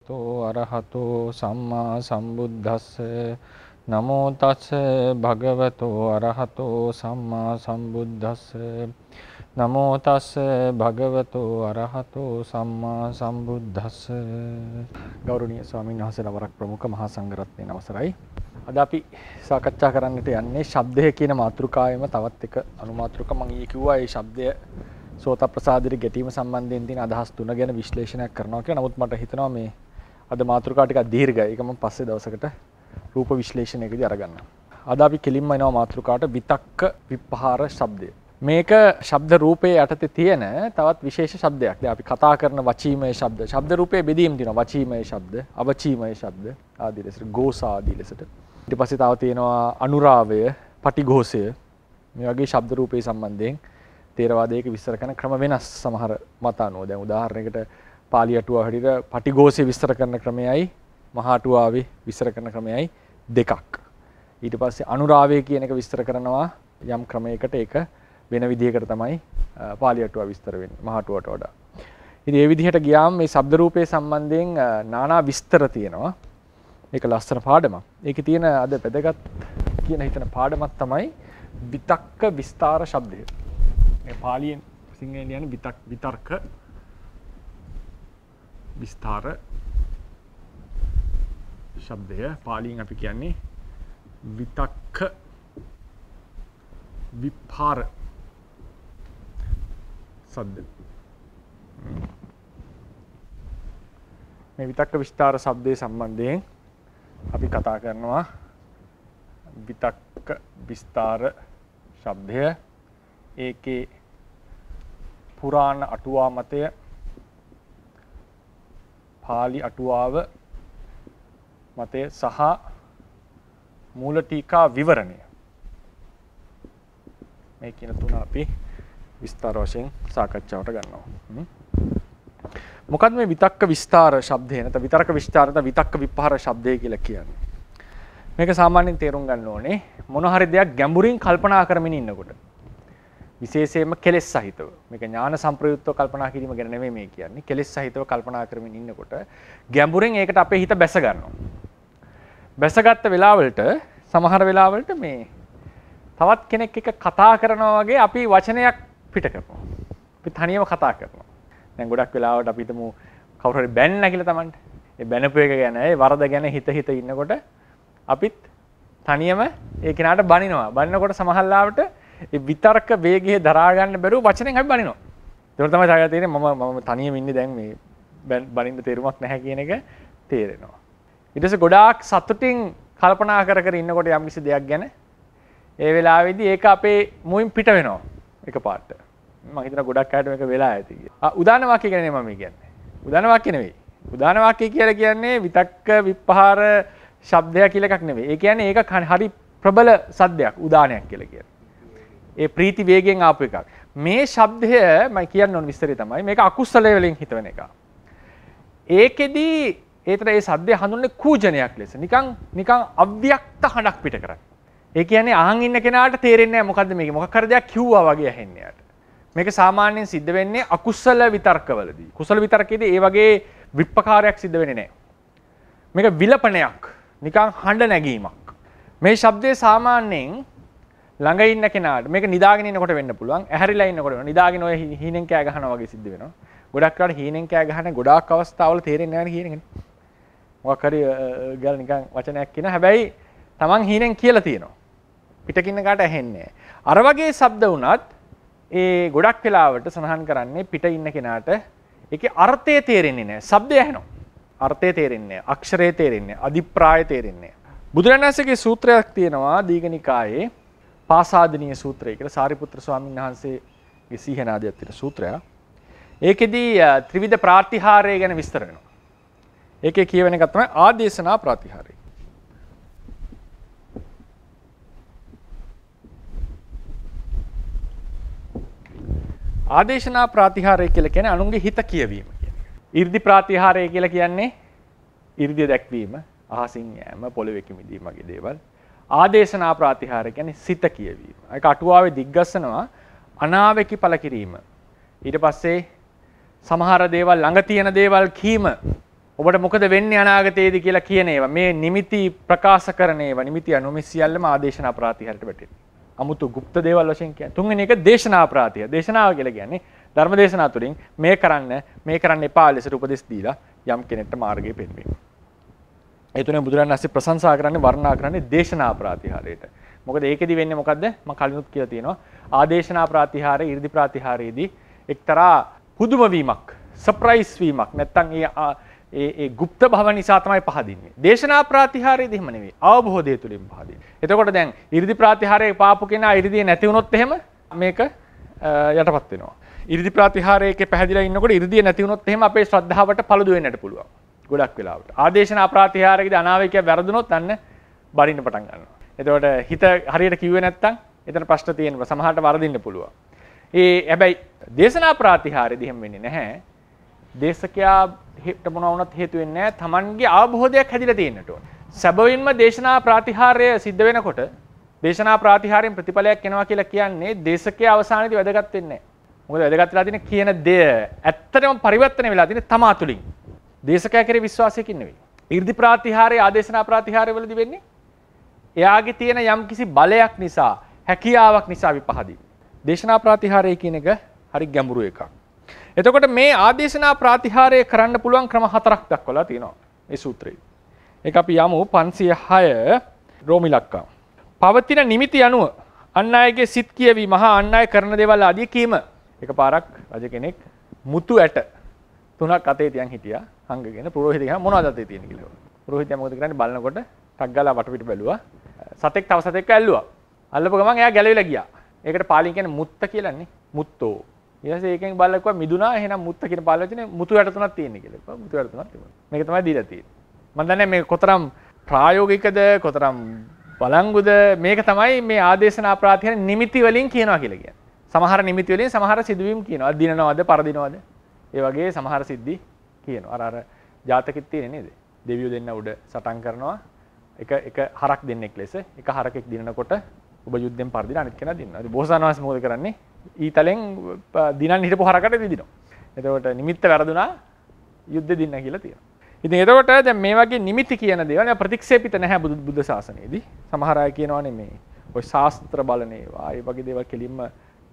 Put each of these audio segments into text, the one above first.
තෝ අරහතෝ සම්මා සම්බුද්දස්ස නමෝ තස්ස භගවතෝ අරහතෝ සම්මා සම්බුද්දස්ස නමෝ තස්ස භගවතෝ අරහතෝ සම්මා සම්බුද්දස්ස. ගෞරවනීය ස්වාමීන් වහන්සේලා වරක් ප්‍රමුඛ මහා සංඝරත්නයේ අවසරයි. අද අපි සාකච්ඡා කරන්නට යන්නේ ශබ්දය කියන මාතෘකාවෙම තවත් එක අනුමාතෘක. මම ඊයේ කිව්වා මේ ශබ්දය සෝත ප්‍රසාදෙට ගැටීම සම්බන්ධයෙන් තියෙන අදහස් තුන ගැන විශ්ලේෂණයක් කරනවා කියලා. නමුත් මට හිතෙනවා මේ අද මාතෘකාව ටිකක් දීර්ඝයි. ඒක මම පස්සේ දවසකට රූප විශ්ලේෂණයකදී අරගන්නම්. අද අපි කෙලින්ම එනවා මාතෘකාවට විතක්ක විප්පහාර ශබ්දය. මේක ශබ්ද රූපයේ යටතේ තියෙන තවත් විශේෂ ශබ්දයක්. දැන් අපි කතා කරන වචීමය ශබ්ද. ශබ්ද රූපයේ බෙදීම් තියෙනවා. වචීමය ශබ්ද, අවචීමය ශබ්ද ආදී ලෙසට, ഘോഷ ආදී ලෙසට. ඊට පස්සේ තව තියෙනවා අනුරාවය, පටිඝෝෂය. මේ වගේ ශබ්ද රූපේ සම්බන්ධයෙන් තේරවාදයක විස්තර කරන ක්‍රම වෙනස් සමහර මත අනුව. දැන් උදාහරණයකට පාලි අටුවාව හැටියට පටිඝෝෂය විස්තර කරන ක්‍රමයයි මහා අටුවාවේ විස්තර කරන ක්‍රමයයි දෙකක්. ඊට පස්සේ අනුරාවය කියන එක විස්තර කරනවා යම් ක්‍රමයකට, ඒක වෙන විදිහකට තමයි පාලි අටුවාව විස්තර වෙන්නේ මහා අටුවාවට වඩා. ඉතින් මේ විදිහට ගියාම මේ ශබ්ද රූපේ සම්බන්ධයෙන් নানা විස්තර තියෙනවා. මේක ලස්සන පාඩමක්. ඒකේ තියෙන අද වැදගත් කියන හිතන පාඩමක් තමයි විතක්ක විස්තර ශබ්දය. මේ පාලියෙන් සිංහලෙන් කියන්නේ විතර්ක විස්තර ශබ්දය. පාලියෙන් අපි කියන්නේ විතක්ක විප්පාර ශබ්ද. මේ විතක්ක විස්තර ශබ්දයේ සම්බන්ධයෙන් අපි කතා කරනවා විතක්ක විස්තර ශබ්දය. ඒකේ පුරාණ අටුවා මතය, පාලි අටුවාව මතය සහ මූල ටීකා විවරණය, මේ කියන තුන අපි විස්තර වශයෙන් සාකච්ඡාවට ගන්නවා. මොකද්ද මේ විතක්ක විස්තර ශබ්දය නැත්නම් විතර්ක විස්තර නැත්නම් විතක්ක විප්පහාර ශබ්දය කියලා කියන්නේ? මේක සාමාන්‍යයෙන් තේරුම් ගන්න ඕනේ මොන හරි දෙයක් ගැඹුරින් කල්පනා කරමින් ඉන්නකොට. විශේෂයෙන්ම කෙලෙස් සහිතව. මේක ඥාන සම්ප්‍රයුක්තව කල්පනා කිරීම ගැන නෙමෙයි මේ කියන්නේ. කෙලෙස් සහිතව කල්පනා කරමින් ඉන්නකොට ගැඹුරින් ඒකට අපේ හිත බැස ගන්නවා. බැසගත්ත වෙලාවලට සමහර වෙලාවලට මේ තවත් කෙනෙක් එක්ක කතා කරනවා වගේ අපි වචනයක් පිට කරනවා. අපි තනියම කතා කරනවා. දැන් ගොඩක් වෙලාවට අපි හිතමු කවුරු හරි බැන්න කියලා Tamanට. ඒ බැනපු එක ගැන, ඒ වරද ගැන හිත ඉන්නකොට අපිත් තනියම ඒ කෙනාට බනිනවා. බනිනකොට සමහරවිට ඒ විතර්ක වේගයේ දරා ගන්න බැරුව වචනෙන් අපි බනිනවා. ඒක තමයි තාගා තියෙන්නේ මම තනියම ඉන්නේ දැන් මේ බනින්න තේරුමක් නැහැ කියන එක තේරෙනවා. ඊට පස්සේ ගොඩාක් සතුටින් කල්පනා කර ඉන්නකොට යම්කිසි දෙයක් ගැන ඒ වෙලාවේදී ඒක අපේ මුවින් පිට වෙනවා එකපාරට. මම හිතනවා ගොඩක් අයට මේක වෙලා ඇති කියලා. උදාන වාක්‍ය ගැන මම කියන්නේ. උදාන වාක්‍ය නෙවෙයි. උදාන වාක්‍ය කියලා කියන්නේ විතක්ක විප්පහාර ශබ්දය කියලා එකක් නෙවෙයි. ඒ කියන්නේ ඒක හරි ප්‍රබල සද්දයක් උදානයක් කියලා කියන්නේ. ඒ ප්‍රීති වේගයෙන් ආපු එකක්. මේ ශබ්දය මම කියන්න ඕන විස්තරය තමයි මේක අකුසලයේ වලින් හිතවෙන එක. ඒකෙදි ඒතර ඒ සද්දය හඳුන්වන්නේ කූජනයක් ලෙස. නිකන් අව්‍යක්ත හඬක් පිට කරන්නේ. ඒ කියන්නේ අහන් ඉන්න කෙනාට තේරෙන්නේ නැහැ මොකද්ද මේක. මොකක් හරි දෙයක් කිව්වා වගේ ඇහෙන්නේ යාට. මේක සාමාන්‍යයෙන් සිද්ධ වෙන්නේ අකුසල විතර්කවලදී. කුසල විතර්කයේදී ඒ වගේ විප්පකාරයක් සිද්ධ වෙන්නේ නැහැ. මේක විලපනයක්. නිකන් හඬ නැගීමක්. මේ ශබ්දේ සාමාන්‍යයෙන් ළඟ ඉන්න කෙනාට මේක නිදාගෙන ඉන්නකොට වෙන්න පුළුවන්. ඇහැරිලා ඉන්නකොට වෙනවා. නිදාගෙන ඔය හීනෙන් කෑ ගහනවා වගේ සිද්ධ වෙනවා. ගොඩක් වෙලාවට හීනෙන් කෑ ගහන ගොඩාක් අවස්ථාවල තේරෙන්නේ නැහැ හීනෙන්. මොකක් හරි ගාල නිකන් වචනයක් කියන හැබැයි Taman හීනෙන් කියලා තියෙනවා. පිටකින්න කාට ඇහෙන්නේ නැහැ. අර වගේ ශබ්ද වුණත් ඒ ගොඩක් වෙලාවට සඳහන් කරන්නේ පිට ඉන්න කෙනාට ඒකේ අර්ථය තේරෙන්නේ නැහැ. ශබ්දය ඇහෙනවා. අර්ථය තේරෙන්නේ නැහැ. අක්ෂරය තේරෙන්නේ නැහැ. අධිප්‍රාය තේරෙන්නේ නැහැ. බුදුරජාණන් වහන්සේගේ සූත්‍රයක් තියෙනවා දීඝනිකායේ පාසාදනීය සූත්‍රය කියලා. සාරිපුත්‍ර ස්වාමීන් වහන්සේගේ සීහනාදයක් තියෙන සූත්‍රයක්. ඒකෙදී ත්‍රිවිධ ප්‍රාතිහාරය ගැන විස්තර වෙනවා. ඒකේ කියවෙන එක තමයි ආදේශනා ප්‍රාතිහාරය. ආදේශනා ප්‍රාතිහාරය කියලා කියන්නේ අනුන්ගේ හිත කියවීම කියන එක. 이르දි ප්‍රාතිහාරය කියලා කියන්නේ 이르දිය දැක්වීම, අහසින් යෑම, පොළවේ කිමිදීම වගේ දේවල්. ආදේශනා ප්‍රාතිහාරය කියන්නේ සිත කියවීම. ඒක අටුවාවේ දිග්ගස්සනවා අනාවේකී පළ කිරීම. ඊට පස්සේ සමහර දේවල් ළඟ තියෙන දේවල් කීම ඔබට මොකද වෙන්නේ අනාගතයේදී කියලා කියන ඒවා මේ නිමිති ප්‍රකාශ කරන ඒවා නිමිති අනුව මේ සියල්ලම ආදේශනා ප්‍රාතිහාරයට වැටෙනවා. අමුතු গুপ্ত දේවල් වශයෙන් කියන්නේ. තුන්වෙනි එක දේශනා ප්‍රාතිහාර. දේශනාව කියලා කියන්නේ ධර්ම දේශනා තුළින් මේ කරන්න එපා ලෙසට උපදෙස් දීලා යම් කෙනෙක්ට මාර්ගය පෙන්වීම. ඒ තුනේ බුදුරජාණන් වහන්සේ ප්‍රශංසා කරන්නේ වර්ණනා කරන්නේ දේශනා ප්‍රාතිහාරයට. මොකද ඒකෙදි වෙන්නේ මොකද්ද? මම කලිනුත් කියලා තියෙනවා. ආදේශනා ප්‍රාතිහාරය, 이르දි ප්‍රාතිහාරයේදී එක්තරා පුදුම වීමක්, සර්ප්‍රයිස් වීමක් නැත්තම් ඒ গুপ্ত භව නිසා තමයි පහදින්නේ. දේශනා ප්‍රාතිහාරයේදී එහෙම නෙවෙයි. අවබෝධය තුලින් පහදින්නේ. එතකොට දැන් 이르දි ප්‍රාතිහාරයේ පාපු කෙනා 이르දිය නැති වුණොත් එහෙම මේක යටපත් වෙනවා. 이르දි ප්‍රාතිහාරයේ පැහැදිලා ඉන්නකොට 이르දිය නැති වුණොත් එහෙම අපේ ශ්‍රද්ධාවට පළුදු වෙන්නට පුළුවන්. ගොඩක් වෙලාවට. ආදේශනා ප්‍රාතිහාරයේදී අනාවේකයක් වැරදුනොත් අන්න බරින්න පටන් ගන්නවා. එතකොට හිත හරියට කිව්වේ නැත්තම් එතන ප්‍රශ්න තියෙනවා. සමහරට වරදින්න පුළුවන්. හැබැයි දේශනා ප්‍රාතිහාරයේදී එහෙම වෙන්නේ නැහැ. දේශකයා හිට මොනවා වුණත් හේතු වෙන්නේ නැහැ. Tamanගේ අවබෝධයක් හැදිලා තියෙන්නට ඕන. සැබවින්ම දේශනා ප්‍රාතිහාරය සිද්ධ වෙනකොට දේශනා ප්‍රාතිහාරයෙන් ප්‍රතිඵලයක් එනවා කියලා කියන්නේ දේශකයා අවසානයේදී වැදගත් වෙන්නේ නැහැ. මොකද වැදගත් වෙලා තියෙන කියන දේ ඇත්තටම පරිවර්තන වෙලා තියෙන තමා තුලින්. දේශකයා කෙරේ විශ්වාසයකින් නෙවෙයි. 이르දි ප්‍රාතිහාරය ආදේශනා ප්‍රාතිහාරය වලදී වෙන්නේ එයාගේ තියෙන යම්කිසි බලයක් නිසා, හැකියාවක් නිසා විපහදී. දේශනා ප්‍රාතිහාරය කියන එක හරි ගැඹුරු එකක්. එතකොට මේ ආදේශනා ප්‍රාතිහාරය කරන්න පුළුවන් ක්‍රම 4ක් දක්වලා තියෙනවා මේ සූත්‍රයේ. ඒක අපි යමු 506 රෝම ඉලක්කම්. පවතින නිමිති අනුව අන් අයගේ සිත් කියවි මහා අන් අය කරන දේවල් ආදී කීම. එකපාරක් රජ කෙනෙක් මුතු ඇට 3ක් අතේ තියන් හිටියා. හංගගෙන පුරෝහිතයා මොනවද අතේ තියෙන්නේ කියලා. පුරෝහිතයා මොකද කරන්නේ බලනකොට ටක් ගාලා වටපිට බැලුවා. සතෙක් තව සතෙක් ඇල්ලුවා. අල්ලපු ගමන් එයා ගැලවිලා ගියා. ඒකට පාලියෙන් කියන්නේ මුත්ත කියලානේ. මුත්තෝ. ඊට පස්සේ ඒකෙන් බලලා කිව්වා මිදුණා එහෙනම් මුත්ත කියන පාළුවචනේ මුතු යට තුනක් තියෙන්නේ කියලා. කිව්වා මුතු යට තුනක් තිබුණා. මේක තමයි දීලා තියෙන්නේ. මම දන්නේ මේ කොතරම් ප්‍රායෝගිකද කොතරම් බලංගුද මේක තමයි මේ ආදේශනා ප්‍රාතිහාර නිමිති වලින් කියනවා කියලා කියන්නේ. සමහර නිමිති වලින් සමහර සිදුවීම් කියනවා. දිනනවද පරදිනවද? ඒ වගේ සමහර සිද්ධි කියනවා. අර ජාතකෙත් තියෙන්නේ නේද? දෙවියෝ දෙන්න උඩ සටන් කරනවා. එක හරක් දෙන්නෙක් ලෙස එක හරකෙක් දිනනකොට ඔබ යුද්ධෙන් පරදින අනිත් කෙනා දිනනවා. ඉතින් බෝසතාණන් මොකද කරන්නේ? ඊතලෙන් දිනන් හිටපු හරකට දිදිනවා. එතකොට නිමිත්ත වැරදුනා යුද්ධ දින්න කියලා තියෙනවා. ඉතින් එතකොට දැන් මේ වගේ නිමිති කියන දේවල් ප්‍රතික්ෂේපිත නැහැ බුද්ධ ශාසනයේදී. සමහර අය කියනවානේ මේ ඔය ශාස්ත්‍ර බලන ඒවා ඒ වගේ දේවල් කෙලින්ම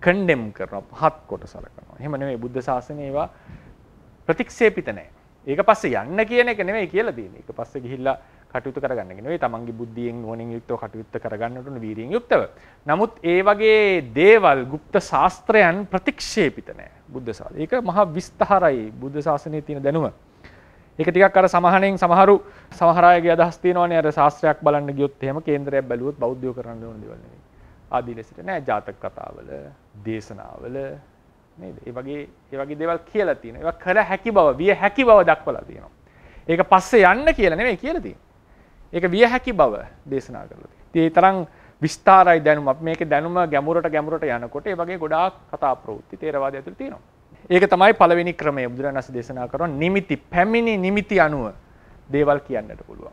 කන්ඩෙම් කරනවා පහත් කොට සලකනවා. එහෙම නෙමෙයි බුද්ධ ශාසනයේ ඒවා ප්‍රතික්ෂේපිත නැහැ. ඒක පස්සේ යන්න කියන එක නෙමෙයි කියලා තියෙන්නේ. ඒක පස්සේ ගිහිල්ලා කටයුතු කරගන්න එක නෙවෙයි තමන්ගේ බුද්ධියෙන් නුවණින් යුක්තව කටයුතු කරගන්නට උන වීරියෙන් යුක්තව. නමුත් ඒ වගේ දේවල් গুপ্ত ශාස්ත්‍රයන් ප්‍රතික්ෂේපිත නැහැ බුද්ධ ශාසනය. ඒක මහා විස්තරයි බුද්ධ ශාසනයේ තියෙන දැනුම. ඒක ටිකක් අර සමහරෙන් සමහර අයගේ අදහස් තියෙනවානේ අර ශාස්ත්‍රයක් බලන්න ගියොත් එහෙම කේන්දරයක් බැලුවොත් බෞද්ධයෝ කරන්න ඕන දේවල් නෙවෙයි. ආදී ලෙසට නෑ ජාතක කතාවල, දේශනාවල නේද? ඒ වගේ දේවල් කියලා තියෙනවා. ඒවා කර හැකි බව, විය හැකි බව දක්වලා තියෙනවා. ඒක පස්සේ යන්න කියලා නෙවෙයි කියලා තියෙන්නේ. ඒක විය හැකි බව දේශනා කරලා තියෙනවා. ඉතින් ඒ තරම් විස්තරයි දැනුම. අපි මේකේ දැනුම ගැඹුරට යනකොට ඒ වගේ ගොඩාක් කතා ප්‍රවෘත්ති තේරවාදය ඇතුළේ තියෙනවා. ඒක තමයි පළවෙනි ක්‍රමය බුදුරජාණන් වහන්සේ දේශනා කරන නිමිති පැමිණි නිමිති අනුව දේවල් කියන්නට පුළුවන්.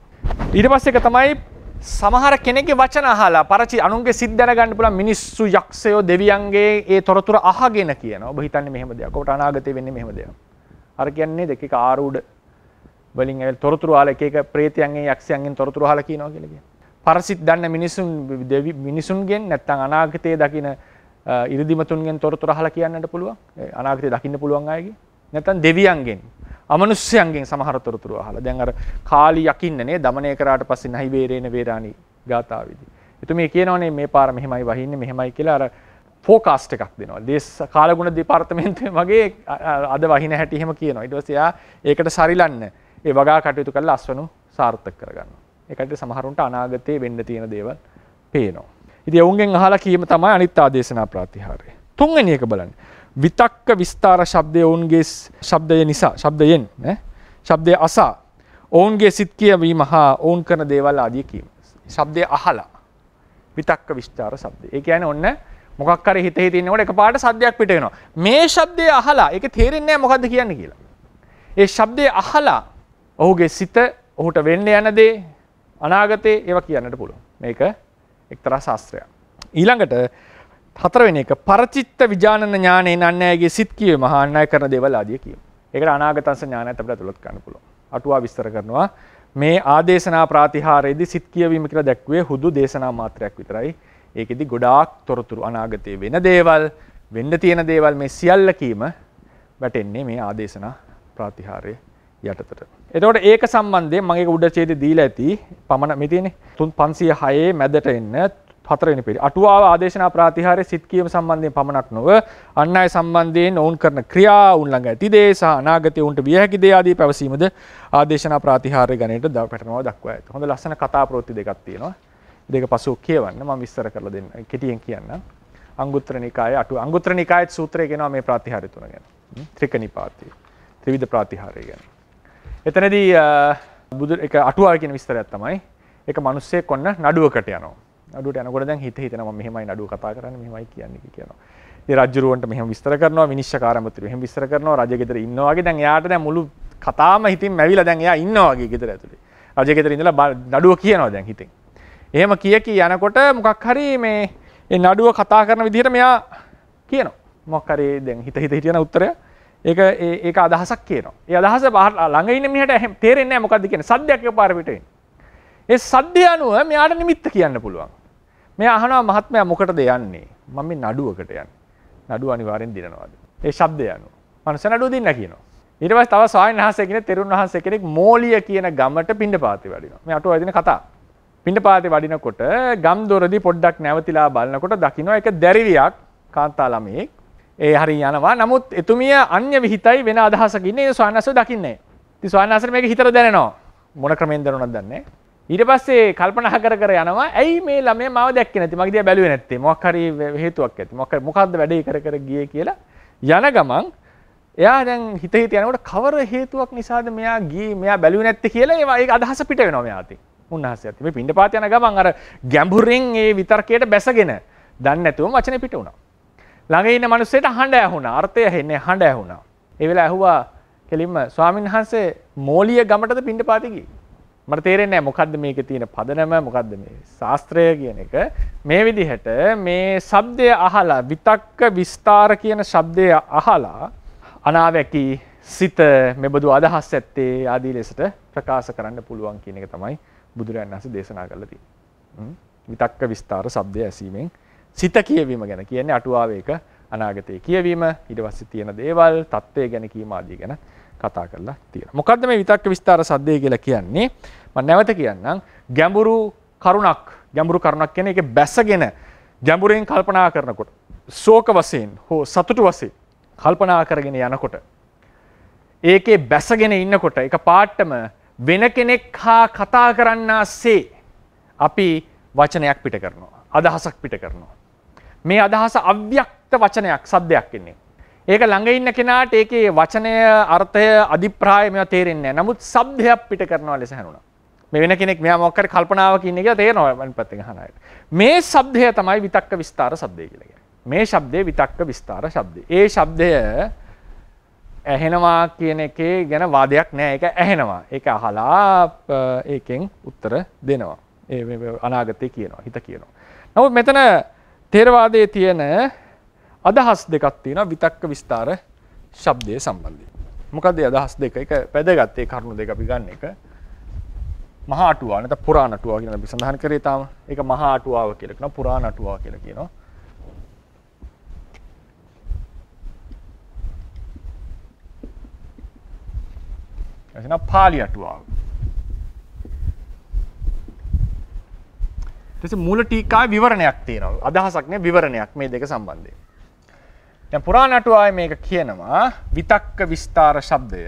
ඊට පස්සේ එක තමයි සමහර කෙනෙක්ගේ වචන අහලා පරචි අනුන්ගේ සිත් දැනගන්න පුළුවන් මිනිස්සු යක්ෂයෝ දෙවියන්ගේ ඒ තොරතුරු අහගෙන කියනවා. ඔබ හිතන්නේ මෙහෙම දෙයක්. ඔබට අනාගතේ වෙන්නේ මෙහෙම දෙයක්. අර කියන්නේ දෙකක ආරූඪ වලින් ඇවිල් තොරතුරු අහලා එක ප්‍රේතයන්ගෙන් යක්ෂයන්ගෙන් තොරතුරු අහලා කියනවා කියලා කියන්නේ. පරසිත දන්න මිනිසුන්ගෙන් නැත්නම් අනාගතයේ දකින ඉරිදිමතුන්ගෙන් තොරතුරු අහලා කියන්නට පුළුවන්. අනාගතේ දකින්න පුළුවන් අයගේ. නැත්නම් දෙවියන්ගෙන්, අමනුෂ්‍යයන්ගෙන් සමහර තොරතුරු අහලා. දැන් අර කාලි යකින්නනේ দমনය කරාට පස්සේ නහි වේරේන වේරාණි ගාථාවේදී. එතුමේ කියනවානේ මේ පාර මෙහෙමයි වහින්නේ මෙහෙමයි කියලා අර ෆෝකාස්ට් එකක් දෙනවා. දේශ කාලගුණ දෙපාර්තමේන්තුවේ වගේ අද වහින හැටි එහෙම කියනවා. ඊට පස්සේ යා ඒකට සරිලන්න ඒ වගා කටයුතු කරලා අස්වනු සාර්ථක කරගන්නවා. ඒකට සමහරුන්ට අනාගතේ වෙන්න තියෙන දේවල් පේනවා. ඉතින් ඔවුන්ගෙන් අහලා කීම තමයි අනිත් ආදේශනා ප්‍රාතිහාරය. තුන්වෙනි එක බලන්න. විතක්ක විස්තර ශබ්දය ඔවුන්ගේ ශබ්දය නිසා ශබ්දයෙන් ශබ්දය අසා ඔවුන්ගේ සිත් කියවීම හා ඔවුන් කරන දේවල් ආදී කීම. ශබ්දය අහලා විතක්ක විස්තර ශබ්දය. ඒ කියන්නේ ඔන්න මොකක් හරි හිතේ තියෙනකොට එකපාරට සද්දයක් පිට වෙනවා. මේ ශබ්දය අහලා ඒක තේරෙන්නේ නැහැ මොකද්ද කියන්නේ කියලා. ඒ ශබ්දය අහලා ඔහුගේ සිත ඔහුට වෙන්න යන දේ අනාගතේ ඒවා කියන්නට පුළුවන්. මේක එක්තරා ශාස්ත්‍රයක්. ඊළඟට හතරවෙනි එක පරචිත්ත විඥානන ඥානයෙන් අන්‍යයන්ගේ සිත් කියවීම මහා අන්‍යය කරන දේවල් ආදී කියීම. ඒකට අනාගතංස ඥානයත් අපිට අතුලත් කරන්න පුළුවන්. අටුවා විස්තර කරනවා මේ ආදේශනා ප්‍රාතිහාරයේදී සිත් කියවීම කියලා දැක්ුවේ හුදු දේශනා මාත්‍රයක් විතරයි. ඒකෙදි ගොඩාක් තොරතුරු අනාගතයේ වෙන දේවල්, වෙන්න තියෙන දේවල් මේ සියල්ල කීම වැටෙන්නේ මේ ආදේශනා ප්‍රාතිහාරයේ යටතට. එතකොට ඒක සම්බන්ධයෙන් මම ඒක උඩ ඡේදෙ දීලා ඇති. පමණ මේ තියෙන්නේ 506 මැදට එන්න 4 වෙනි පෙළේ. අටුවාව ආදේශනා ප්‍රාතිහාරයේ සිත් කියවීම සම්බන්ධයෙන් පමණක් නොව අන් අය සම්බන්ධයෙන් ඔවුන් කරන ක්‍රියා, ඔවුන් ළඟ ඇති දේ සහ අනාගතයේ ඔවුන්ට විය හැකි දේ ආදී පැවසීමද ආදේශනා ප්‍රාතිහාරය ගණයට පැටලෙනවා දක්වා ඇත. හොඳ ලස්සන කතා ප්‍රවෘත්ති දෙකක් තියෙනවා. දෙක පසුව කියවන්න මම විස්තර කරලා දෙන්න. කෙටියෙන් කියන්නම්. අංගුත්තර නිකායේ අංගුත්තර නිකායේ සූත්‍රය කියනවා මේ ප්‍රාතිහාර්ය තුන ගැන. ත්‍රික නිපාතය. ත්‍රිවිධ ප්‍රාතිහාර්ය ගැන. එතනදී ඒක අටුවාව කියන විස්තරයක් තමයි. ඒක මිනිස්සෙක් ඔන්න නඩුවකට යනවා. නඩුවට යනකොට දැන් හිතෙනවා මම මෙහෙමයි නඩුව කතා කරන්නේ මෙහෙමයි කියන්නේ කියනවා. ඉතින් රජුරවන්ට මෙහෙම විස්තර කරනවා විනිශ්චයකාරමතුරු මෙහෙම විස්තර කරනවා රජ ගෙදර ඉන්නවා වගේ දැන් එයාට දැන් මුළු කතාවම හිතින් මැවිලා දැන් එයා ඉන්නවා වගේ ගෙදර ඇතුලේ. රජ ගෙදර ඉඳලා නඩුව කියනවා දැන් හිතෙන්. එහෙම කී යනකොට මොකක් හරි මේ නඩුව කතා කරන විදිහට මෙයා කියනවා. මොකක් හරි දැන් හිතන උත්තරය ඒක අදහසක් කියනවා. ඒ අදහස ළඟ ඉන්න මිනිහට තේරෙන්නේ නැහැ මොකද්ද කියන්නේ. සද්දයක් එකපාර පිට එන්නේ. ඒ සද්දය අනුව මෙයාට නිමිත්ත කියන්න පුළුවන්. මෙයා අහනවා මහත්මයා මොකටද යන්නේ? මම මේ නඩුවකට යන්නේ. නඩුව අනිවාර්යෙන් දිනනවාද? ඒ ශබ්දය අනුව. මනුස්ස නඩුව දින්න කියනවා. ඊට පස්සේ තව ස්වාමීන් වහන්සේ කෙනෙක් තෙරුන් වහන්සේ කෙනෙක් මෝලිය කියන ගමට පිණ්ඩපාතේ වඩිනවා. මේ අටුවා දින කතා. පිණ්ඩපාතේ වඩිනකොට ගම් දොරදී පොඩ්ඩක් නැවතිලා බලනකොට දකින්න එක දැරිවියක් කාන්තා ළමෙක් ඒ හරිය යනවා. නමුත් එතුමිය අන්‍ය විහිතයි වෙන අදහසක ඉන්නේ. ඒ ස්වාමීන් වහන්සේ දකින්නේ නැහැ. ඉතින් ස්වාමීන් වහන්සේ මේක හිතට දැනෙනවා. මොන ක්‍රමෙන් දැනුණාද දන්නේ නැහැ. ඊට පස්සේ කල්පනා කර යනවා ඇයි මේ ළමයා මාව දැක්කේ නැති මගේ දිහා බැලුවේ නැත්තේ මොකක් හරි හේතුවක් ඇති මොකක්ද වැඩේ කර ගියේ කියලා යන ගමන් එයා දැන් හිත යනකොට කවර හේතුවක් නිසාද මෙයා ගියේ මෙයා බැලුවේ නැත්තේ කියලා ඒක අදහස පිට වෙනවා මෙයා අතින් උන්වහන්සේ අතින් මේ පිණ්ඩපාත යන ගමන් අර ගැඹුරින් ඒ විතර්කයට බැසගෙන දන්නේ නැතුවම වචනේ පිට වුණා ළඟ ඉන්න මිනිස්සෙට හඬ ඇහුණා අර්ථය ඇහෙන්නේ හඬ ඇහුණා ඒ වෙලාව ඇහුවා කෙලින්ම ස්වාමීන් වහන්සේ මෝලිය ගමටද පිණ්ඩපාතේ ගියේ මට තේරෙන්නේ නැහැ මොකද්ද මේකේ තියෙන පදනම මොකද්ද මේ ශාස්ත්‍රය කියන එක මේ විදිහට මේ ශබ්දය අහලා විතක්ක විස්තර කියන ශබ්දය අහලා අනාවැකි සිත මෙබඳු අදහස් ඇත්තේ ආදී ලෙසට ප්‍රකාශ කරන්න පුළුවන් කියන එක තමයි බුදුරජාණන් වහන්සේ දේශනා කරලා තියෙන්නේ විතක්ක විස්තර ශබ්දය ඇසීමෙන් සිත කියවීම ගැන කියන්නේ අටුවාවේ එක අනාගතයේ කියවීම ඊට පස්සේ තියෙන දේවල් தත්ත්වය ගැන කීම ආදී ගැන කතා කරලා තියෙනවා. මොකද්ද මේ විතක්ක විස්තර සද්දේ කියලා කියන්නේ? මම නැවත කියන්නම්. ගැඹුරු කරුණක් කියන්නේ ඒකේ බැසගෙන ගැඹුරෙන් කල්පනා කරනකොට, ශෝක වශයෙන් හෝ සතුටු වශයෙන් කල්පනා කරගෙන යනකොට, ඒකේ බැසගෙන ඉන්නකොට ඒක පාටම වෙන කෙනෙක් හා කතා කරන්නාසේ අපි වචනයක් පිට කරනවා. අදහසක් පිට කරනවා. මේ අදහස අව්‍යක්ත වචනයක්, සද්දයක් ඉන්නේ. ඒක ළඟ ඉන්න කෙනාට ඒකේ වචනය අර්ථය අධිප්‍රාය මේවා තේරෙන්නේ නැහැ. නමුත් શબ્දයක් පිට කරනවා ලෙස හැනුණා. මේ වෙන කෙනෙක් මෙයා මොකක් හරි කල්පනාවක ඉන්නේ කියලා තේරෙනවා මම පැත්තෙන් අහන අයට. මේ શબ્දය තමයි විතක්ක විස්තර શબ્දය කියලා කියන්නේ. මේ શબ્දේ විතක්ක විස්තර શબ્දය. ඒ શબ્දය ඇහෙනවා කියන එකේ ගැන වාදයක් නැහැ. ඒක ඇහෙනවා. ඒක අහලා ඒකෙන් උත්තර දෙනවා. ඒ අනාගතේ කියනවා, හිත කියනවා. නමුත් මෙතන තේරවාදයේ තියෙන අදහස් දෙකක් තියෙනවා විතක්ක විස්තර ශබ්දයේ සම්බන්ධයෙන්. මොකද මේ අදහස් දෙක? එක වැදගත් ඒ කරුණු දෙක අපි ගන්න එක මහා අටුවාව නැත්නම් පුරාණ අටුවාව කියලා අපි සඳහන් කරේ තාම. ඒක මහා අටුවාව කියලා කියනවා, පුරාණ අටුවාව කියලා කියනවා. එතන පාලි අටුවාව. ඊට මූල ටීකාවේ විවරණයක් තියෙනවා. අදහසක් නේ විවරණයක් මේ දෙක සම්බන්ධයෙන්. දැන් පුරාණ අටුවාවේ මේක කියනවා විතක්ක විස්තර શબ્දය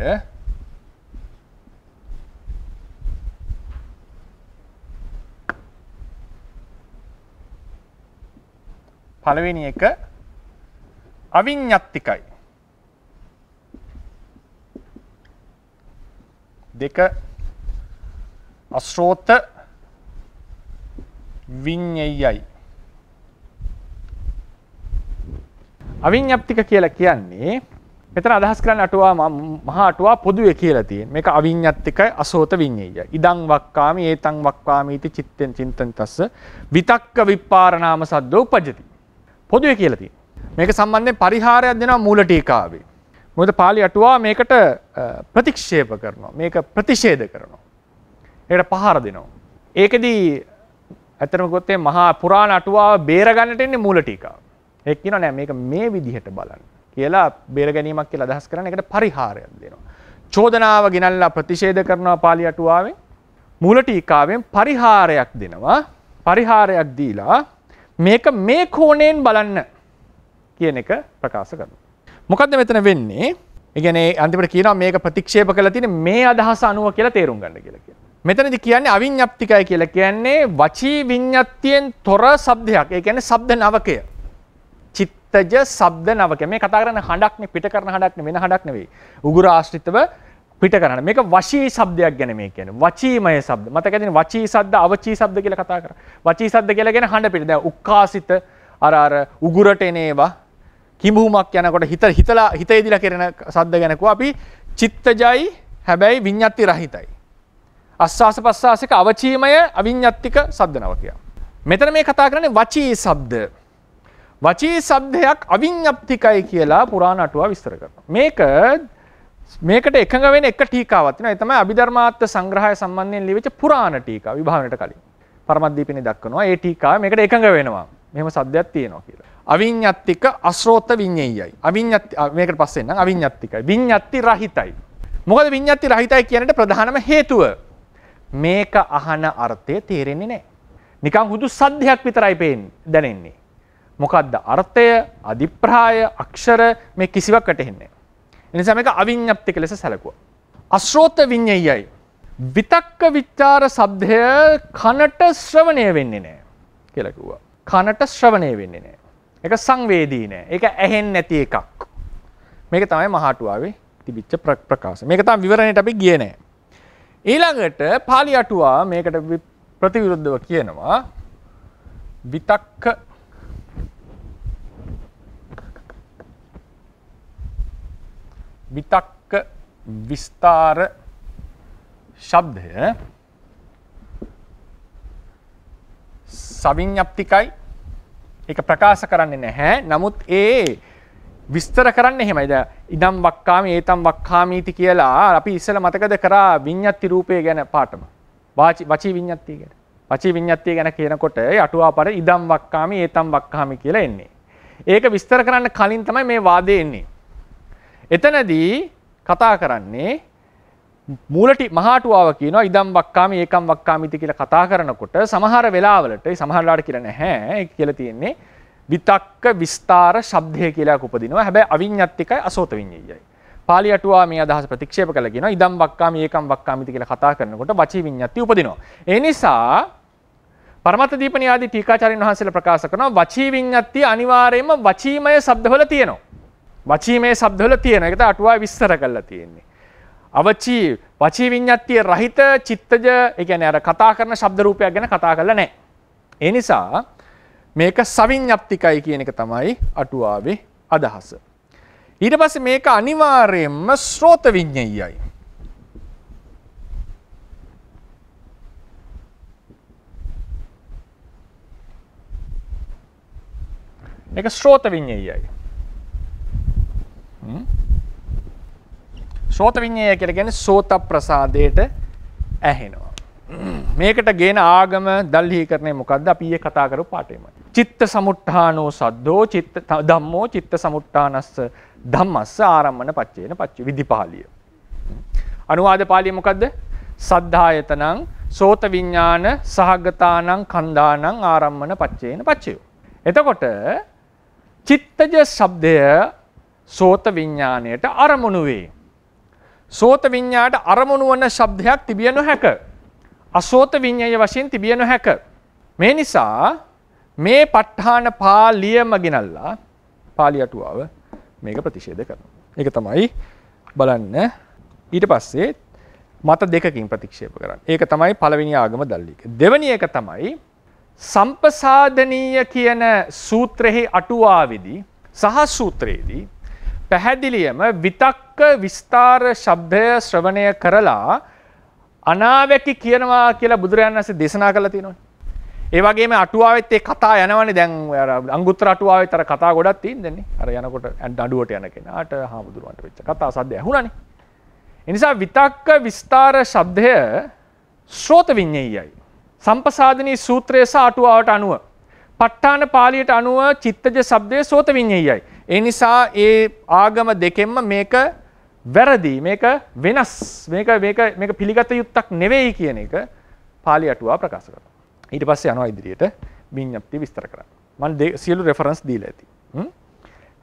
පළවෙනි එක අවිඤ්ඤාත්තිකයි. දෙක අශ්‍රෝත විඤ්ඤයයි. අවිඤ්ඤාප්තික කියලා කියන්නේ මෙතන අදහස් කරන්නේ අටුවා මහා අටුවා පොදුවේ කියලා තියෙන. මේක අවිඤ්ඤාත්තිකයි අසෝත විඤ්ඤයයි. ඉදං වක්කාමි ඒතං වක්කාමි इति චිත්තෙන් චින්තන්තස්ස විතක්ක විපාරණාම සද්දෝ උපජ්ජති. පොදුවේ කියලා තියෙන. මේක සම්බන්ධයෙන් පරිහාරයක් දෙනවා මූල ටීකාවේ. මොකද පාලි අටුවා මේකට ප්‍රතික්ෂේප කරනවා. මේක ප්‍රතිෂේධ කරනවා. ඒකට පහර දෙනවා. ඒකෙදී ඇත්තටම ගොත් මේ මහා පුරාණ අටුවාව බේරගන්නට එන්නේ මූල ටීකාව. ඒක කියනවා නෑ මේක මේ විදිහට බලන්න කියලා බේර ගැනීමක් කියලා අදහස් කරන්නේ. ඒකට පරිහාරයක් දෙනවා. චෝදනාව ගෙනල්ලා ප්‍රතිෂේධ කරනවා පාලි අටුවාවෙන්. මූල ටීකාවෙන් පරිහාරයක් දෙනවා. පරිහාරයක් දීලා මේක මේ කෝණයෙන් බලන්න කියන එක ප්‍රකාශ කරනවා. මොකද්ද මෙතන වෙන්නේ? ඒ කියන්නේ අන්තිමට කියනවා මේක ප්‍රතික්ෂේප කරලා තියෙන මේ අදහස අනුව කියලා තේරුම් ගන්න කියලා කියනවා. මෙතනදි කියන්නේ අවිඤ්ඤාප්තිකයි කියලා කියන්නේ වචී විඤ්ඤාත්තියෙන් තොර શબ્දයක්. ඒ කියන්නේ શબ્ද නවකය. චිත්තජ શબ્ද නවකය. මේ කතා කරන හඬක් පිට කරන හඬක් වෙන හඬක් නෙවෙයි. උගුර ආශ්‍රිතව පිට කරන. මේක වශී શબ્දයක් ගැන මේ කියන්නේ. වචීමය શબ્ද. මතක ඇතිනේ වචී શબ્ද අවචී શબ્ද කියලා කතා කරා. වචී શબ્ද කියලා කියන්නේ හඬ පිට. දැන් උක්කාසිත අර උගුරට එන ඒවා කිඹුමක් යනකොට හිතේදිලා කරන શબ્ද ගැන කිව්වා අපි චිත්තජයි හැබැයි විඤ්ඤාති රහිතයි. අස්වාස ප්‍රස්වාසික අවචීමය අවිඤ්ඤාතික શબ્ද නවකය. මෙතන මේ කතා කරන්නේ වචී શબ્ද. වචී શબ્දයක් අවිඤ්ඤාප්තිකයි කියලා පුරාණ අටුවා විස්තර කරනවා. මේකට එකඟ වෙන එක ටීකාවක් තියෙනවා. ඒ තමයි අභිධර්මාර්ථ සංග්‍රහය සම්බන්ධයෙන් ලියවිච්ච පුරාණ ටීකාව විභාවනට කලින්. පරමද්දීපිනේ දක්වනවා. ඒ ටීකාව මේකට එකඟ වෙනවා. මෙහෙම શબ્දයක් තියෙනවා කියලා. අවිඤ්ඤාතික අශ්‍රෝත විඤ්ඤෙයයි. අවිඤ්ඤාති මේකට පස්සේ නම් අවිඤ්ඤාතිකයි. විඤ්ඤාති රහිතයි. මොකද විඤ්ඤාති රහිතයි කියන්නට ප්‍රධානම හේතුව මේක අහන අර්ථය තේරෙන්නේ නැහැ. නිකන් හුදු සද්දයක් විතරයි පේන්නේ දැනෙන්නේ. මොකද්ද අර්ථය, අධිප්‍රාය, අක්ෂර මේ කිසිවක් වැටහෙන්නේ නැහැ. ඒ නිසා මේක අවිඤ්ඤාප්තික ලෙස සැලකුවා. අශ්‍රෝත විඤ්ඤෙයයි. විතක්ක විචාර શબ્දය කනට ශ්‍රවණය වෙන්නේ නැහැ කියලා කිව්වා. කනට ශ්‍රවණය වෙන්නේ නැහැ. ඒක සංවේදී නැහැ. ඒක ඇහෙන්නේ නැති එකක්. මේක තමයි මහාටුවාවේ තිබිච්ච ප්‍රකාශ. මේක තමයි විවරණයට අපි ගියේ නැහැ. ඊළඟට පාලි අටුවා මේකට ප්‍රතිවිරුද්ධව කියනවා විතක්ක විස්තාර શબ્දය සවිඤ්ඤාප්තිකයි. ඒක ප්‍රකාශ කරන්නේ නැහැ. නමුත් ඒ විස්තර කරන්නේ එහෙමයි. දැන් ඉදම් වක්කාමි ඒතම් වක්කාමීති කියලා අපි ඉස්සෙල්ලා මතකද කරා විඤ්ඤාති රූපය ගැන පාඩම. වචී විඤ්ඤාතිය ගැන. වචී විඤ්ඤාතිය ගැන කියනකොට අටුවා පාඩේ ඉදම් වක්කාමි ඒතම් වක්කාමි කියලා එන්නේ. ඒක විස්තර කරන්න කලින් තමයි මේ වාදේ එන්නේ. එතනදී කතා කරන්නේ මහාටුවාව කියනවා ඉදම් වක්කාමි ඒකම් වක්කාමිති කියලා කතා කරනකොට සමහර වෙලාවලට සමහරලාට කියලා නැහැ. ඒක කියලා තියෙන්නේ විතක්ක විස්තාර શબ્දය කියලා උපදිනවා. හැබැයි අවිඤ්ඤාතිකයි අසෝත විඤ්ඤෙයයි. පාලි අටුවා මේ අදහස ප්‍රතික්ෂේප කළා කියනවා ඉදම් වක්කාමි ඒකම් වක්කාමිති කියලා කතා කරනකොට වචී විඤ්ඤාති උපදිනවා. ඒ නිසා පරමත්ත දීපනී ආදී ටීකාචාර්යන් වහන්සේලා ප්‍රකාශ කරනවා වචී විඤ්ඤාති අනිවාර්යයෙන්ම වචීමය શબ્දවල තියෙනවා. වචීමය શબ્දවල තියෙනවා. ඒකට අටුවා විස්තර කරලා තියෙන්නේ. වචී විඤ්ඤාතිය රහිත චිත්තජ ඒ කියන්නේ අර කතා කරන ශබ්ද රූපයක් ගැන කතා කරලා නැහැ. ඒ නිසා මේක සවිඤ්ඤාප්තිකයි කියන එක තමයි අටුවාවේ අදහස. ඊට පස්සේ මේක අනිවාර්යයෙන්ම ශ්‍රෝත විඤ්ඤෙයයි. මේක ශ්‍රෝත විඤ්ඤෙයයි. ශ්‍රෝත විඤ්ඤය කියලා කියන්නේ සෝත ප්‍රසාදයට ඇහෙනවා. මේකට ගේන ආගම දල්හීකරණය මොකද්ද? අපි ඊයේ කතා කරපු පාඩේම. චිත්ත සමුට්ඨානෝ සද්දෝ චිත්ත ධම්මෝ චිත්ත සමුට්ඨානස්ස ධම්මස්ස ආරම්මන පච්චේන පච්ච විදිපාලිය. අනුවාද පාළිය මොකද්ද? සද්ධායතනං සෝත විඥාන සහගතානං කන්දානං ආරම්මන පච්චේන පච්චය. එතකොට චිත්තජ શબ્දය සෝත විඥාණයට අරමුණු වේ. සෝත විඤ්ඤාණයට අරමුණු වන શબ્දයක් තිබිය නොහැක. අසෝත විඤ්ඤාය වශයෙන් තිබිය නොහැක. මේ නිසා මේ ප ဋ ාණ පාළියම ගෙනල්ලා පාළි අටුවාව මේක ප්‍රතිෂේධ කරනවා. ඒක තමයි බලන්න ඊට පස්සේ මත දෙකකින් ප්‍රතික්ෂේප කරන්නේ. ඒක තමයි පළවෙනි ආගම දල්ලික. දෙවෙනි එක තමයි සම්පසාදනීය කියන සූත්‍රෙහි අටුවාවේදී සහ සූත්‍රයේදී පැහැදිලියම විතක්ක විස්තාර શબ્දය ශ්‍රවණය කරලා අනාවැකි කියනවා කියලා බුදුරජාණන් වහන්සේ දේශනා කළා තියෙනවා. ඒ වගේම අටුවාවෙත් ඒ කතා යනවනේ දැන් අර අංගුත්තර අටුවාවෙත් අර කතා ගොඩක් තියෙනදන්නේ. අර යනකොට නඩුවට යන කෙනාට හාමුදුරුවන්ට වෙච්ච කතා සද්ද ඇහුණානේ. ඒ නිසා විතක්ක විස්තාර શબ્දය ශ්‍රෝත විඤ්ඤායයි. සම්පසාදනී සූත්‍රයේ සහ අටුවාවට අනුව ප ဋ ාණ පාළියට අනුව චිත්තජ શબ્දයේ සෝත විඤ්ඤායයි. ඒ නිසා ඒ ආගම දෙකෙන්ම මේක වැරදි, මේක වෙනස්, මේක පිළිගත යුත්තක් නෙවෙයි කියන එක පාළි අටුවා ප්‍රකාශ කරනවා. ඊට පස්සේ යනවා ඉදිරියට විඤ්ඤාප්ති විස්තර කරන්න. මම සියලු රෙෆරන්ස් දීලා ඇති.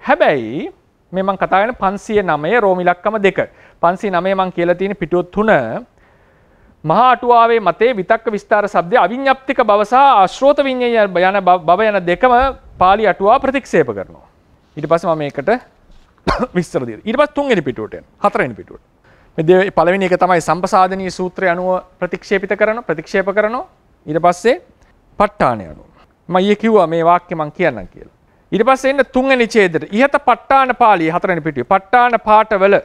හැබැයි මේ මම කතා කරන 509 රෝම ඉලක්කම 2. 509 මම කියලා තියෙන පිටුව 3 මහා අටුවාවේ මතේ විතක්ක විස්තාර શબ્දය අවිඤ්ඤාප්තික බව සහ අශ්‍රෝත විඤ්ඤාය යන බව යන දෙකම පාළි අටුවා ප්‍රතික්ෂේප කරනවා. ඊට පස්සේ මම මේකට විස්තර දෙනවා. ඊට පස්සේ තුන්වෙනි පිටුවට යනවා. හතරවෙනි පිටුවට. මේ පළවෙනි එක තමයි සම්පසාදනීය සූත්‍රය අනුව ප්‍රතික්ෂේප කරනවා. ඊට පස්සේ ප ဋ ාණය අනුව. මම ඊයේ කිව්වා මේ වාක්‍ය මම කියන්නම් කියලා. ඊට පස්සේ එන්න තුන්වෙනි ඡේදයට. ඉහත ප ဋ ාණ පාළිය හතරවෙනි පිටුවේ. ප ဋ ාණ පාඨවල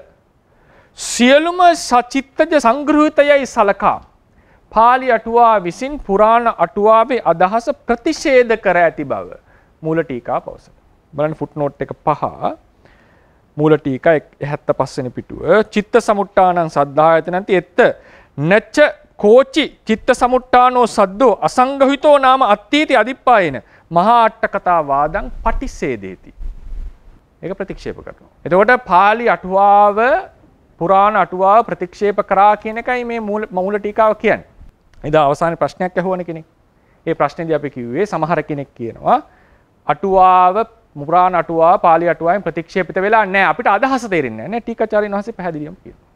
සියලුම සචිත්තජ සංග්‍රහිතයයි සලකා පාළි අටුවා විසින් පුරාණ අටුවාවේ අදහස ප්‍රතිෂේධ කර ඇති බව මූල ටීකා පවසන. බලන්න ෆුට්නෝට් එක 5 මූල ටීකා 75 වෙනි පිටුව. චිත්ත සමුට්ඨානං සද්ධායතනන්ති එත්ත නච්ච කෝචි චිත්ත සමුට්ඨානෝ සද්දෝ අසංගහිතෝ නාම අත්ථීති අදිප්පායන මහා අට්ඨ කතා வாதං පටිසේදේති. ඒක ප්‍රතික්ෂේප කරනවා. එතකොට පාළි අටුවාව පුරාණ අටුවාව ප්‍රතික්ෂේප කරා කියන එකයි මේ මූල ටීකාව කියන්නේ. එදා අවසානයේ ප්‍රශ්නයක් ඇහුවනේ කෙනෙක්. ඒ ප්‍රශ්නේදී අපි කිව්වේ සමහර කෙනෙක් කියනවා අටුවාව පුරාණ අටුවාව පාළි අටුවාවෙන් ප්‍රතික්ෂේපිත වෙලා නැහැ. අපිට අදහස තේරෙන්නේ නැහැ නේ. ටීකාචාර්යන් වහන්සේ පැහැදිලිවම කියනවා.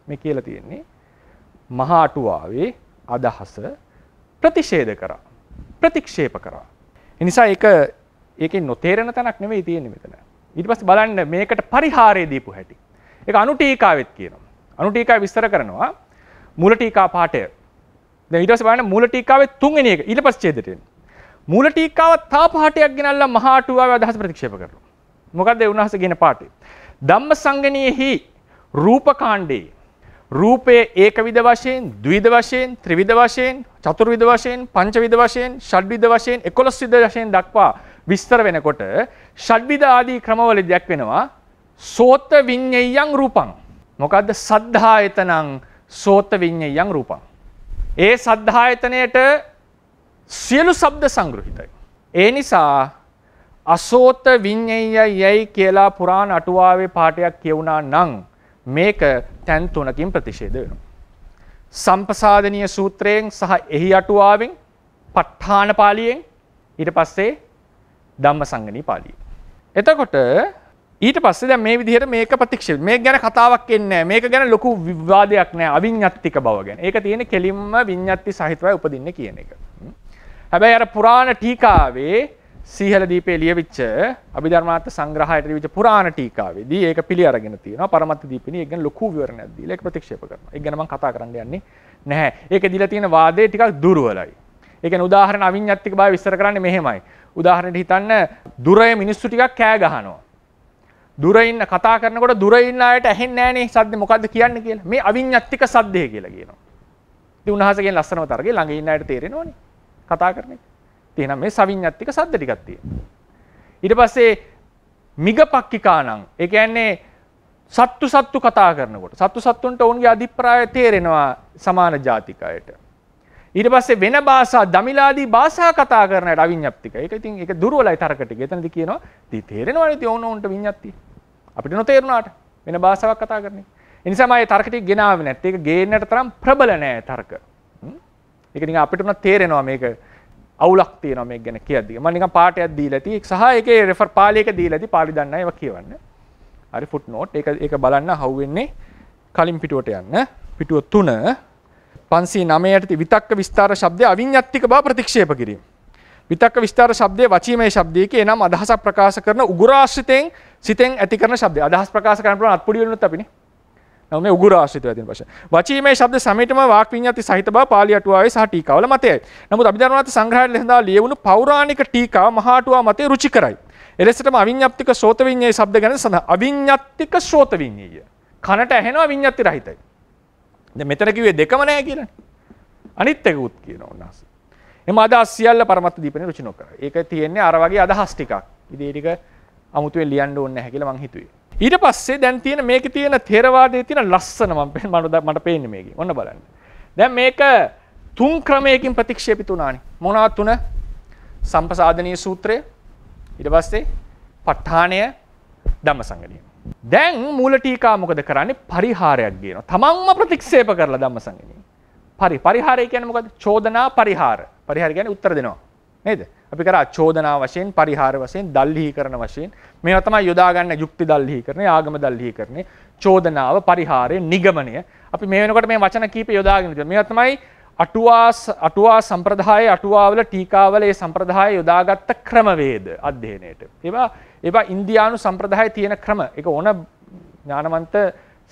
මේ කියලා තියෙන්නේ මහා අටුවාවේ අදහස ප්‍රතිෂේධ කරා. ප්‍රතික්ෂේප කරා. ඒ නිසා ඒකේ නොතේරෙන තැනක් නෙවෙයි තියෙන්නේ මෙතන. ඊට පස්සේ බලන්න මේකට පරිහාරය දීපු හැටි. ඒක අනු ටීකාවෙත් කියනවා. අනු ටීකාව විස්තර කරනවා මූල ටීකා පාඨය. දැන් ඊට පස්සේ බලන්න මූල ටීකාවේ තුන්වෙනි එක ඊට පස්සේ ඡේදයට එන්නේ. මූල ටීකාව තා පාඨයක් ගෙනල්ලා මහා අටුවාවේ අදහස ප්‍රතික්ෂේප කරනවා. මොකද්ද ඒ උන්වහන්සේ කියන පාඨය? ධම්මසංගණියෙහි රූපකාණ්ඩේ රූපයේ ඒකවිධ වශයෙන්, ද්විවිධ වශයෙන්, ත්‍රිවිධ වශයෙන්, චතුර්විධ වශයෙන්, පංචවිධ වශයෙන්, ෂඩ්විධ වශයෙන්, 11 විධ වශයෙන් දක්වා විස්තර වෙනකොට ෂඩ්විධ ආදී ක්‍රමවල දැක්වෙනවා සෝත විඤ්ඤයං රූපං. මොකද්ද? සද්ධායතනං සෝත විඤ්ඤයං රූපං. ඒ සද්ධායතනයේට සියලු ශබ්ද සංග්‍රහිතයි. ඒ නිසා අසෝත විඤ්ඤයයි කියලා පුරාණ අටුවාවේ පාඨයක් කියවුණා නම් මේක තැන් තුනකින් ප්‍රතිෂේධ වෙනවා. සම්පසාදනීය සූත්‍රයෙන් සහ එහි අටුවාවෙන්, ප ဋ ාණ පාළියෙන්, ඊට පස්සේ ධම්මසංගණී පාළියෙන්. එතකොට ඊට පස්සේ දැන් මේ විදිහට මේක ප්‍රතික්ෂේප. මේක ගැන කතාවක් එන්නේ නැහැ. මේක ගැන ලොකු විවාදයක් නැහැ. අවිඤ්ඤාත්තික බව ගැන. ඒක තියෙන්නේ කෙලින්ම විඤ්ඤාත්ති සහිතවයි උපදින්නේ කියන එක. හැබැයි අර පුරාණ ටීකාවේ සීහල දීපේ ලියවිච්ච අභිධර්මාර්ථ සංග්‍රහයට ලියවිච්ච පුරාණ ටීකාවේදී ඒක පිළි අරගෙන තියෙනවා. පරමත්ත දීපෙනි ඒක ගැන ලොකු විවරණයක් දීලා ඒක ප්‍රතික්ෂේප කරනවා. ඒක ගැන මම කතා කරන්න යන්නේ නැහැ. ඒකේ දීලා තියෙන වාදේ ටිකක් දුර්වලයි. ඒ කියන්නේ උදාහරණ අවිඤ්ඤාත්තික බව විස්තර කරන්නේ මෙහෙමයි. උදාහරණයක් හිතන්න දුරේ මිනිස්සු ටිකක් කෑ ගහනවා. දුර ඉන්න කතා කරනකොට දුර ඉන්න අයට ඇහෙන්නේ නැහනේ සද්ද මොකද්ද කියන්නේ කියලා. මේ අවිඤ්ඤාත්තික සද්දය කියලා කියනවා. ඉතින් උන්වහන්සේ කියන ලස්සනම තරගේ ළඟ ඉන්න අයට තේරෙනවනේ කතා කරන එක. එහෙනම් මේ සවිඤ්ඤාත්තික සද්ද ටිකක් තියෙනවා. ඊට පස්සේ මිගපක්කිකාණං ඒ කියන්නේ සත්තු කතා කරනකොට සත්තුන්ට ඔවුන්ගේ අධිප්‍රාය තේරෙනවා සමාන ජාතිකයට. ඊට පස්සේ වෙන භාෂා දමිලාදී භාෂා කතා කරන අයට අවිඤ්ඤාත්තිකයි. ඒක ඉතින් ඒක දුර්වලයි තර්ක ටික. එතනදී කියනවා ඉතින් තේරෙනවනේ ඉතින් ඕනෝන්ට විඤ්ඤාත්තිය. අපිට නොතේරුණාට වෙන භාෂාවක් කතා කරන්නේ. ඒ නිසා මම මේ තර්ක ටික ගෙනාවේ නැත්තේ. ඒක ගේන්නට තරම් ප්‍රබල නෑ තර්ක. ඒක නිකන් අපිට උනත් තේරෙනවා මේක අවුලක් තියෙනවා මේක ගැන කියද්දි. මම නිකන් පාඩයක් දීලා ඇති. සහ ඒකේ රෙෆර් පාළියක දීලා ඇති. පාළි දන්නා ඒවා කියවන්න. හරි ෆුට් නෝට්. ඒක බලන්න හවු වෙන්නේ කලින් පිටුවට යන්න. පිටුව 3 509 යටි විතක්ක විස්තාර શબ્දය අවිඤ්ඤාත්තික බව ප්‍රතික්ෂේප කිරීම. විතක්ක විස්තාර શબ્දයේ වචීමය શબ્දයකේ එනම් අදහසක් ප්‍රකාශ කරන උගුරාශ්‍රිතෙන් සිතෙන් ඇති කරන શબ્දය. අදහස් ප්‍රකාශ කරන්න පුළුවන් අත්පොඩි වෙනුත් අපිනේ. නමුත් මේ උගුරාශ්‍රිතව ඇතින වශයෙන්. වචීමය શબ્ද සමේතම වාක් විඤ්ඤාති සහිත බව පාළි අටුවාවේ සහ ටීකාවල මතයයි. නමුත් අභිධර්මාර්ථ සංග්‍රහයට ලෙසඳා ලියවුණු පෞරාණික ටීකාව මහා අටුවා මතේ රුචිකරයි. එලෙසටම අවිඤ්ඤාප්තික ශ්‍රෝත විඤ්ඤාය શબ્ද ගැන සඳහන්. අවිඤ්ඤාප්තික ශ්‍රෝත විඤ්ඤාය. කනට ඇහෙනවා විඤ්ඤාති රහිතයි. දැන් මෙතන කිව්වේ දෙකම නැහැ කියලානේ. අනිත් එකකුත් කියනවා උන්වහන්සේ. එම අදහස් සියල්ල පරමත්ත දීපනේ රුචි නොකර. ඒක තියෙන්නේ අර වගේ අදහස් ටිකක්. ඉතින් ඒ ටික අමුතුවෙන් ලියන්න ඕනේ නැහැ කියලා මං හිතුවේ. ඊට පස්සේ දැන් තියෙන මේකේ තියෙන ථේරවාදයේ තියෙන ලස්සන මට පේන්නේ මේකේ. ඔන්න බලන්න. දැන් මේක 3 ක්‍රමයකින් ප්‍රතික්ෂේපිත වුණානේ. මොනවත් 3? සම්පසාදනීය සූත්‍රය, ඊට පස්සේ ප ဋ ාණය, ධම්මසංගණිය. දැන් මූල ටීකා මොකද කරන්නේ? පරිහාරයක් ගේනවා. තමන්ම ප්‍රතික්ෂේප කරලා ධම්මසංගණිය. පරිහාරය කියන්නේ මොකද්ද? චෝදනා පරිහාර. පරිහාර කියන්නේ උත්තර දෙනවා. නේද? අපි කරා චෝදනා වශයෙන්, පරිහාර වශයෙන්, දල්හීකරණ වශයෙන් මේවා තමයි යොදා ගන්න යුක්ති දල්හීකරණය, ආගම දල්හීකරණය, චෝදනාව, පරිහාරය, නිගමනය. අපි මේ වෙනකොට මේ වචන කීප යොදාගෙන ඉන්නවා. මේවා තමයි අටුවා සම්ප්‍රදායේ, අටුවාවල ටීකාවල ඒ සම්ප්‍රදාය යොදාගත්ත ක්‍රමවේද අධ්‍යයනයට. ඒවා ඉන්දියානු සම්ප්‍රදායේ තියෙන ක්‍රම. ඒක ඕන ඥානවන්ත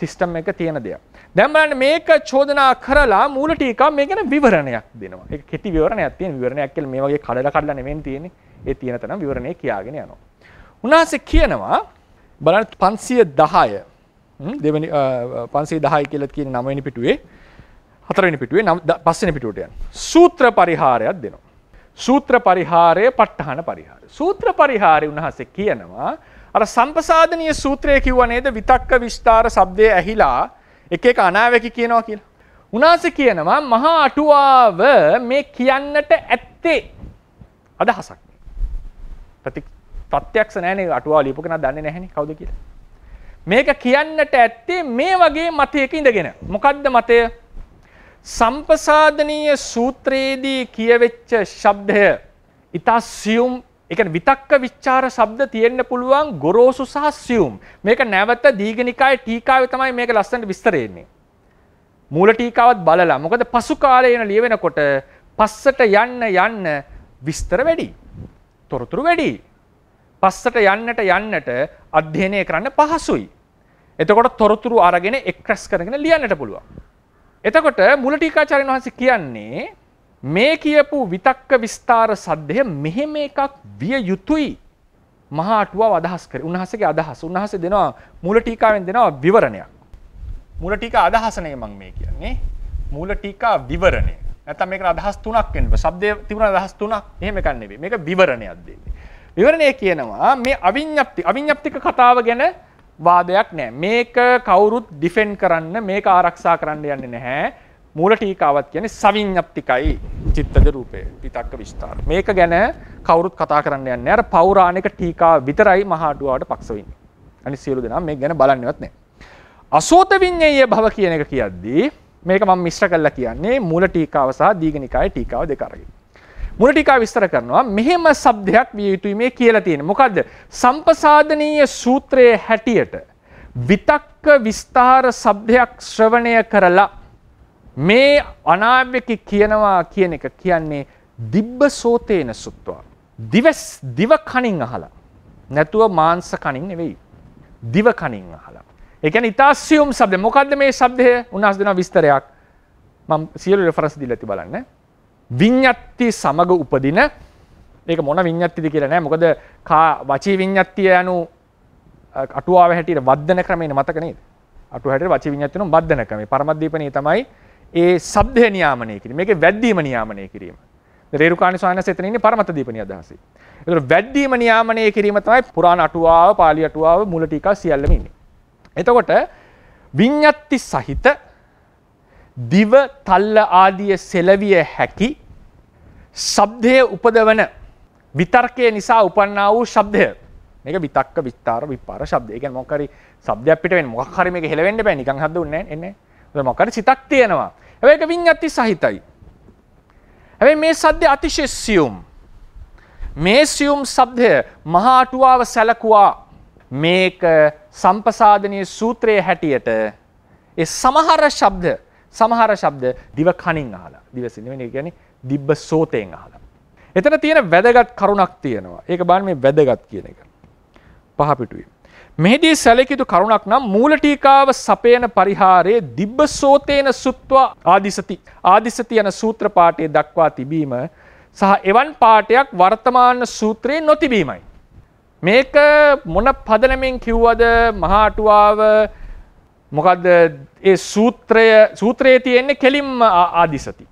සිස්ටම් එක තියෙන දෙයක්. දැන් බලන්න මේක චෝදනා කරලා මූල ටීකා මේ ගැන විවරණයක් දෙනවා. ඒක කෙටි විවරණයක් තියෙන විවරණයක් කියලා මේ වගේ කඩලා නෙමෙයි තියෙන්නේ. ඒ තියෙන තරම් විවරණේ කියාගෙන යනවා. උන්වහන්සේ කියනවා බලන්න 510 දෙවෙනි 510 කියලා කියන 9 වෙනි පිටුවේ 4 වෙනි පිටුවේ 5 වෙනි පිටුවට යන සූත්‍ර පරිහාරයක් දෙනවා. සූත්‍ර පරිහාරය ප ဋ ාණ පරිහාරය. සූත්‍ර පරිහාරය උන්වහන්සේ කියනවා අර සම්පසාදනීය සූත්‍රය කිව්වා නේද? විතක්ක විස්තාර શબ્දය ඇහිලා එක එක අනාවැකි කියනවා කියලා. උන්වහන්සේ කියනවා මහා අටුවාව මේ කියන්නට ඇත්තේ අදහසක්. ප්‍රත්‍යක්ෂ නැහැනේ, අටුවාව ලියපු කෙනා දන්නේ නැහැනේ කවුද කියලා. මේක කියන්නට ඇත්තේ මේ වගේ මතයක ඉඳගෙන. මොකද්ද මතය? සම්පසාදනීය සූත්‍රයේදී කියවෙච්ච શબ્දය ඊට සියුම්, ඒ කියන්නේ විතක්ක විචාර શબ્ද තියෙන්න පුළුවන් ගොරෝසු සහ සියුම්. මේක නැවත දීඝනිකායේ ටීකාවේ තමයි මේක ලස්සනට විස්තර වෙන්නේ. මූල ටීකාවත් බලලා. මොකද පසු කාලේ එන ලියවෙනකොට පස්සට යන්න විස්තර වැඩි. තොරතුරු වැඩි. පස්සට යන්නට අධ්‍යයනය කරන්න පහසුයි. එතකොට තොරතුරු අරගෙන එක්රැස් කරගෙන ලියන්නට පුළුවන්. එතකොට මූල ටීකාචාර්යන් වහන්සේ කියන්නේ මේ කියපු විතක්ක විස්තාර සද්දය මෙහෙම එකක් විය යුතුයි මහා අටුවාව අදහස් කරේ. උන්වහන්සේගේ අදහස. උන්වහන්සේ දෙනවා මූල ටීකාවෙන් දෙනවා විවරණයක්. මූල ටීකා අදහස නෙමෙයි මම මේ කියන්නේ. මූල ටීකා විවරණය. නැත්නම් මේකට අදහස් තුනක් වෙන්න බෑ. શબ્දයේ තිබුණ අදහස් තුනක්. එහෙම එකක් නෙවෙයි. මේක විවරණයක් දෙන්නේ. විවරණය කියනවා මේ අවිඤ්ඤප්තික කතාව ගැන වාදයක් නැහැ. මේක කවුරුත් ඩිෆෙන්ඩ් කරන්න, මේක ආරක්ෂා කරන්න යන්නේ නැහැ. මූල ටීකාවත් කියන්නේ සවිඤ්ඤප්තිකයි චිත්තජ රූපය විතක්ක විස්තාර. මේක ගැන කවුරුත් කතා කරන්න යන්නේ නැහැ. අර පෞරාණික ටීකාව විතරයි මහා අටුවාවට පක්ෂ වෙන්නේ. අනිත් සියලු දෙනා මේක ගැන බලන්නේවත් නැහැ. අසෝත විඤ්ඤේය භව කියන එක කියද්දී මේක මම මිශ්‍ර කරලා කියන්නේ මූල ටීකාව සහ දීඝනිකායේ ටීකාව දෙක අරගෙන. මූල ටීකාව විස්තර කරනවා මෙහෙම શબ્දයක් විය යුතුයි මේ කියලා තියෙන්නේ. මොකද්ද? සම්පසාදනීය සූත්‍රයේ හැටියට විතක්ක විස්තාර શબ્දයක් ශ්‍රවණය කරලා මේ අනාවැකි කියනවා කියන එක කියන්නේ දිබ්බ සෝතේන සුත්වා. දිව කණින් අහලා. නැතුව මාංශ කණින් නෙවෙයි. දිව කණින් අහලා. ඒ කියන්නේ ඊතාසියුම් શબ્ද. මොකද්ද මේ શબ્දය? උන්වහන්සේ දෙනවා විස්තරයක්. මම සියලු රෙෆරන්ස් දීලා ඉති බලන්න. විඤ්ඤාති සමග උපදින, ඒක මොන විඤ්ඤාතිද කියලා නෑ. මොකද වචී විඤ්ඤාතිය යනු අටුවාව හැටියට වද්දන ක්‍රමයෙන් මතක නේද? අටුවාව හැටියට වචී විඤ්ඤාතිය නෝ වද්දන ක්‍රමය. පරමද්දීපණී තමයි ඒ શબ્දය නියාමනය කිරීම. මේකේ වැද්දීම නියාමනය කිරීම. රේරුකාණි ස්වාමීන් වහන්සේ එතන ඉන්නේ පරමත්ත දීපණී අදහසේ. ඒතර වැද්දීම නියාමනය කිරීම තමයි පුරාණ අටුවාව, පාලි අටුවාව, මූල ටීකා සියල්ලම ඉන්නේ. එතකොට විඤ්ඤාති සහිත දිව තල්ල ආදිය සෙලවිය හැකි ශබ්දයේ උපදවන විතර්කයේ නිසා උපන්නා වූ ශබ්දය. මේක විතක්ක විස්තාර විපාර ශබ්දය. ඒ කියන්නේ මොකක් හරි ශබ්දයක් පිට වෙන්නේ මොකක් හරි මේක හෙලවෙන්න බෑ. නිකන් හදුන්නේ නැහැ එන්නේ. ඒක මොකක් හරි සිතක් තියෙනවා. හැබැයි ඒක විඤ්ඤාති සහිතයි. හැබැයි මේ ශබ්දය අතිශය සියුම්. මේ සියුම් ශබ්දය මහා අටුවාව සැලකුවා මේක සම්පසාදනීය සූත්‍රයේ හැටියට ඒ සමහර ශබ්ද දිව කණින් අහලා. දිවසින් නෙවෙයි කියන්නේ දිබ්බ සෝතෙන් අහලා. එතන තියෙන වැදගත් කරුණක් තියෙනවා. ඒක බලන්න මේ වැදගත් කියන එක. පහ පිටුවේ. මෙහිදී සැලකියුතු කරුණක් නම් මූල ටීකාව සපයන පරිහාරයේ දිබ්බ සෝතේන සුත්වා ආදිසති යන සූත්‍ර පාඨයේ දක්වා තිබීම සහ එවන් පාඨයක් වර්තමාන සූත්‍රයේ නොතිබීමයි. මේක මොන පදනමෙන් කිව්වද මහා අටුවාව මොකද්ද ඒ සූත්‍රයේ තියෙන්නේ කෙලින්ම ආදිසති.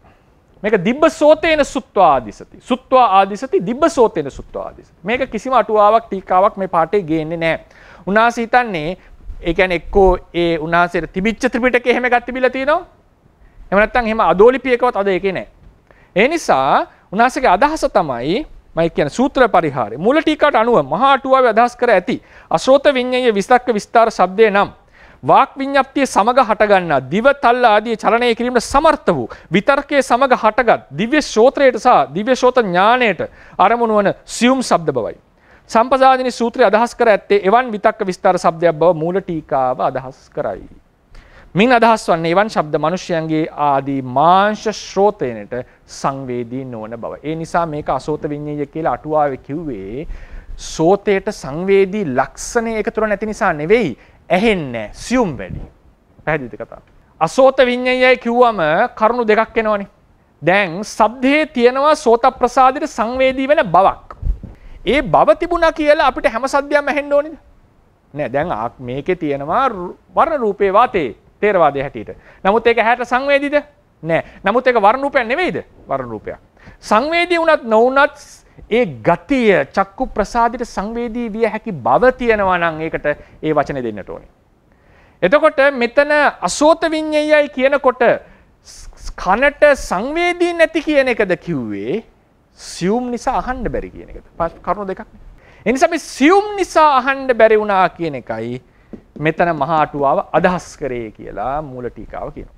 මේක දිබ්බ සෝතේන සුත්වා ආදිසති. සුත්වා ආදිසති දිබ්බ සෝතේන සුත්වා ආදිසති. මේක කිසිම අටුවාවක් ටීකාවක් මේ පාඩේ ගේන්නේ නැහැ. උන්වහන්සේ හිතන්නේ ඒ කියන්නේ එක්කෝ ඒ උන්වහන්සේට තිබිච්ච ත්‍රිපිටකේ එහෙම එකක් තිබිලා තියෙනවා. එහෙම නැත්නම් එහෙම අදෝලිපියකවත් අද ඒකේ නැහැ. ඒ නිසා උන්වහන්සේගේ අදහස තමයි මම කියන්නේ සූත්‍ර පරිහාරය. මූල ටීකාවට අනුව මහා අටුවාවේ අදහස් කර ඇති අශ්‍රෝත විඤ්ඤාය විස්තක්ක විස්තාර શબ્දේ නම් වාක් විඤ්ඤාප්තිය සමග හටගන්නා දිව තල්ල ආදී චලනය කිරීමට සමර්ථ වූ විතර්කයේ සමග හටගත් දිව්‍ය ශ්‍රෝත්‍රයට සහ දිව්‍ය ශ්‍රෝත ඥාණයට අරමුණු වන සියුම් ශබ්ද බවයි. සම්පසාදිනී සූත්‍රය අදහස් කර ඇත්තේ එවන් විතක්ක විස්තාර શબ્දයක් බව මූල ටීකාව අදහස් කරයි. මින් අදහස් වන්නේ එවන් ශබ්ද මිනිසයන්ගේ ආදී මාංශ ශ්‍රෝතයනට සංවේදී නොවන බව. ඒ නිසා මේක අසෝත විඤ්ඤාය කියලා අටුවාවේ කිව්වේ සෝතයට සංවේදී ලක්ෂණය එකතුර නැති නිසා නෙවෙයි, ඇහෙන්නේ සියුම් වැඩි. පැහැදිලිද කතාව? අසෝත විඤ්ඤායයි කිව්වම කරුණු දෙකක් එනවනේ. දැන් ශබ්දයේ තියෙනවා සෝත ප්‍රසාදයට සංවේදී වෙන බවක්. ඒ බව තිබුණා කියලා අපිට හැම සද්දයක්ම ඇහෙන්න ඕනේද? නෑ. දැන් මේකේ තියෙනවා වර්ණ රූපේ වාතේ තේරවාදයේ හැටියට. නමුත් ඒක ඇහැට සංවේදීද? නෑ. නමුත් ඒක වර්ණ රූපයක් නෙවෙයිද? වර්ණ රූපයක්. සංවේදී වුණත් නොවුණත් ඒ ගතිය චක්කු ප්‍රසාදිත සංවේදී විය හැකි බව තියෙනවා නම් ඒකට ඒ වචනේ දෙන්නට ඕනේ. එතකොට මෙතන අසෝත විඤ්ඤායයි කියනකොට කනට සංවේදී නැති කියන එකද කිව්වේ සියුම් නිසා අහන්න බැරි කියන එකද? කරුණු දෙකක් නේ. ඒ නිසා මේ සියුම් නිසා අහන්න බැරි වුණා කියන එකයි මෙතන මහා අටුවාව අදහස් කරේ කියලා මූල ටීකාව කියනවා.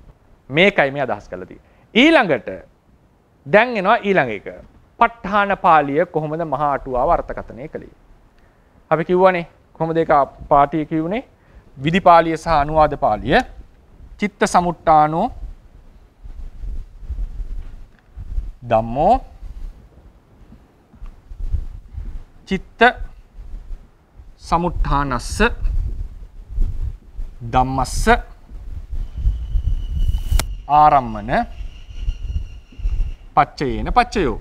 මේකයි මේ අදහස් කරලා තියෙන්නේ. ඊළඟට දැන් එනවා ඊළඟ එක. ප ဋ ාණ පාළිය කොහොමද මහා අටුවාව අර්ථකථනය කළේ? අපි කිව්වනේ කොහොමද ඒක පාඨය කියුනේ? විදි පාළිය සහ අනුවාද පාළිය. චිත්ත සමුට්ඨානෝ ධම්මෝ චිත්ත සමුට්ඨානස්ස ධම්මස්ස ආරම්මන පච්චයේන පච්චයෝ.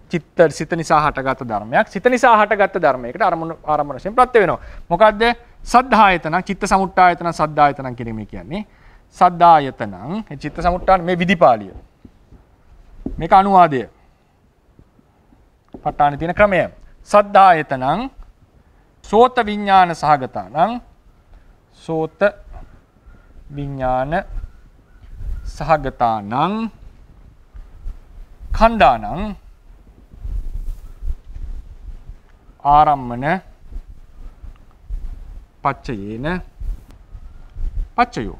චිත්ත සිත නිසා හටගත් ධර්මයක් සිත නිසා හටගත් ධර්මයකට ආරම්මන වශයෙන් ප්‍රත්‍ය වෙනවා. මොකද්ද? සද්ධායතන චිත්ත සමුට්ඨායතන සද්ධායතන කියන මේ කියන්නේ. සද්ධායතනං චිත්ත සමුට්ඨාන මේ විදිපාලිය. මේක අනුවාදය. ප ဋ ාණේ තියෙන ක්‍රමය. සද්ධායතනං සෝත විඥාන සහගතානං සෝත විඥාන සහගතානං ඛණ්ඩානං ආරම්මන පච්චයේන පච්චයෝ.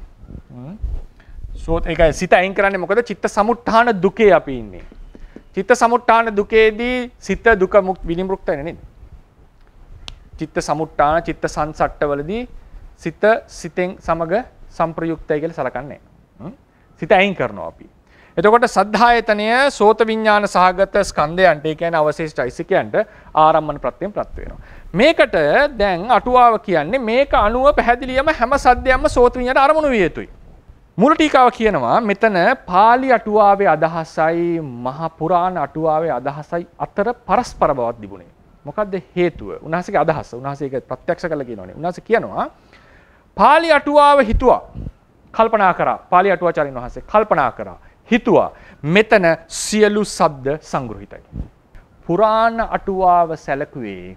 සෝත ඒකයි සිත අයින් කරන්නේ මොකද? චිත්ත සමුට්ඨාන දුකේ අපි ඉන්නේ. චිත්ත සමුට්ඨාන දුකේදී සිත දුක විනිමෘක්ත වෙන්නේ නේද? චිත්ත සමුට්ඨාන චිත්ත සංසට්ඨවලදී සිත සිතෙන් සමග සංප්‍රයුක්තයි කියලා සලකන්නේ නැහැ. සිත අයින් කරනවා අපි. එතකොට සද්ධායතනය සෝත විඥාන සහගත ස්කන්ධයන්ට ඒ කියන්නේ අවශේෂ චෛසිකයන්ට ආරම්මන ප්‍රත්‍යයෙන් ප්‍රත් වෙනවා. මේකට දැන් අටුවාව කියන්නේ මේක අනුව පැහැදිලියම හැම සද්දයක්ම සෝත විඥාන අරමුණු විය යුතුයි. මූල ටීකාව කියනවා මෙතන පාලි අටුවාවේ අදහසයි මහ පුරාණ අටුවාවේ අදහසයි අතර පරස්පර බවක් තිබුණේ. මොකද්ද හේතුව? උන්වහන්සේගේ අදහස. උන්වහන්සේ ඒක ප්‍රත්‍යක්ෂ කරලා කියනවානේ. උන්වහන්සේ කියනවා පාලි අටුවාව හිතුවා. කල්පනා කරා. පාලි අටුවාචාරින් වහන්සේ කල්පනා කරා. හිතුවා මෙතන සියලු ශබ්ද සංග්‍රහිතයි. පුරාණ අටුවාව සැලකුවේ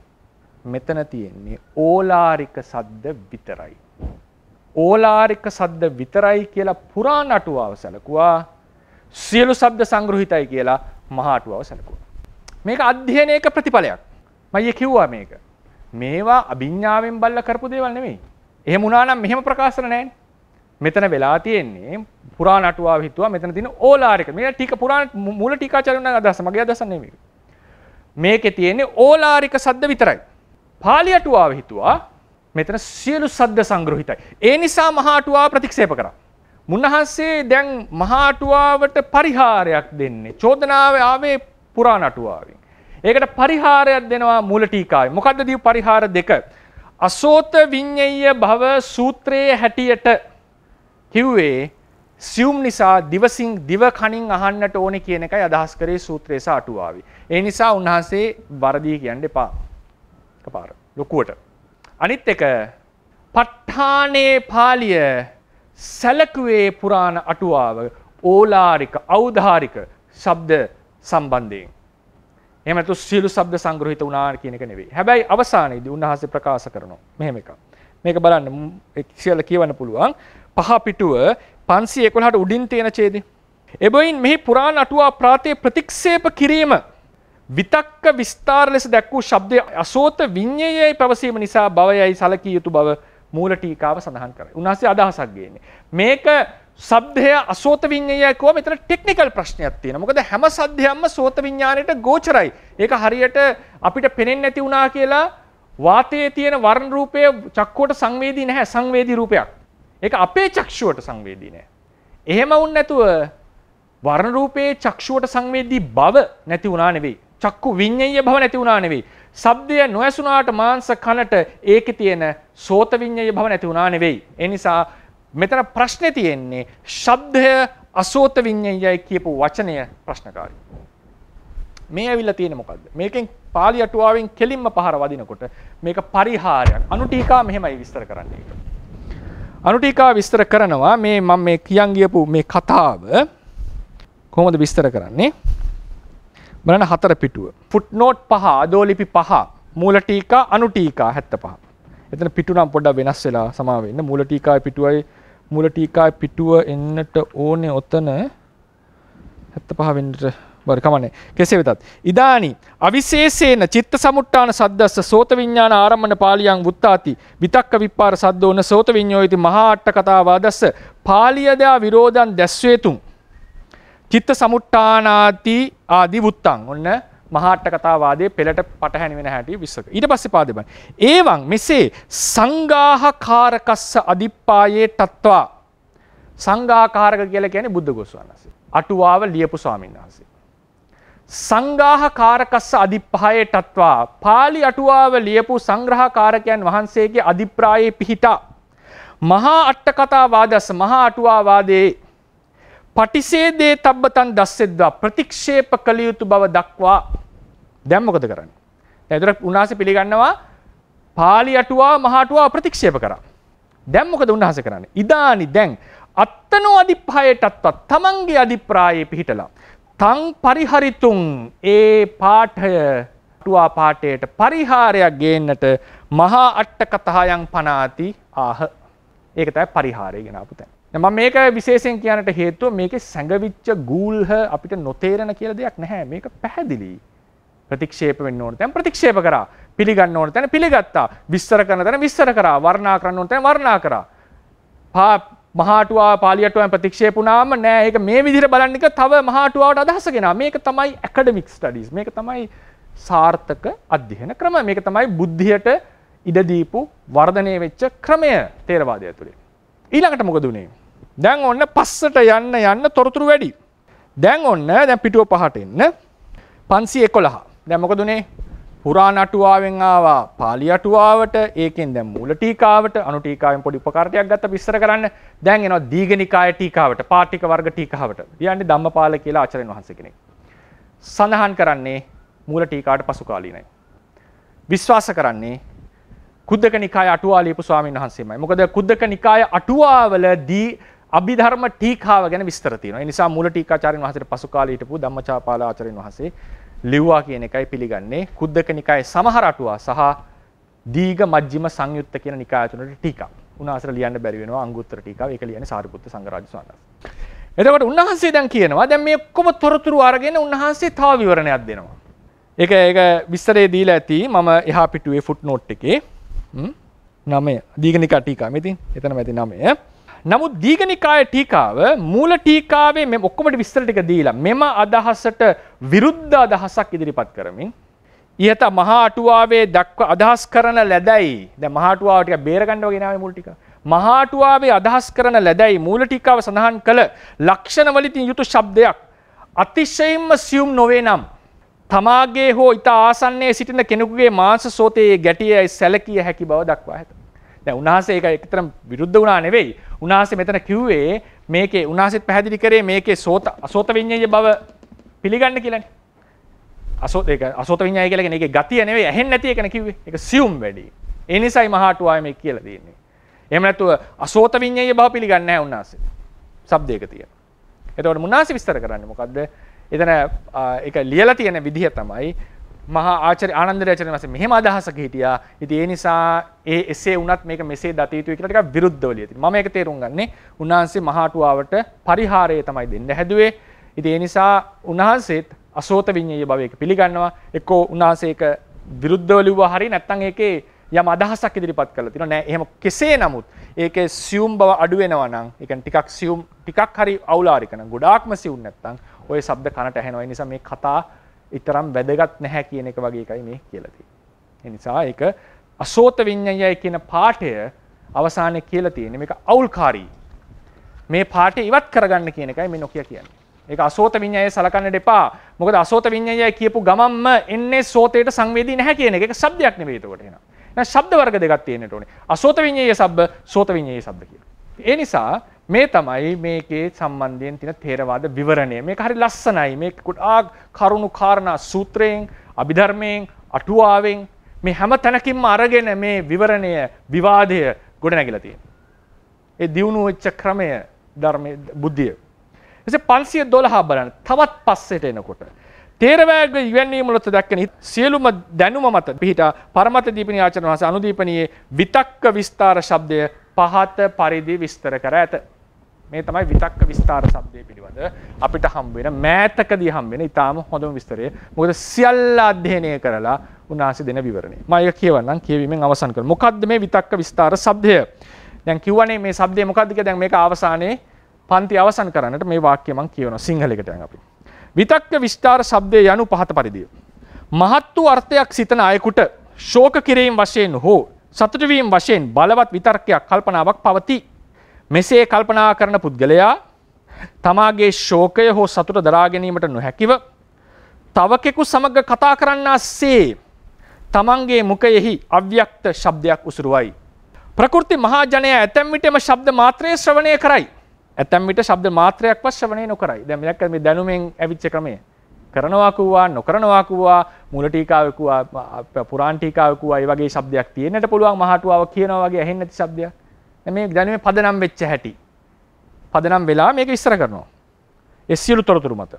මෙතන තියෙන්නේ ඕලාරික ශබ්ද විතරයි. ඕලාරික ශබ්ද විතරයි කියලා පුරාණ අටුවාව සැලකුවා. සියලු ශබ්ද සංග්‍රහිතයි කියලා මහා අටුවාව සැලකුවා. මේක අධ්‍යයනයක ප්‍රතිඵලයක්. මම කිව්වා මේක. මේවා අභිඥාවෙන් බල්ලා කරපු දේවල් නෙමෙයි. එහෙම වුණා නම් මෙහෙම ප්‍රකාශන නැහැ. මෙතන වෙලා තියෙන්නේ පුරාණ අටුවාව හිතුවා මෙතන තියෙන ඕලාරික. මේක ටීක පුරාණ මූල ටීකාචාර්යුන් අදහස මගේ අදහස නෙමෙයි. මේකේ තියෙන්නේ ඕලාරික ශබ්ද විතරයි. පාලි අටුවාව හිතුවා මෙතන සියලු ශබ්ද සංග්‍රහිතයි. ඒ නිසා මහා අටුවාව ප්‍රතික්ෂේප කරා. මුන්නහන්සේ දැන් මහා අටුවාවට පරිහාරයක් දෙන්නේ. චෝදනාවේ ආවේ පුරාණ අටුවාවෙන්. ඒකට පරිහාරයක් දෙනවා මූල ටීකාවේ. මොකද්ද දී පරිහාර දෙක? අසෝත විඤ්ඤය භව සූත්‍රයේ හැටියට කිව්වේ සියුම් නිසා දිවසින් දිව කනින් අහන්නට ඕනේ කියන එකයි අදහස් කරේ සූත්‍රයේ සහ අටුවාවේ. ඒ නිසා උන්වහන්සේ වරදී කියන්න එපා. එකපාර ලොකුවට. අනිත් එක ප ဋ ාණේ පාළිය සැලකුවේ පුරාණ අටුවාව ඕලාරික ඖදාරික ශබ්ද සම්බන්ධයෙන්. එහෙම නැතු සියලු ශබ්ද සංග්‍රහිත වුණා කියන එක නෙවෙයි. හැබැයි අවසානයේදී උන්වහන්සේ ප්‍රකාශ කරනවා මෙහෙම එකක්. මේක බලන්න කියලා කියවන්න පුළුවන්. පහ පිටුව 511ට උඩින් තියෙන ඡේදය. එබැවින් මෙහි පුරාණ අටුවා ප්‍රාතේ ප්‍රතික්ෂේප කිරීම විතක්ක විස්තර ලෙස දැක් වූ ශබ්දයේ අසෝත විඤ්ඤයයි පැවසීම නිසා භවයයි සලකිය යුතු බව මූල ටීකාව සඳහන් කරයි. උන්වහන්සේ අදහසක් ගේන්නේ. මේක ශබ්දය අසෝත විඤ්ඤයයි කියව මෙතන ටෙක්නිකල් ප්‍රශ්නයක් තියෙනවා. මොකද හැම ශබ්දයක්ම සෝත විඤ්ඤාණයට ගෝචරයි. ඒක හරියට අපිට පේන්නේ නැති වුණා කියලා වාතයේ තියෙන වර්ණ රූපය චක්කුවට සංවේදී නැහැ, සංවේදී රූපයක්. ඒක අපේ චක්ෂුවට සංවේදී නැහැ. එහෙම වුන් නැතුව වර්ණ රූපයේ චක්ෂුවට සංවේදී බව නැති වුණා නෙවෙයි. චක්කු විඤ්ඤය භව නැති වුණා නෙවෙයි. ශබ්දය නොඇසුණාට මාංශ කනට ඒකේ තියෙන සෝත විඤ්ඤය භව නැති වුණා නෙවෙයි. ඒ නිසා මෙතන ප්‍රශ්නේ තියෙන්නේ ශබ්දය අසෝත විඤ්ඤයයි කියපු වචනය ප්‍රශ්නකාරී. මේ ඇවිල්ලා තියෙන්නේ මොකද්ද? මේකෙන් පාලි අටුවාවෙන් කෙලින්ම පහර වදිනකොට මේක පරිහාරයක්. අනුටීකා මෙහෙමයි විස්තර කරන්නේ. අනුටීකා විස්තර කරනවා මේ මම මේ කියන් ගියපු මේ කතාව කොහොමද විස්තර කරන්නේ? බලන්න 4 පිටුව. ෆුට්නෝට් 5 අදෝලිපි 5 මූල ටීකා අනුටීකා 75. එතන පිටු නම් පොඩ්ඩක් වෙනස් වෙලා සමා වෙන්න. මූල ටීකාවේ පිටුවයි මූල ටීකාවේ පිටුව එන්නට ඕනේ ඔතන 75 වෙන්නට බර කමන්නේ. කෙසේ වෙතත් ඉදානි අවිශේෂේන චිත්ත සමුට්ඨාන සද්දස්ස සෝත විඥාන ආරම්මන පාලියං වුත්තාති විතක්ක විප්පාර සද්දෝන සෝත විඤ්ඤෝයිති මහා අට්ඨ කතා වාදස්ස පාලියදා විරෝධං දැස්වේතුං චිත්ත සමුට්ඨානාති ආදි වුත්තං. ඔන්න මහා අට්ඨ කතා වාදයේ පෙළට පටහැනි වෙන හැටි විශ්සක. ඊට පස්සේ පාදේ බලන්න. ඒවං මෙසේ සංඝාහකාරකස්ස අදිප්පායේ තත්වා. සංඝාකාරක කියලා කියන්නේ බුද්ධ ගෝස්වාමීන් වහන්සේ. අටුවාව ලියපු ස්වාමීන් වහන්සේ. සංඝාහකාරකස්ස අදිප්පායේ තත්වා. පාලි අටුවාව ලියපු සංග්‍රහකාරකයන් වහන්සේගේ අධිප්‍රායේ පිහිටා මහා අට්ඨ කතා වාදස්ස මහා අටුවා වාදයේ පටිසේදේ තබ්බතන් දස්සෙද්වා ප්‍රතික්ෂේප කළ යුතු බව දක්වා. දැන් මොකද කරන්නේ? දැන් ඒතර උන්වහන්සේ පිළිගන්නවා පාලි අටුවා මහා අටුවා ප්‍රතික්ෂේප කරා. දැන් මොකද උන්වහන්සේ කරන්නේ? ඉදානි දැන් අත්තනෝ අධිප්‍රායයටත් තමන්ගේ අධිප්‍රායේ පිහිටලා තං පරිහරිතුං ඒ පාඨය අටුවා පාඨයට පරිහාරයක් ගේන්නට මහා අට්ඨ කතායන් පනාති ආහ. ඒක තමයි පරිහාරය කියන අපු තැන. මම මේක විශේෂයෙන් කියන්නට හේතුව මේකේ සැඟවිච්ච ගූල්හ අපිට නොතේරෙන කියලා දෙයක් නැහැ. මේක පැහැදිලි. ප්‍රතික්ෂේප වෙන්න ඕන තැන ප්‍රතික්ෂේප කරා. පිළිගන්න ඕන තැන පිළිගත්තා. විස්තර කරන තැන විස්තර කරා. වර්ණනා කරන්න ඕන තැන වර්ණනා කරා. මහා අටුවා පාලි අටුවාවෙන් ප්‍රතික්ෂේප වුණාම නෑ ඒක මේ විදිහට බලන්න එක තව මහා අටුවාවට අදහස ගෙනා. මේක තමයි ඇකඩමික් ස්ටඩීස්. මේක තමයි සාර්ථක අධ්‍යයන ක්‍රම. මේක තමයි බුද්ධියට ඉඩ දීපු වර්ධනය වෙච්ච ක්‍රමය තේරවාදය ඇතුලේ. ඊළඟට මොකද උනේ? දැන් ඔන්න පස්සට යන්න තොරතුරු වැඩි. දැන් ඔන්න දැන් පිටුව 5ට එන්න 511. දැන් මොකද උනේ? පුරාණ අටුවාවෙන් ආවා පාලි අටුවාවට, ඒකෙන් දැන් මූල ටීකාවට, අනු ටීකාවෙන් පොඩි උපකාරයක් ගත්ත විස්තර කරන්න. දැන් එනවා දීඝනිකාය ටීකාවට, පාටික වර්ග ටීකාවට. කියන්නේ ධම්මපාල කියලා ආචාර්යන් වහන්සේ කෙනෙක්. සඳහන් කරන්නේ මූල ටීකාවට පසු කාලීනයි. විශ්වාස කරන්නේ කුද්දක නිකාය අටුවා ලියපු ස්වාමීන් වහන්සේමයි. මොකද කුද්දක නිකාය අටුවාවලදී අභිධර්ම ටීකාව ගැන විස්තර තියෙනවා. ඒ නිසා මූල ටීකාචාර්යන් වහන්සේට පසු කාලේ හිටපු ධම්මචාපාල ආචාර්යන් වහන්සේ ලිව්වා කියන එකයි පිළිගන්නේ. කුද්දක නිකායේ සමහර අටුවා සහ දීඝ මජ්ක්‍ධිම සංයුත්ත කියන නිකාය තුනට ටීකා. උන්වහන්සේට ලියන්න බැරි වෙනවා අංගුත්තර ටීකාව. ඒක ලියන්නේ සාරිපුත්ත සංඝරාජ ස්වාමීන් වහන්සේ. එතකොට උන්වහන්සේ දැන් කියනවා දැන් මේ ඔක්කොම තොරතුරු අරගෙන උන්වහන්සේ තව විවරණයක් දෙනවා. ඒක විස්තරේ දීලා ඇති මම එහා පිටුවේ ෆුට්නෝට් එකේ 9 දීඝනිකා ටීකා මෙතින් එතනම ඇති 9. නමුත් දීඝනිකාය ටීකාව මූල ටීකාවේ මේ ඔක්කොම විස්තර ටික දීලා මෙම අදහසට විරුද්ධ අදහසක් ඉදිරිපත් කරමින් ඉහත මහා අටුවාවේ දක්වා අදහස් කරන ලැබයි. දැන් මහා අටුවාව ටික බේර ගන්න වගේ නාමේ මූල ටීකාව. මහා අටුවාවේ අදහස් කරන ලැබයි මූල ටීකාව සඳහන් කළ ලක්ෂණ වලින් යුතු ශබ්දයක් අතිශයින්ම සියුම් නොවේ නම් තමාගේ හෝ ඉතා ආසන්නයේ සිටින කෙනෙකුගේ මාංශ සෝතයේ ගැටියයි සැලකිය හැකි බව දක්වා ඇත. දැන් උන්වහන්සේ ඒක එකතරම් විරුද්ධ වුණා නෙවෙයි. උන්වහන්සේ මෙතන කිව්වේ මේකේ උන්වහන්සේත් පැහැදිලි කරේ මේකේ අසෝත විඤ්ඤාය බව පිළිගන්න කියලානේ. අසෝත විඤ්ඤාය කියලා කියන්නේ ඒකේ ගතිය නෙවෙයි ඇහෙන්නේ නැති එකන කිව්වේ. ඒක සියුම් වැඩි. ඒ නිසායි මහා අටුවාවේ මේක කියලා දෙන්නේ. එහෙම නැතුව අසෝත විඤ්ඤාය බව පිළිගන්නේ නැහැ උන්වහන්සේ. શબ્දයක තියෙන. එතකොට මුන්නාසි විස්තර කරන්නේ මොකද්ද? එතන ඒක ලියලා තියෙන විදිහ තමයි මහා ආචාර්ය ආනන්දරාචාර්ය වහන්සේ මෙහෙම අදහසක හිටියා. ඉතින් ඒ නිසා එසේ වුණත් මේක මෙසේ දත යුතුයි කියලා ටිකක් විරුද්ධව ලියලා තියෙනවා. මම ඒක තේරුම් ගන්නේ උන්වහන්සේ මහාටුවාවට පරිහාරය තමයි දෙන්න හැදුවේ. ඉතින් ඒ නිසා උන්වහන්සේත් අසෝත විඤ්ඤාය භවයක පිළිගන්නවා. එක්කෝ උන්වහන්සේ ඒක විරුද්ධව ලිව්වා හරි නැත්නම් ඒකේ යම් අදහසක් ඉදිරිපත් කරලා තියෙනවා. නෑ එහෙම කෙසේ නමුත් ඒකේ සියුම් බව අඩු වෙනවා නම් ඒ කියන්නේ ටිකක් සියුම් ටිකක් හරි අවුලාරික නම් ගොඩාක්ම සියුම් නැත්නම් ওই ශබ්ද කනට ඇහෙනවා. ඒ නිසා මේ කතා ඊතරම් වැදගත් නැහැ කියන එක වගේ එකයි මේ කියලා තියෙන්නේ. ඒ නිසා ඒක අසෝත විඤ්ඤායයි කියන පාඨය අවසානයේ කියලා තියෙන්නේ මේක අවුල්කාරී. මේ පාඨය ඉවත් කරගන්න කියන එකයි මේ නොකිය කියන්නේ. ඒක අසෝත විඤ්ඤායය සලකන්නට එපා. මොකද අසෝත විඤ්ඤායයි කියපු ගමම්ම එන්නේ සෝතේට සංවේදී නැහැ කියන එක. ඒක શબ્දයක් නෙවෙයි එතකොට එහෙනම්. නැත්නම් ශබ්ද වර්ග දෙකක් තියෙන්නට ඕනේ. අසෝත විඤ්ඤාය શબ્ද, සෝත විඤ්ඤාය શબ્ද කියලා. ඒ නිසා මේ තමයි මේකේ සම්බන්ධයෙන් තියෙන ථේරවාද විවරණය. මේක හරි ලස්සනයි. මේක ගොඩාක් කරුණු කාරණා සූත්‍රයෙන්, අභිධර්මයෙන්, අටුවාවෙන් මේ හැම තැනකින්ම අරගෙන මේ විවරණය, විවාදය ගොඩනැගිලා තියෙනවා. ඒ දියුණු වෙච්ච ක්‍රමය ධර්මයේ බුද්ධිය. එසේ 512 බලන්න තවත් පස්සෙට එනකොට තේරවාද ඉවැන්වීම වලට දක්වන සියලුම දැනුම මත පිහිටා පරමත දීපනී ආචාර්ය වහන්සේ අනුදීපනීයේ විතක්ක විස්තාර શબ્දය පහත පරිදි විස්තර කර ඇත. මේ තමයි විතක්ක විස්තාර શબ્දය පිළිබඳ අපිට හම්බ වෙන මෑතකදී හම්බ වෙන ඊටාම හොඳම විස්තරය. මොකද සියල්ල අධ්‍යයනය කරලා උන්වහන්සේ දෙන විවරණය. මම ඒක කියවන්නම් කියවීමෙන් අවසන් කරමු. මොකද්ද මේ විතක්ක විස්තාර શબ્දය? දැන් කිව්වනේ මේ શબ્දය මොකද්ද කියලා. දැන් මේක අවසානයේ පන්ති අවසන් කරන්නට මේ වාක්‍ය මම කියවනවා සිංහලෙකට යන් අපි. විතක්ක විස්තාර શબ્දය යනු පහත පරිදිය. මහත් වූ අර්ථයක් සිතන අයෙකුට ශෝක කිරීම වශයෙන් හෝ සතුට වීම වශයෙන් බලවත් විතර්කයක් කල්පනාවක් පවතී. මෙසේ කල්පනා කරන පුද්ගලයා තමාගේ ශෝකය හෝ සතුට දරා ගැනීමට නොහැකිව තවකෙකු සමග කතා කරන්නාසේ තමන්ගේ මුඛයෙහි අව්‍යක්ත ශබ්දයක් උසුරුවයි. ප්‍රකෘති මහජනය ඇතැම් විටම ශබ්ද මාත්‍රය ශ්‍රවණය කරයි. ඇතැම් විට ශබ්ද මාත්‍රයක්වත් ශ්‍රවණය නොකරයි. දැන් මේ දැනුමෙන් ඇවිච්ච ක්‍රමය. කරනවා කිව්වා නොකරනවා කිව්වා මූල ටීකාවේ කිව්වා පුරාණ ටීකාවේ කිව්වා ඒ වගේ શબ્දයක් තියෙන්නට පුළුවන් මහාටුවාව කියනවා වගේ ඇහෙන්නේ නැති શબ્දයක්. දැන් මේ දැනුමේ පදනම් වෙච්ච හැටි. පදනම් වෙලා මේක විස්තර කරනවා. ඒ සියලු තොරතුරු මත.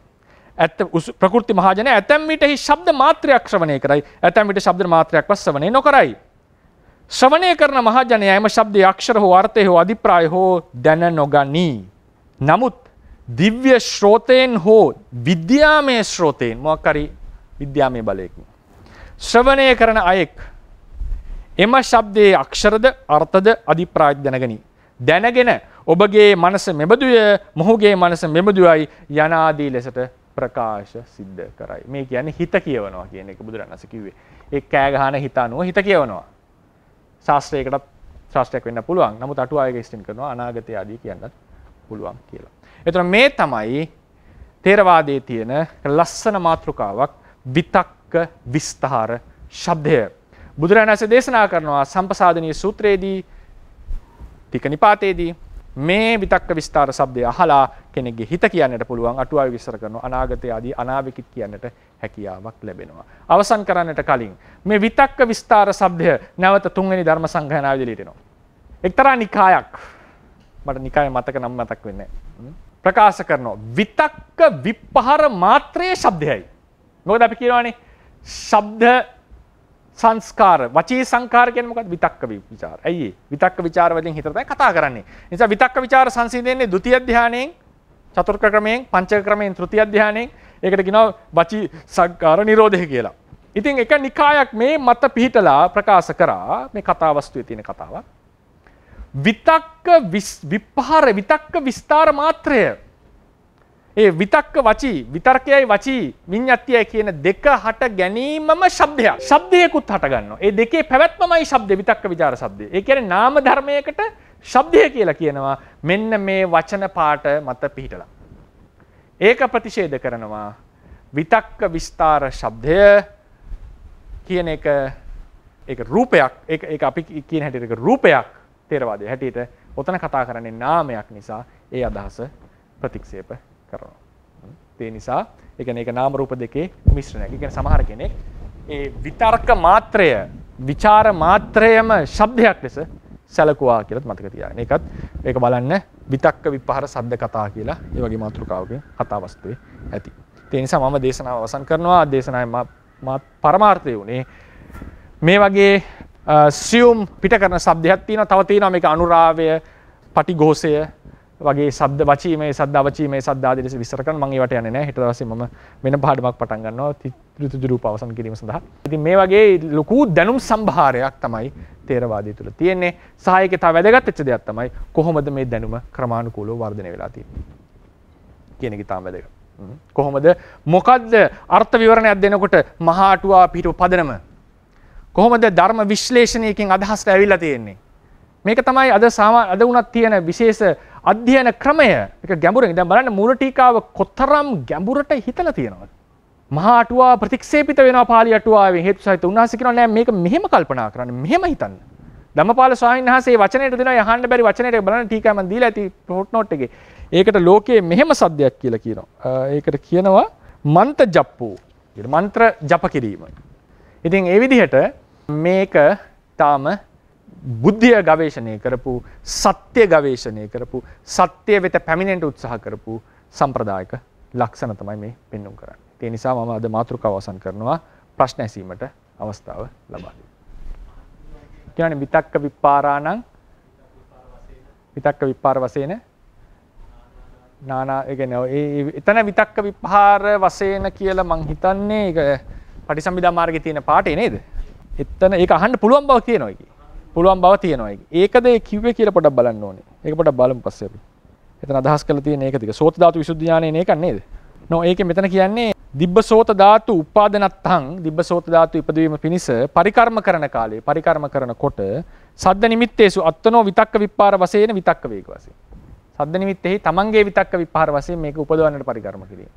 ප්‍රකෘති මහජනය ඇතැම් විටෙහි ශබ්ද මාත්‍රයක් ශ්‍රවණය කරයි. ඇතැම් විට ශබ්ද මාත්‍රයක්වත් ශ්‍රවණය නොකරයි. ශ්‍රවණය කරන මහජනයා එම ශබ්දයේ අක්ෂර හෝ අර්ථය හෝ අධිප්‍රාය හෝ දැන නොගනී. නමුත් දිව්‍ය ශ්‍රෝතයෙන් හෝ විද්‍යාමය ශ්‍රෝතයෙන් මොකක් හරි විද්‍යාමය බලයකින් ශ්‍රවණය කරන අයෙක් එම ශබ්දයේ අක්ෂරද අර්ථද අධිප්‍රායද දැනගනී. දැනගෙන ඔබගේ මනස මෙබඳුය මොහුගේ මනස මෙබඳුයයි යනාදී ලෙසට ප්‍රකාශ සිද්ධ කරයි. මේ කියන්නේ හිත කියවනවා කියන එක බුදුරණවහන්සේ කිව්වේ. ඒ කෑ ගහන හිත අනුව හිත කියවනවා. ශාස්ත්‍රයකටත් ශාස්ත්‍රයක් වෙන්න පුළුවන්. නමුත් අටුවාවක ඉස්තින් කරනවා අනාගතය ආදී කියන්නත් පුළුවන් කියලා. එතකොට මේ තමයි ථේරවාදයේ තියෙන ලස්සන මාතෘකාවක් විතක්ක විස්තාර શબ્දය. බුදුරජාණන් වහන්සේ දේශනා කරනවා සම්පසාදනීය සූත්‍රයේදී ටික නිපාතයේදී මේ විතක්ක විස්තාර શબ્දය අහලා කෙනෙක්ගේ හිත කියන්නට පුළුවන්. අටුවාවේ විස්තර කරනවා අනාගතය ආදී අනාවැකිත් කියන්නට හැකියාවක් ලැබෙනවා. අවසන් කරන්නට කලින් මේ විතක්ක විස්තාර શબ્දය නැවත තුන්වෙනි ධර්ම සංගායනාවේදී එළියට එනවා. එක්තරා නිකායක් මට නිකාය මතක නම් මතක් වෙන්නේ නැහැ. ප්‍රකාශ කරනවා විතක්ක විපහාර මාත්‍රයේ શબ્දයයි. මොකද අපි කියනවානේ ශබ්ද සංස්කාර වචී සංකාර කියන්නේ මොකක්ද? විතක්ක විචාර. ඇයි විතක්ක විචාර වලින් හිතට තමයි කතා කරන්නේ. ඒ නිසා විතක්ක විචාර සංසිඳෙන්නේ ဒုတိ ය ධානයෙන්, චතුර්ථ ක්‍රමයෙන්, පංචක ක්‍රමයෙන්, තෘතිය ධානයෙන්. ඒකට කියනවා වචී සංකාර නිරෝධය කියලා. ඉතින් එක නිකායක් මේ මත පිහිටලා ප්‍රකාශ කරා මේ කතා වස්තුවේ තියෙන කතාවක්. විතක්ක විපහාර විතක්ක විස්තාර මාත්‍රය. ඒ විතක්ක වචී විතර්කයයි වචී විඤ්ඤාතියයි කියන දෙක හට ගැනීමම શબ્දයක්. શબ્දයකුත් හට ගන්නවා. ඒ දෙකේ පැවැත්මමයි શબ્ද විතක්ක විචාර શબ્දය. ඒ කියන්නේ නාම ධර්මයකට શબ્දය කියලා කියනවා. මෙන්න මේ වචන පාට මත පිහිටලා. ඒක ප්‍රතිෂේධ කරනවා විතක්ක විස්තාර શબ્දය කියන එක ඒක රූපයක්. ඒක අපි කියන හැටියට ඒක රූපයක්. තේරවාදයේ හැටියට ඔතන කතා කරන්නේ නාමයක් නිසා ඒ අදහස ප්‍රතික්ෂේප කරනවා. ඒ නිසා ඒ කියන්නේ ඒක නාම රූප දෙකේ මිශ්‍රණයක්. ඒ කියන්නේ සමහර කෙනෙක් ඒ විතර්ක මාත්‍රය, විචාර මාත්‍රයම શબ્දයක් ලෙස සැලකුවා කියලාත් මතක තියාගන්න. ඒක බලන්න විතක්ක විපහාර සද්ද කතා කියලා ඒ වගේ මාතෘකාවකින් කතා වස්තුවේ ඇති. ඒ නිසා මම දේශනාව අවසන් කරනවා. දේශනාවේ මා පරමාර්ථය උනේ මේ වගේ සියුම් පිට කරන શબ્දයක් තියෙනවා. තව තියෙනවා මේක අනුරාවය, පටිඝෝෂය වගේ શબ્ද වචීමේ શબ્ද අවචීමේ શબ્ද ආදී ලෙස විස්තර කරන මම ඒවට යන්නේ නැහැ. හෙට දවසේ මම වෙන පාඩමක් පටන් ගන්නවා ඍතු රූප අවසන් කිරීම සඳහා. ඉතින් මේ වගේ ලොකු දැනුම් සම්භාරයක් තමයි තේරවාදය තුළ තියෙන්නේ. සහ ඒකේ තව වැදගත් වෙච්ච දෙයක් තමයි කොහොමද මේ දැනුම ක්‍රමානුකූලව වර්ධනය වෙලා තියෙන්නේ කියන එක තාම වැදගත්. කොහොමද මොකද්ද අර්ථ විවරණයක් දෙනකොට මහා අටුවා පිටු පදනම? කොහොමද ධර්ම විශ්ලේෂණයකින් අදහසට ඇවිල්ලා තියෙන්නේ? මේක තමයි අද උනත් තියෙන විශේෂ අධ්‍යයන ක්‍රමය. ඒක ගැඹුරින් දැන් බලන්න මූල ටීකාව කොතරම් ගැඹුරට හිතලා තියෙනවද? මහා අටුවා ප්‍රතික්ෂේපිත වෙනවා පාලි අටුවාවෙන් හේතු සහිත. උන්වහන්සේ කියනවා නෑ මේක මෙහෙම කල්පනා කරන්න, මෙහෙම හිතන්න. ධම්මපාල ස්වාමීන් වහන්සේ මේ වචනයට දෙනවා යහන්න බැරි වචනයට බලන්න ටීකාව මම දීලා ඇති ෆොට් නෝට් එකේ. ඒකට ලෝකයේ මෙහෙම සද්දයක් කියලා කියනවා. ඒකට කියනවා මන්ත ජප්පෝ. මන්ත්‍ර ජප කිරීම. ඉතින් ඒ විදිහට මේක තාම බුද්ධිය ගවේෂණය කරපු, සත්‍ය ගවේෂණය කරපු, සත්‍ය වෙත පැමිණෙන්න උත්සාහ කරපු සම්ප්‍රදායික ලක්ෂණ තමයි මේ පෙන්වුම් කරන්නේ. ඒ නිසා මම අද මාතෘකාව අවසන් කරනවා ප්‍රශ්න ඇසීමට අවස්ථාව ලබා දෙන්න. කියන්නේ විතක්ක විපාරාණං විතක්ක විපාර වශයෙන් නානා ඒ කියන්නේ එතන විතක්ක විපාර වශයෙන් කියලා මං හිතන්නේ ඒක පටිසම්භිදා මාර්ගයේ තියෙන පාඩේ නේද? එතන ඒක අහන්න පුළුවන් බව කියනවා ඒකේ. පුළුවන් බව තියෙනවා ඒකේ. ඒකද ඒ කිව්වේ කියලා පොඩ්ඩක් බලන්න ඕනේ. ඒක පොඩ්ඩක් බලමු පස්සේ අපි. එතන අදහස් කරලා තියෙන ඒක ටික. සෝත ධාතු විසුද්ධි ඥානයේ නේක නේද? නෝ ඒකේ මෙතන කියන්නේ දිබ්බ සෝත ධාතු උපාදනත්තං දිබ්බ සෝත ධාතු ඉපදවීම පිණිස පරිකර්ම කරන කාලේ පරිකර්ම කරනකොට සද්ද නිමිත්තේසු අත්තනෝ විතක්ක විපාර වශයෙන් විතක්ක වේග වශයෙන්. සද්ද නිමිත්තෙහි තමන්ගේ විතක්ක විපාර වශයෙන් මේක උපදවන්නට පරිකර්ම කිරීම.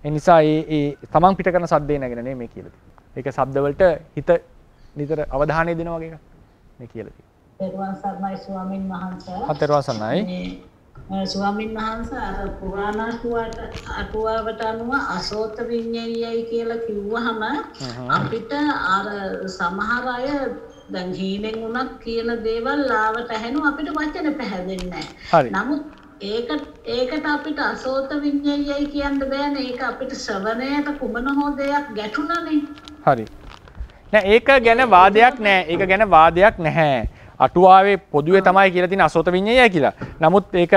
ඒ නිසා ඒ තමන් පිට කරන සද්දේ නැගෙන නේ මේ කියලා තියෙන්නේ. ඒක ශබ්ද වලට හිත නිතර අවධානය දෙනවා වගේ එකක් මේ කියලා තියෙන්නේ. පෙරවන් සර්ණයි ස්වාමින් වහන්සේ. අතේරවන් සර්ණයි. ස්වාමින් වහන්සේ අර පුරාණ අටුවාවට අනුව අසෝත විඤ්ඤාණයයි කියලා කිව්වහම අපිට අර සමහර අය දැන් හීනෙන් උනත් කියන දේවල් ලාවට ඇහෙනවා අපිට වචන පැහැදෙන්නේ නැහැ. නමුත් ඒකට අපිට අසෝත විඤ්ඤාණයයි කියන්න බෑනේ. ඒක අපිට ශ්‍රවණයට කුමන හෝ දෙයක් ගැටුණනේ. හරි. නෑ ඒක ගැන වාදයක් නෑ. ඒක ගැන වාදයක් නැහැ. අටුවාවේ පොදුවේ තමයි කියලා තියෙන අසෝත විඤ්ඤාණය කියලා. නමුත් ඒක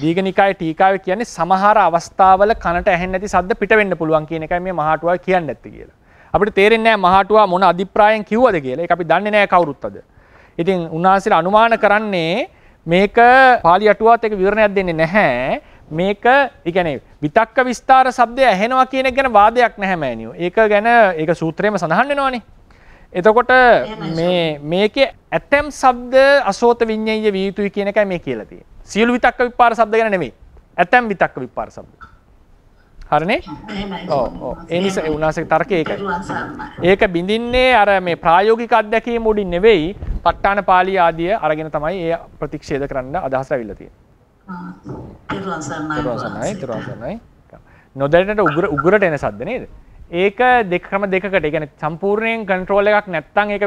දීඝනිකායේ ටීකාවේ කියන්නේ සමහර අවස්ථාවල කනට ඇහෙන්නේ නැති ශබ්ද පිට වෙන්න පුළුවන් කියන එකයි මේ මහා අටුවාව කියන්නේ නැත්තේ කියලා. අපිට තේරෙන්නේ නැහැ මහා අටුවා මොන අධිප්‍රායෙන් කිව්වද කියලා. ඒක අපි දන්නේ නැහැ කවුරුත් අද. ඉතින් උන්වහන්සේලා අනුමාන කරන්නේ මේක පාලි අටුවාවත් එක විවරණයක් දෙන්නේ නැහැ. මේක ඒ කියන්නේ විතක්ක විස්තර શબ્දය ඇහෙනවා කියන එක ගැන වාදයක් නැහැ මෑනියෝ. ඒක ගැන ඒක සූත්‍රයේම සඳහන් වෙනවානේ. එතකොට මේකේ ඇතම් ශබ්ද අසෝත විඤ්ඤාණය විය යුතුයි කියන එකයි මේ කියලා තියෙන්නේ. සියලු විතක්ක විපාර ශබ්ද ගැන නෙමෙයි. ඇතම් විතක්ක විපාර ශබ්ද. හරිනේ? ඔව්. ඒ නිසා ඒ උනාසක තර්කය ඒකයි. ඒක බින්දින්නේ අර මේ ප්‍රායෝගික අත්දැකීම් උඩින් නෙවෙයි, ප ဋ ාණ පාළි ආදිය අරගෙන තමයි ඒ ප්‍රතික්ෂේප කරන්න අදහස ඇවිල්ලා තියෙන්නේ. තිරුවන් නොදැනෙට උගුරට එන ශබ්ද නේද? ඒක ක්‍රම දෙකකට. ඒ කියන්නේ සම්පූර්ණයෙන් කන්ට්‍රෝල් එකක් නැත්නම් ඒක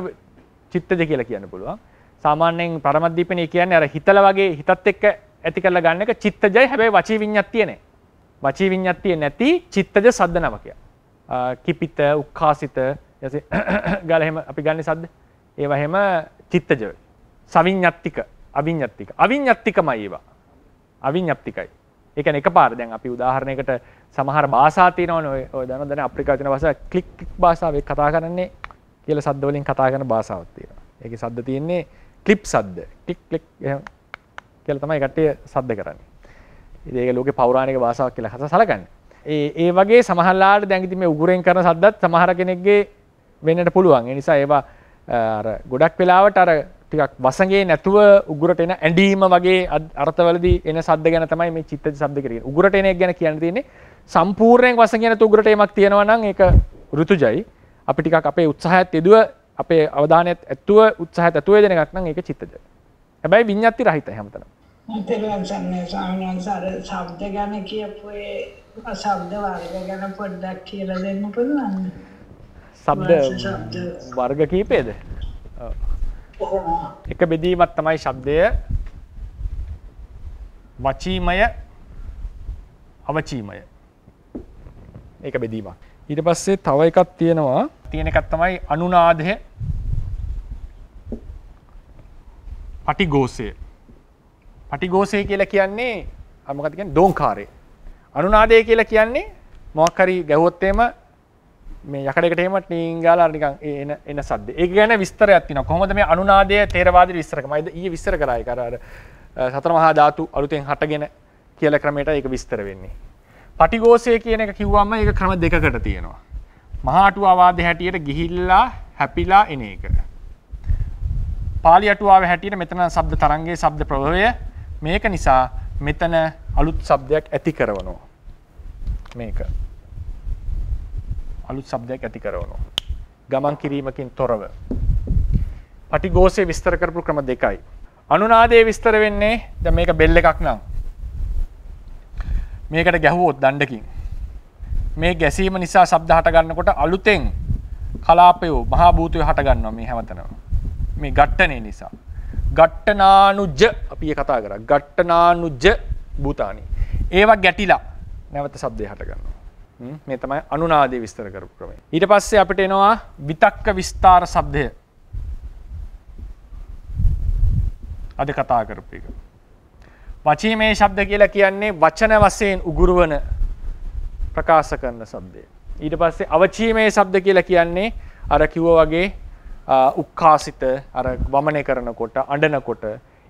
චිත්තජ කියලා කියන්න පුළුවන්. සාමාන්‍යයෙන් පරමද්දීපනේ කියන්නේ අර හිතලා වගේ හිතත් එක්ක ඇති කරලා ගන්න එක චිත්තජයි. හැබැයි වචී විඤ්ඤාතිය නෑ. වචී විඤ්ඤාතිය නැති චිත්තජ සද්ද නමකයක්. කිපිත, උක්ඛාසිත, යසේ ගාලා එහෙම අපි ගන්න සද්ද. ඒවා එහෙම චිත්තජ. සවිඤ්ඤාතික, අවිඤ්ඤාතික. අවිඤ්ඤාතිකමයි ඒවා. අවිඤ්ඤාතිකයි. ඒ කියන්නේ එකපාර දැන් අපි උදාහරණයකට සමහර භාෂා තියෙනවනේ ඔය දන්න අප්‍රිකාවේ තියෙන භාෂා ක්ලික් ක්ලික් භාෂාවෙන් කතා කරන්නේ කියලා සද්ද වලින් කතා කරන භාෂාවක් තියෙනවා. ඒකේ සද්ද තියෙන්නේ ක්ලිප් සද්ද. ක්ලික් ක්ලික් කියලා තමයි කට්ටිය සද්ද කරන්නේ. ඉතින් ඒක ලෝකේ පෞරාණික භාෂාවක් කියලා සලකන්නේ. ඒ වගේ සමහරලාට දැන් ඉතින් මේ උගුරෙන් කරන සද්දත් සමහර කෙනෙක්ගේ වෙන්නට පුළුවන්. ඒ නිසා ඒවා අර ගොඩක් වෙලාවට අර ටිකක් වසඟේ නැතුව උගුරට එන ඇඬීම වගේ අර්ථවලදී එන ශබ්ද ගැන තමයි මේ චිත්තජ ශබ්ද කියන්නේ. උගුරට එන එක ගැන කියන්න තියෙන්නේ සම්පූර්ණයෙන් වසඟේ නැතු උගුරට එමක් තියෙනවා නම් ඒක ඍතුජයි. අපි ටිකක් අපේ උත්සාහයත් යෙදුව අපේ අවධානයත් ඇතුව උත්සාහයත් ඇතුව දෙන එකක් නම් ඒක චිත්තජ. හැබැයි විඤ්ඤාති රහිතයි හැමතැනම. මතලන් සම්නේ සාමාන්‍යසාර ශබ්ද ගැන කියපු ඒ ශබ්ද වර්ග ගැන පොඩ්ඩක් කියලා දෙන්න පුළුවන්ද? ශබ්ද වර්ග කීපයේද? ඔව්. එක බෙදීමක් තමයි ශබ්දය වචීමය අවචීමය. ඒක බෙදීමක්. ඊට පස්සේ තව එකක් තියෙනවා. තියෙන එකක් තමයි අනුනාදය පටිඝෝෂය. පටිඝෝෂය කියලා කියන්නේ මොකක්ද කියන්නේ? දෝංකාරය. අනුනාදය කියලා කියන්නේ මොකක් හරි ගැහුවොත් එහෙම මේ යකඩයකට එහෙම ටීන් ගාලා නිකන් එන සද්ද. ඒක ගැන විස්තරයක් තියෙනවා. කොහොමද මේ අනුනාදය තේරවාදී විස්තර කරන්නේ? මම ඊයේ විස්තර කරා ඒක අර සතර මහා ධාතු අලුතෙන් හටගෙන කියලා ක්‍රමයට ඒක විස්තර වෙන්නේ. පටිඝෝෂය කියන එක කිව්වම ඒක ක්‍රම දෙකකට තියෙනවා. මහා අටුවාවාදයේ හැටියට ගිහිල්ලා හැපිලා එන එක. පාලි අටුවාවේ හැටියට මෙතන ශබ්ද තරංගයේ ශබ්ද ප්‍රභවය මේක නිසා මෙතන අලුත් ශබ්දයක් ඇති කරනවා. මේක අලුත් ශබ්දයක් ඇති කරනවා. ගමන් කිරීමකින් තොරව. පටිඝෝෂය විස්තර කරපු ක්‍රම දෙකයි. අනුනාදයේ විස්තර වෙන්නේ දැන් මේක බෙල් එකක් නම් මේකට ගැහුවොත් දණ්ඩකින් මේ ගැසීම නිසා ශබ්ද හට ගන්නකොට අලුතෙන් කලාපය මහා භූතය හට ගන්නවා මේ හැමතැනම. මේ ඝට්ටනේ නිසා. ඝට්ටනානුජ අපි කතා කරා. ඝට්ටනානුජ භූතානි. ඒවා ගැටිලා නැවත ශබ්දය හට ගන්නවා. මේ තමයි අනුනාදයේ විස්තර කරපු ක්‍රමය. ඊට පස්සේ අපිට එනවා විතක්ක විස්තාර ශබ්දය. අද කතා කරපු එක. වචීමේ ශබ්ද කියලා කියන්නේ වචන වශයෙන් උගුරවන ප්‍රකාශ කරන ශබ්දය. ඊට පස්සේ අවචීමේ ශබ්ද කියලා කියන්නේ අර කිව්වා වගේ උක්කාසිත අර වමනය කරනකොට අඬනකොට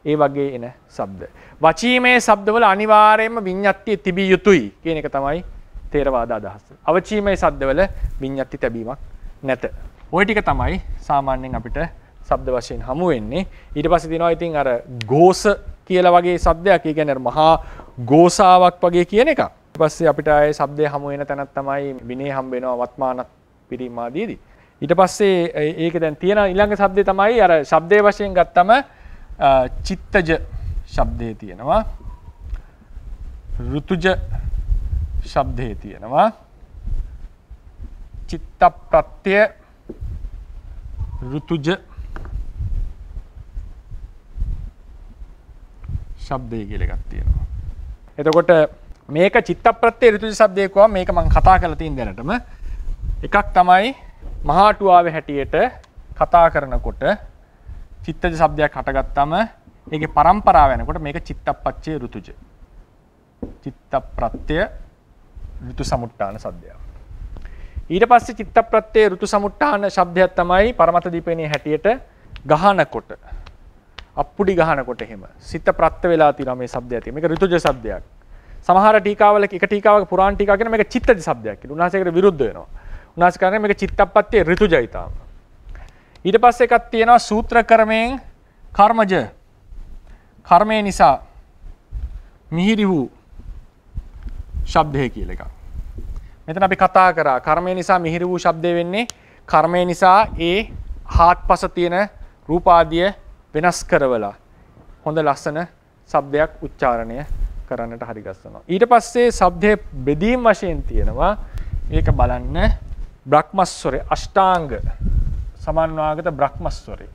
ඒ වගේ එන ශබ්ද. වචීමේ ශබ්දවල අනිවාර්යයෙන්ම විඤ්ඤාතිය තිබිය යුතුයි කියන එක තමයි තේරවාද අදහස. අවචීමේ ශබ්දවල විඤ්ඤාති තැබීමක් නැත. ওই ටික තමයි සාමාන්‍යයෙන් අපිට ශබ්ද වශයෙන් හමු වෙන්නේ. ඊට පස්සේ තියෙනවා ඉතින් අර ഘോഷ කියලා වගේ શબ્දයක්. ඒ කියන්නේ මහා ഘോഷාවක් වගේ කියන එක. ඊට පස්සේ අපිට ආයේ શબ્දය හමු වෙන තැනක් තමයි විනේ හම්බ වෙනවා වත්මානත් පිරීම ආදීදී. ඊට පස්සේ ඒක දැන් තියෙන ඊළඟ શબ્දේ තමයි අර શબ્දයේ වශයෙන් ගත්තම චිත්තජ શબ્දේ තියෙනවා. ඍතුජ શબ્දේ තියෙනවා. චිත්ත ප්‍රත්‍ය ඍතුජ ශබ්දය කියලා එකක් තියෙනවා. එතකොට මේක චිත්තප්‍රත්‍ය ඍතුජ ශබ්දය කොහොම මේක මම කතා කරලා තියෙන දැනටම එකක් තමයි මහා අටුවාවේ හැටියට කතා කරනකොට චිත්තජ ශබ්දයක් හටගත්තාම ඒකේ પરම්පරාව යනකොට මේක චිත්තපච්චේ ඍතුජ. චිත්තප්‍රත්‍ය ඍතු සමුට්ඨාන ශබ්දයක්. ඊට පස්සේ චිත්තප්‍රත්‍ය ඍතු සමුට්ඨාන ශබ්දයක් තමයි පරමත දීපේනේ හැටියට ගහනකොට අප්පුඩි ගහනකොට එහෙම සිත ප්‍රත්‍ය වෙලා තියෙනවා මේ શબ્දය තියෙන. මේක ඍතුජ શબ્දයක්. සමහර ටීකාවල එක ටීකාවක පුරාණ ටීකාව කියන මේක චිත්තජ શબ્දයක් කියලා. උන්වහන්සේකට විරුද්ධ වෙනවා. උන්වහන්සේ කියන්නේ මේක චිත්තප්පත්‍ය ඍතුජයි තාම. ඊට පස්සේ එකක් තියෙනවා සූත්‍ර කර්මයෙන් කර්මජ. කර්මය නිසා මිහිරි වූ ශබ්දය කියලා එකක්. මෙතන අපි කතා කරා කර්මය නිසා මිහිරි වූ ශබ්දය වෙන්නේ කර්මය නිසා ඒ හාත්පස තියෙන රූපාදිය වෙනස් කරවලා හොඳ ලස්සන ශබ්දයක් උච්චාරණය කරන්නට හරි ගස්සනවා. ඊට පස්සේ ශබ්දයේ බෙදීම් වශයෙන් තියෙනවා ඒක බලන්න බ්‍රහ්මස්වරේ අෂ්ටාංග සමන්වාගත බ්‍රහ්මස්වරේ.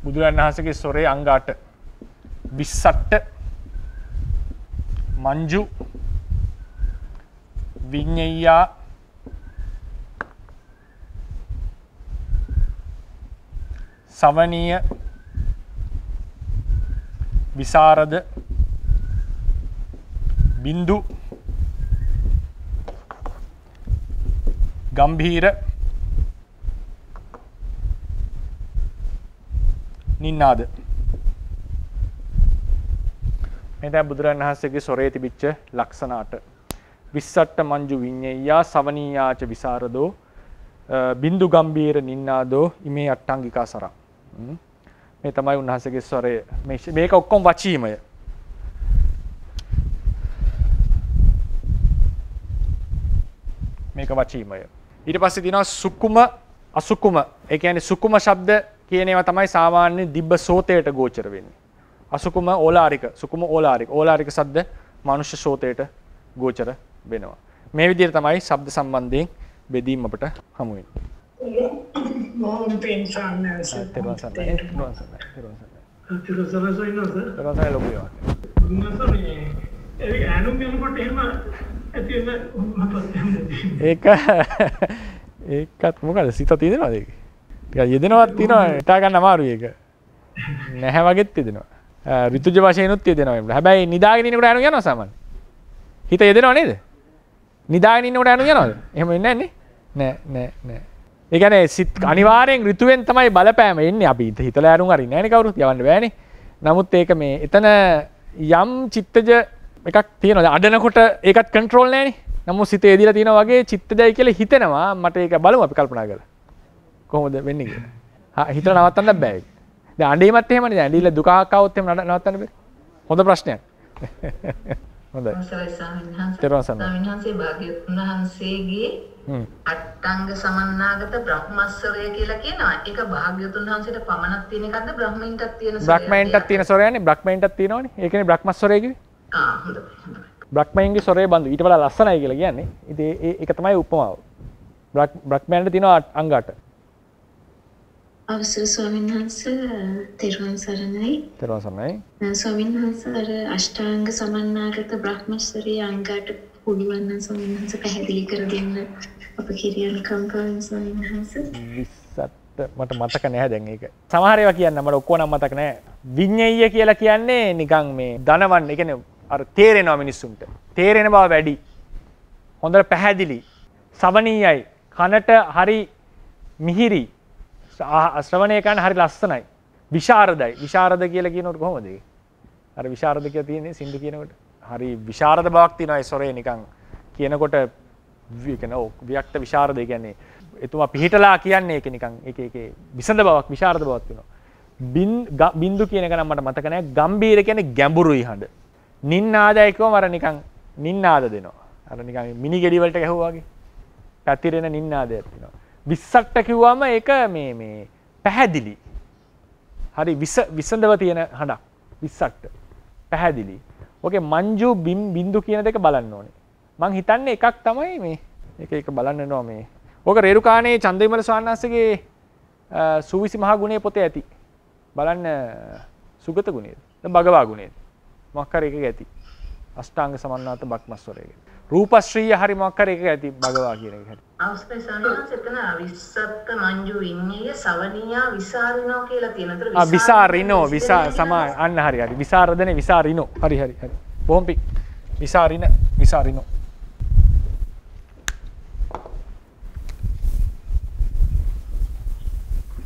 බුදුරජාණන් වහන්සේගේ ස්වරේ අංග 8 විස්සට්ට මංජු විඤ්ඤයා සවනීය විසරද බින්දු ගම්භීර නින්නාද මේ තමයි බුදුරජාණන් වහන්සේගේ ස්වරයේ තිබිච්ච ලක්ෂණ 8. විස්සට්ට මංජු විඤ්ඤයා සවනීයාච විසරදෝ බින්දු ගම්භීර නින්නාදෝ ඉමේ අට්ටංගිකා සරා. මේ තමයි උන්වහන්සේගේ ස්වරය. මේක ඔක්කොම වචීමය. මේක වචීමය. ඊට පස්සේ තියෙනවා සුකුම අසුකුම. ඒ කියන්නේ සුකුම ශබ්ද කියන ඒවා තමයි සාමාන්‍ය දිබ්බ සෝතයට ගෝචර වෙන්නේ. අසුකුම ඕලාරික, සුකුම ඕලාරික. ඕලාරික ශබ්ද මනුෂ්‍ය සෝතයට ගෝචර වෙනවා. මේ විදිහට තමයි ශබ්ද සම්බන්ධයෙන් බෙදීම අපට හමු වෙන්නේ. මොහොන් පෙන්ෂන් තෙරුවන් සරණයි. ලොකුවා. ඒකත් මොකද සිත තියෙනවද ඒක? ටිකක් යෙදෙනවත් තියෙනවා හිතා ගන්න අමාරුයි ඒක. නැහැ වගේත් යෙදෙනවා. ඍතුජ වශයෙන්ුත් යෙදෙනවා. හැබැයි නිදාගෙන ඉන්නකොට ඈනු යනවා සාමාන්‍ය. හිත යෙදෙනව නේද? නිදාගෙන ඉන්නකොට ඈනු යනවද? එහෙම වෙන්නේ නැහැ නේ. නෑ. ඒ කියන්නේ සිත් අනිවාර්යෙන් ඍතුවෙන් තමයි බලපෑම එන්නේ. අපි හිතලා ඈනුම් අරින්නේ නැහැ නේ කවුරුත් යවන්න බෑනේ. නමුත් ඒක මේ එතන යම් චිත්තජ එකක් තියෙනවා. අඩනකොට ඒකත් කන්ට්‍රෝල් නැහැනේ. නමුත් සිත එදිලා තියෙනවා වගේ චිත්තජයි කියලා හිතෙනවා. මට ඒක බලමු අපි කල්පනා කරලා. කොහොමද වෙන්නේ කියලා. හිතලා නවත්තන්න බෑ ඒක. දැන් අඬීමත් එහෙමනේ. දැන් ඇඬිලා දුකක් ආවොත් එහෙම නවත්තන්න බෑ. හොඳ ප්‍රශ්නයක්. හොඳයි. ස්වාමීන් වහන්සේගේ අට්ටංග සමන්නාගත බ්‍රහ්මස්වරය කියලා කියනවා. ඒක භාග්‍යවතුන් වහන්සේට පමණක් තියෙන එකක්ද බ්‍රහ්මයින්ටත් තියෙන ස්වරය? බ්‍රහ්මයින්ටත් තියෙන ස්වරයනේ. බ්‍රහ්මයින්ටත් තියෙනවනේ. ඒකනේ බ්‍රහ්මස්වරය කිව්වේ. හොඳයි. බ්‍රහ්මයින්ගේ ස්වරය බඳු. ඊට වඩා ලස්සනයි කියලා කියන්නේ. ඉතින් ඒක තමයි උපමාව. බ්‍රහ්මයන්ට තියෙනවා අංග 8. අවසර ස්වාමීන් වහන්සේ තෙරුවන් සරණයි. තෙරුවන් සරණයි. ස්වාමීන් වහන්සේ අෂ්ටාංග සමන්නාගත බ්‍රහ්මස්වරයේ අංගයට පුළුවන් නම් ස්වාමීන් වහන්සේ පැහැදිලි කර දෙන්න අප කිරියන් කම්පාවෙන් ස්වාමීන් වහන්සේ. 20ට මට මතක නැහැ දැන් ඒක. සමහර ඒවා කියන්න මට ඔක්කොම නම් මතක නැහැ. විඤ්ඤය කියලා කියන්නේ නිකන් මේ ධනවන් ඒ කියන්නේ අර තේරෙනවා මිනිස්සුන්ට. තේරෙන බව වැඩි. හොඳට පැහැදිලි. සවණීයයි. කනට හරි මිහිරි. ශ්‍රවණය කරන්න හරි ලස්සනයි. විශාරදයි. විශාරද කියලා කියනකොට කොහොමද ඒක? අර විශාරද කියලා තියෙන්නේ සින්දු කියනකොට. හරි විශාරද බවක් තියෙනවා ඒ ස්වරේ නිකන් කියනකොට වික්ත විශාරද කියන්නේ එතුමා පිහිටලා කියන්නේ ඒක නිකන් ඒකේ විසඳ බවක් විශාරද බවක් තියෙනවා. බින්දු කියන එක නම් මට මතක නැහැ. ගම්බීර කියන්නේ ගැඹුරුයි හඬ. නින්නාදයි කියවම අර නිකන් නින්නාද දෙනවා. අර නිකන් මිනි ගෙඩි වලට ගැහුවා වගේ. පැතිරෙන නින්නාදයක් තියෙනවා. 20ට කිව්වම ඒක මේ පැහැදිලි. හරි විසඳව තියෙන හඬක් 20ට. පැහැදිලි. ඕකේ මංජු බින්දු කියන දෙක බලන්න ඕනේ. මං හිතන්නේ එකක් තමයි මේ ඒක බලන්න වෙනවා මේ. ඕක රේරුකාණේ චන්දවිමල ස්වාමීන් වහන්සේගේ සූවිසි මහා ගුණේ පොතේ ඇති. බලන්න සුගත ගුණේද? භගවා ගුණේද? මොකක් හරි එකක ඇති. අෂ්ටාංග සමන්නාත බ්‍රහ්මස්වරයේ. රූපශ්‍රීය හරි මොකක් හරි එකක ඇති භගවා කියන එක. අවස්ථයි සම්මාසෙතන විස්සත්ත මංජු විඤ්ඤය සවණියා විසාරිනෝ කියලා තියෙනතර විසාරිනෝ සමා අන්න හරි විසරදනේ විසාරිනෝ හරි බොහොම පික් විසාරිනෝ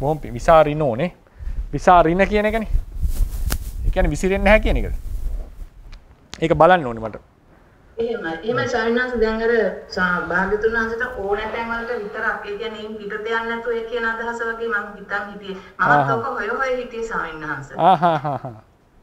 බොහොම පික් විසාරිනෝනේ විසාරින කියන එකනේ ඒ කියන්නේ විසිරෙන්නේ නැහැ කියන එකද ඒක බලන්න ඕනේ මට එහෙමයි ස්වාමීන් වහන්සේ දැන් අර භාග්‍යතුන් වහන්සේට ඕනෑ තැන් වලට විතරක් ඒ කියන්නේ හිතට යන්නේ නැතුව ඒ කියන අදහස වගේ මම හිතන් හිටියේ මමත් ඔක හොය හිටියේ ස්වාමීන් වහන්සේ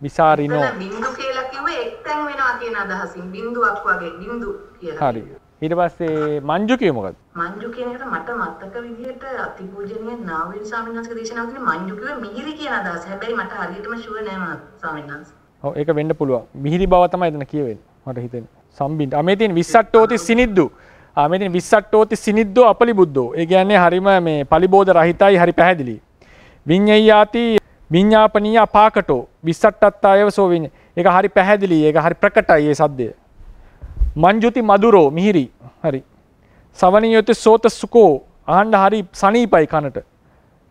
විසාරිනෝ බින්දු කියලා කිව්වේ එක් තැන් වෙනවා කියන අදහසින් බින්දුවක් වගේ බින්දු කියලා හරි ඊට පස්සේ මංජු කියේ මොකද්ද මංජු කියන එකට මට මතක විදිහට අතිපූජනීය නාවිල් ස්වාමීන් වහන්සේගේ දේශනාව තුනේ මංජු කිව්වේ මිහිරි කියන අදහස හැබැයි මට හරියටම ෂුවර් නෑ මහත් ස්වාමීන් වහන්සේ ඔව් ඒක වෙන්න පුළුවන් මිහිරි බව තමයි එතන කියවෙන්නේ මට හිතෙන්නේ සම්බින්ද මේ තියෙන විස්සට්ටෝති සිනිද්දු මේ තියෙන විස්සට්ටෝති සිනිද්දෝ අපලිබුද්ධෝ ඒ කියන්නේ හරිම මේ පලිබෝධ රහිතයි හරි පැහැදිලි විඤ්ඤයාති විඤ්ඤාපනීය අපාකටෝ විස්සට්ටත්තායවසෝ විඤ්ඤ ඒක හරි පැහැදිලි ඒක හරි ප්‍රකටයි ඒ සද්දය මංජුති මధుරෝ මිහිරි හරි සවණියෝති සෝත සුකෝ ආහන්න හරි සනීපයි කනට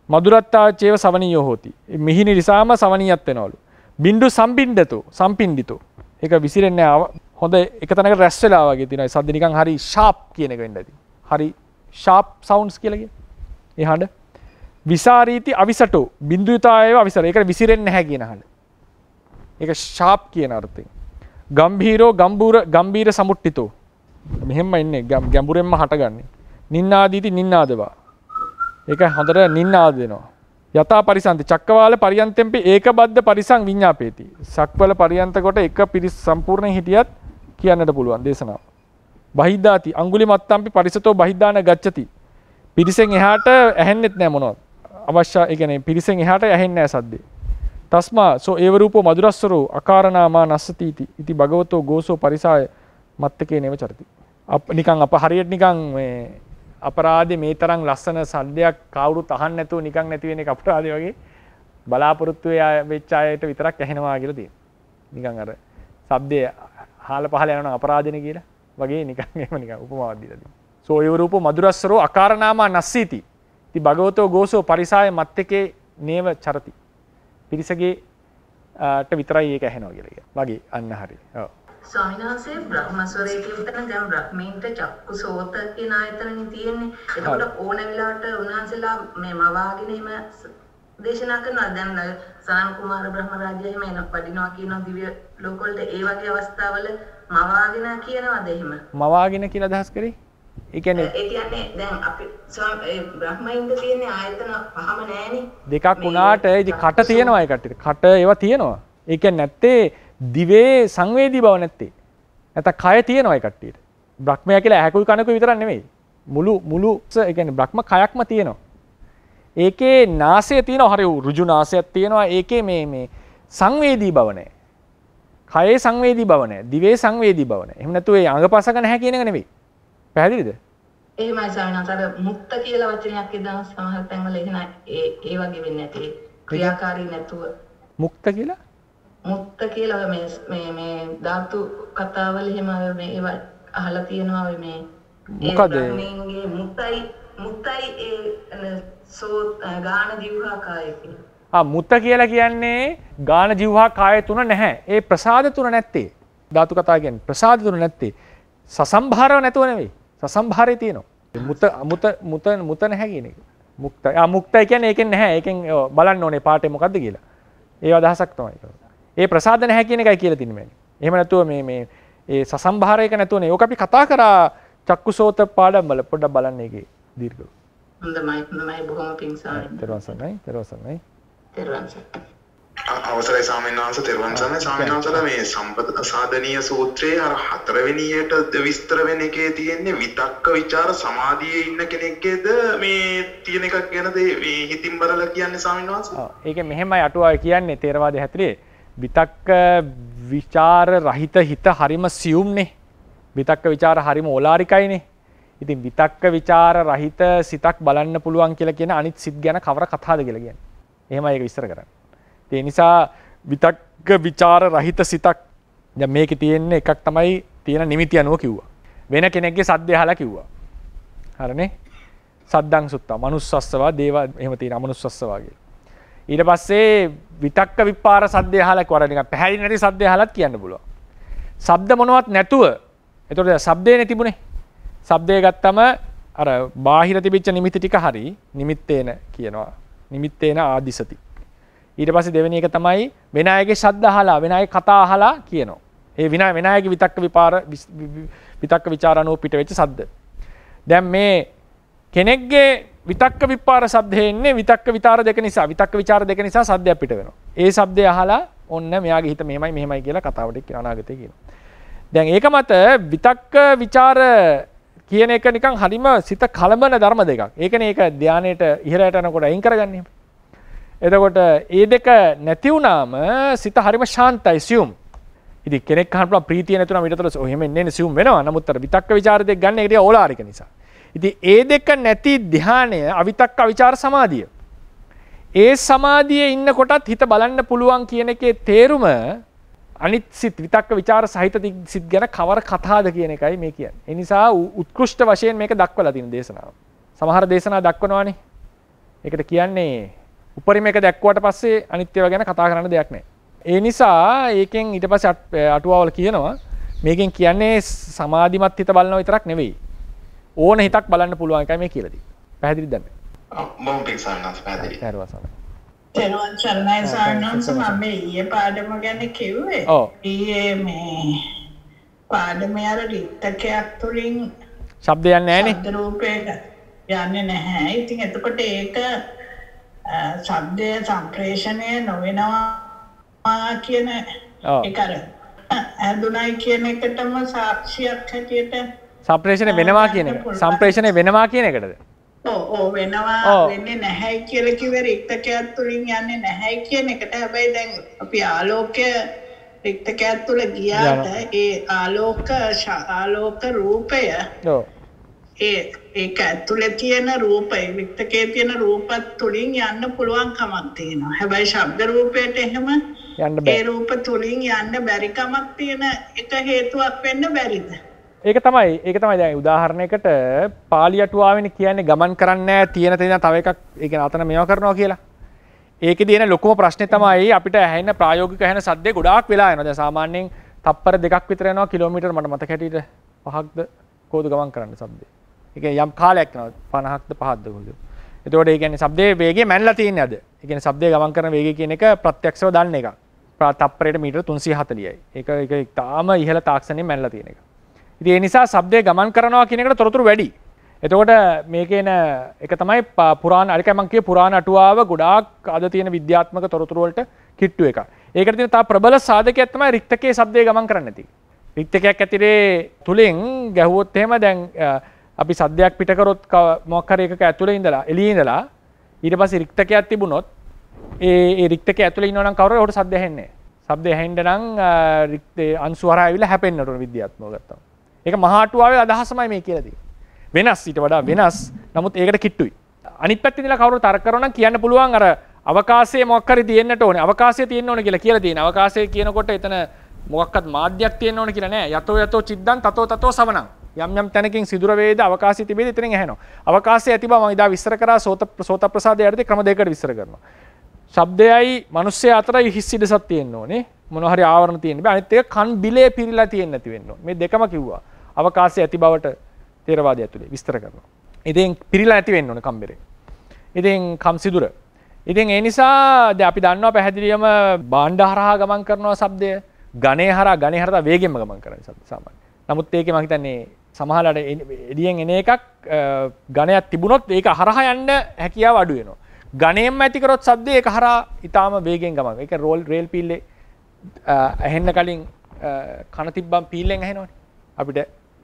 මధుරත්තා චේව සවණියෝ හෝති මිහිරි නිසාම සවණියක් වෙනවලු බින්දු සම්බින්දතෝ සම්පින්දිතෝ ඒක විසිරෙන්නේ හොඳ එක තැනකට රැස් වෙලා වගේ තියෙනවා. සද්ද නිකන් හරි ෂාප් කියන එක වෙන්න ඇති. හරි ෂාප් සවුන්ඩ්ස් කියලා කියන්නේ. ඒ හඬ විසාරීති අවිසටෝ බින්දුතාවේව අවිසර. ඒක විසිරෙන්නේ නැහැ කියන හඬ. ඒක ෂාප් කියන අර්ථයෙන්. ගම්භීරෝ ගම්භීර සමුට්ටිතෝ. මෙහෙම ඉන්නේ ගැඹුරෙන්ම හටගන්නේ. නින්නාදීති නින්නාදවා. ඒක හොඳට නින්නාද දෙනවා. යතා පරිසන්ති චක්කවාල පරියන්තෙම්පි ඒකබද්ධ පරිසං විඤ්ඤාපේති. සක්වල පරියන්ත කොට එක පිරිස් සම්පූර්ණ හිටියත් කියන්නට පුළුවන් දේශනාව. බහිද්දාති අඟුලි මත්තම්පි පරිසතෝ බහිද්දාන ගච්ඡති. පිරිසෙන් එහාට ඇහෙන්නෙත් නැහැ මොනවද. අවශ්‍ය ඒ කියන්නේ පිරිසෙන් එහාට ඇහෙන්නේ නැහැ සද්දේ. තස්මා සෝ ඒව රූපෝ මధుරස්සරෝ අකාරණාමා නස්සති ඉති භගවතෝ ගෝසෝ පරිසාය මත්තකේ නේව චරති. නිකන් අප හරියට නිකන් මේ අපරාධේ මේ තරම් ලස්සන සද්දයක් කවුරුත් අහන්න නැතුව නිකන් නැති වෙන එක අපරාධය වගේ බලාපොරොත්තු වෙච්ච අයට විතරක් ඇහෙනවා කියලා තියෙනවා. නිකන් අර සද්දේ හාල පහල යනවා අපරාධනේ කියලා වගේ නිකන් එහෙම නිකන් උපමාවක් දීලා තියෙනවා. සෝ යෝරූපෝ මధుරස්සරෝ අකාරනාමා නස්සීති. ඉති භගවතෝ ගෝසෝ පරිසාය මත්තකේ නේව චරති. පිරිසගේ ට විතරයි ඒක ඇහෙනවා කියලා වගේ අන්න හරි. ඔව්. ස්වාමීන් වහන්සේ බ්‍රහ්මස්වරයේ කියන දැන් බ්‍රහ්මීන්ට චක්කු සෝත කියන ආයතනෙ තියෙන්නේ. එතකොට ඕන වෙලාවට උන්වහන්සේලා මේ මවාගෙන එහෙම දේශනා කරනවා. දැන් සාම කුමාර බ්‍රහ්ම රාජ්‍යය එහෙම එන පඩිනවා කියනවා දිව්‍ය ලෝකවලට ඒ වගේ අවස්ථාවල මවාගෙන කියනවාද එහෙම? මවාගෙන කියලා අදහස් කරේ? ඒ කියන්නේ දැන් අපි බ්‍රහ්මයින්ට තියෙන ආයතන පහම නෑනේ. දෙකක් වුණාට ඒ කට තියෙනවා ඒ කට්ටියට. කට ඒවා තියෙනවා. ඒ කියන්නේ නැත්තේ දිවේ සංවේදී බව නැත්තේ. නැත්නම් කය තියෙනවා ඒ කට්ටියට. බ්‍රහ්මයා කියලා ඇහැකුයි කනකුයි විතරක් නෙමෙයි. මුළු ඒ කියන්නේ බ්‍රහ්ම කයක්ම තියෙනවා. ඒකේ නාසය තියෙනවා හරිය ඍජු නාසයක් තියෙනවා. ඒකේ මේ සංවේදී බව නැහැ. කයේ සංවේදී බව නැහැ. දිවේ සංවේදී බව නැහැ. එහෙම නැතු ඒ අංගපසක නැහැ කියන එක නෙමෙයි. පැහැදිලිද? එහෙමයි ස්වාමීන් මුක්ත කියලා වචනයක් ඉදන් සමහර තැන්වල එහෙම ඒ වගේ වෙන්නේ නැති. ක්‍රියාකාරී නැතුව මුක්ත කියලා? මුක්ත කියලා මේ ධාතු කතාවල එහෙම මේවා අහලා තියෙනවා මේ මොකද මුක්තයි ඒ සෝ ගාන ජීවහා කාය කියලා. මුත්ත කියලා කියන්නේ ගාන ජීවහා කාය තුන නැහැ. ඒ ප්‍රසාද තුන නැත්තේ. ධාතු කතා කියන්නේ ප්‍රසාද තුන නැත්තේ. සසම්භාරව නැතුව නෙවෙයි. සසම්භාරේ තියෙනවා. මුත නැහැ කියන එක. මුක්ත. මුක්තයි කියන්නේ ඒකෙන් නැහැ. ඒකෙන් බලන්න ඕනේ පාඩේ මොකද්ද කියලා. ඒ අදහසක් තමයි. ඒ ප්‍රසාද නැහැ කියන එකයි කියලා තින්නේ. එහෙම නැතුව මේ ඒ සසම්භාරයක නැතුවනේ. ඕක අපි කතා කරා චක්කුසෝත පාඩම් වල පොඩ්ඩක් බලන්න ඒකේ දීර්ඝව. හොඳයි බොහොම පිං සාරයි. තෙරුවන් අවසරයි ස්වාමීන් වහන්සේ තෙරුවන් සරණයි ස්වාමීන් වහන්සේලා මේ සම්පත සාධනීය සූත්‍රයේ අර හතරවෙනියට විස්තර වෙන එකේ තියෙන්නේ විතක්ක ਵਿਚාර සමාධියේ ඉන්න කෙනෙක්ගේද මේ තියෙන එකක් ගැනද මේ හිතින් බලලා කියන්නේ ස්වාමීන් වහන්සේ? ඔව් ඒක මෙහෙමයි අටුවාවේ කියන්නේ තේරවාදයේ හැතරේ විතක්ක ਵਿਚාර රහිත හිත හරිම සියුම්නේ. විතක්ක ਵਿਚාර හරිම ඕලාරිකයිනේ. ඉතින් විතක්ක ਵਿਚාර රහිත සිතක් බලන්න පුළුවන් කියලා කියන අනිත් සිත් ගැන කවර කතාවද කියලා කියන්නේ. එහෙමයි ඒක විස්තර කරන්නේ. ඒ නිසා විතක්ක ਵਿਚාර රහිත සිතක් දැන් මේකේ තියෙන එකක් තමයි තියෙන නිමිති අනුව කිව්වා. වෙන කෙනෙක්ගේ සද්දය අහලා කිව්වා. හරිනේ? සද්දං සුත්තා මනුස්සස්සවා දේව එහෙම තියෙන අමනුස්සස්සවා කියලා. ඊට පස්සේ විතක්ක විපාර සද්දය අහලා කොර නිකන් පැහැදිලි නැති සද්දය අහලත් කියන්න පුළුවන්. ශබ්ද මොනවත් නැතුව එතකොට ශබ්දේ නැතිබුනේ. ශබ්දය ගත්තම අර බාහිර තිබිච්ච නිමිති ටික හරි නිමිත්තේන කියනවා. නිමිත්තේන ආදිසති. ඊට පස්සේ දෙවෙනි එක තමයි වෙන අයගේ ශබ්ද අහලා වෙන අයගේ කතා අහලා කියනවා. ඒ වෙන අයගේ විතක්ක විපාර විතක්ක ਵਿਚාර අනුව පිට වෙච්ච ශබ්ද. දැන් මේ කෙනෙක්ගේ විතක්ක විපාර ශබ්දේ ඉන්නේ විතක්ක විචාර දෙක නිසා විතක්ක විචාර දෙක නිසා ශබ්දයක් පිට වෙනවා. ඒ ශබ්දය අහලා ඔන්න මෙයාගේ හිත මෙහෙමයි කියලා කතාවට කියන අනාගතේ කියනවා. දැන් ඒක මත විතක්ක ਵਿਚාර කියන එක නිකන් හරිම සිත කලබන ධර්ම දෙකක්. ඒකනේ ඒක ධානයේට ඉහළට යනකොට අයින් කරගන්නේ. එතකොට ඒ දෙක නැති වුණාම සිත හරිම ශාන්තයි සියුම්. ඉතින් කෙනෙක් අහන්න පුළුවන් ප්‍රීතිය නැතුණා ඊටතර එහෙම එන්නේ සියුම් වෙනවා. නමුත් අර විතක්ක ਵਿਚාර දෙක ගන්න එක ටික ඕලාරික නිසා. ඉතින් ඒ දෙක නැති ධානය අවිතක්ක විචාර සමාධිය. ඒ සමාධියේ ඉන්නකොටත් හිත බලන්න පුළුවන් කියන එකේ තේරුම අනිත් සිත් විතක්ක ਵਿਚාර සහිත සිත් ගැන කවර කතාවද කියන එකයි මේ කියන්නේ. ඒ නිසා උත්කෘෂ්ඨ වශයෙන් මේක දක්වලා තියෙන දේශනාව. සමහර දේශනා දක්වනවානේ. ඒකට කියන්නේ උපරිම එක දැක්කුවට පස්සේ අනිත් ඒවා ගැන කතා කරන්න දෙයක් නැහැ. ඒ නිසා ඒකෙන් ඊට පස්සේ අටුවාවල කියනවා මේකෙන් කියන්නේ සමාධිමත් හිත බලනවා විතරක් නෙවෙයි. ඕන හිතක් බලන්න පුළුවන් එකයි මේ කියලා තියෙන්නේ. පැහැදිලිද දැන්? මම පිටසන්නස් පැහැදිලි. තෙරුවන් සරණයි සාරණංශ මම ඊයේ පාඩම ගැන කිව්වේ. ඊයේ මේ පාඩමේ අර රිත්තකයක් තුලින් ශබ්ද යන්නේ නැහනේ. ශබ්ද රූපේක යන්නේ නැහැ. ඉතින් එතකොට ඒක ශබ්දය සම්ප්‍රේෂණය නොවෙනවා කියන එක අර ඇඳුනයි කියන එකටම සාක්ෂියක් හැටියට සම්ප්‍රේෂණය වෙනවා කියන එක. සම්ප්‍රේෂණය වෙනවා කියන එකටද? ඔව් වෙනවා වෙන්නේ නැහැ කියලා කිව්වේ රික්තකයක් තුලින් යන්නේ නැහැ කියන එකට. හැබැයි දැන් අපි ආලෝකය රික්තකයක් තුළ ගියාට ඒ ආලෝක රූපය ඒක ඇතුළේ තියෙන රූපය රික්තකයේ තියෙන රූපත් තුලින් යන්න පුළුවන් කමක් තියෙනවා. හැබැයි ශබ්ද රූපයට එහෙම ඒ රූප තුලින් යන්න බැරි කමක් තියෙන එක හේතුවක් වෙන්න බැරිද? ඒක තමයි දැන් උදාහරණයකට පාලි අටුවාවෙන් කියන්නේ ගමන් කරන්නේ නැහැ තියෙන තැන තව එකක් ඒ කියන්නේ අතන මේවා කරනවා කියලා. ඒකේදී එන ලොකුම ප්‍රශ්නේ තමයි අපිට ඇහෙන ප්‍රායෝගික ඇහෙන සද්දේ ගොඩාක් වෙලා යනවා. දැන් සාමාන්‍යයෙන් තප්පර 2ක් විතර යනවා කිලෝමීටර් මට මතක හැටියට 5ක්ද කොහොද ගමන් කරන්නේ සද්දේ. ඒ කියන්නේ යම් කාලයක් යනවා 50ක්ද 5ක්ද කොහොද. එතකොට ඒ කියන්නේ සද්දේ වේගය මැනලා තියෙන්නේ අද. ඒ කියන්නේ සද්දේ ගමන් කරන වේගය කියන එක ප්‍රත්‍යක්ෂව දන්න එක. තප්පරයට මීටර 340යි. ඒක තාම ඉහළ තාක්ෂණයෙන් මැනලා තියෙන එක. ඉතින් ඒ නිසා ශබ්දය ගමන් කරනවා කියන එකට තොරතුරු වැඩි. එතකොට මේකේන එක තමයි පුරාණ අරිකයි මම කියේ පුරාණ අටුවාව ගොඩාක් අද තියෙන විද්‍යාත්මක තොරතුරු වලට කිට්ටු එකක්. ඒකට තියෙන තා ප්‍රබල සාධකයක් තමයි රික්තකයේ ශබ්දය ගමන් කරන්නේ නැති. රික්තකයක් ඇතුලේ තුලින් ගැහුවොත් එහෙම දැන් අපි සද්දයක් පිට කරොත් මොකක් හරි එකක ඇතුලේ ඉඳලා එළියේ ඉඳලා ඊට පස්සේ රික්තකයක් තිබුණොත් ඒ රික්තකයේ ඇතුලේ ඉන්නවා නම් කවුරු හොට සද්ද ඇහෙන්නේ නැහැ. සද්ද ඇහෙන්න නම් රික්තේ අංශු හරහා ඇවිල්ලා හැපෙන්න ඕන විද්‍යාත්මකව ගත්තා. ඒක මහා අටුවාවේ අදහසමයි මේ කියලා තියෙන්නේ. වෙනස් ඊට වඩා වෙනස් නමුත් ඒකට කිට්ටුයි. අනිත් පැත්තේ ඉඳලා කවුරු තර්ක කරනවා නම් කියන්න පුළුවන් අර අවකාශයේ මොකක් හරි තියෙන්නට ඕනේ. අවකාශය තියෙන්න ඕනේ කියලා තියෙනවා. අවකාශය කියනකොට එතන මොකක්වත් මාධ්‍යයක් තියෙන්න ඕනේ කියලා නෑ. යතෝ චිද්දං තතෝ සවණං. යම් යම් තැනකින් සිදුර වේද අවකාශය තිබෙද එතනින් ඇහෙනවා. අවකාශය ඇති බව මම ඉදා විස්තර කරා සෝත ප්‍රසාදය යටතේ ක්‍රම දෙකකට විස්තර කරනවා. ශබ්දයයි මිනිස්සය අතර හිස් ඉඩසක් තියෙන්න ඕනේ. මොනවා හරි ආවරණ තියෙන්න බෑ. අනිත් එක කන් බිලේ පිරීලා තියෙන්න නැති වෙන්න ඕනේ. මේ දෙකම කිව්වා. අවකාශය ඇති බවට තේරවාදය ඇතුලේ විස්තර කරනවා. ඉතින් පිරීලා නැති වෙන්න ඕනේ කම්බරේ. ඉතින් කම් සිදුර. ඉතින් ඒ නිසා දැන් අපි දන්නවා පැහැදිලිවම භාණ්ඩ හරහා ගමන් කරනවා ශබ්දය. ගණේ හරහා වේගෙන්ම ගමන් කරන ශබ්ද සාමාන්‍යයෙන්. නමුත් ඒකේ මම හිතන්නේ සමහරවිට එළියෙන් එන එකක් ගණයක් තිබුණොත් ඒක හරහා යන්න හැකියාව අඩු වෙනවා. ගණයෙන්ම ඇති කරොත් ශබ්දේ ඒක හරහා ඊටාම වේගෙන් ගමන්. ඒක රේල් පීල්ලේ ඇහෙන්න කලින් කන තිබ්බම් පීල්ලෙන් ඇහෙනවනේ. අපිට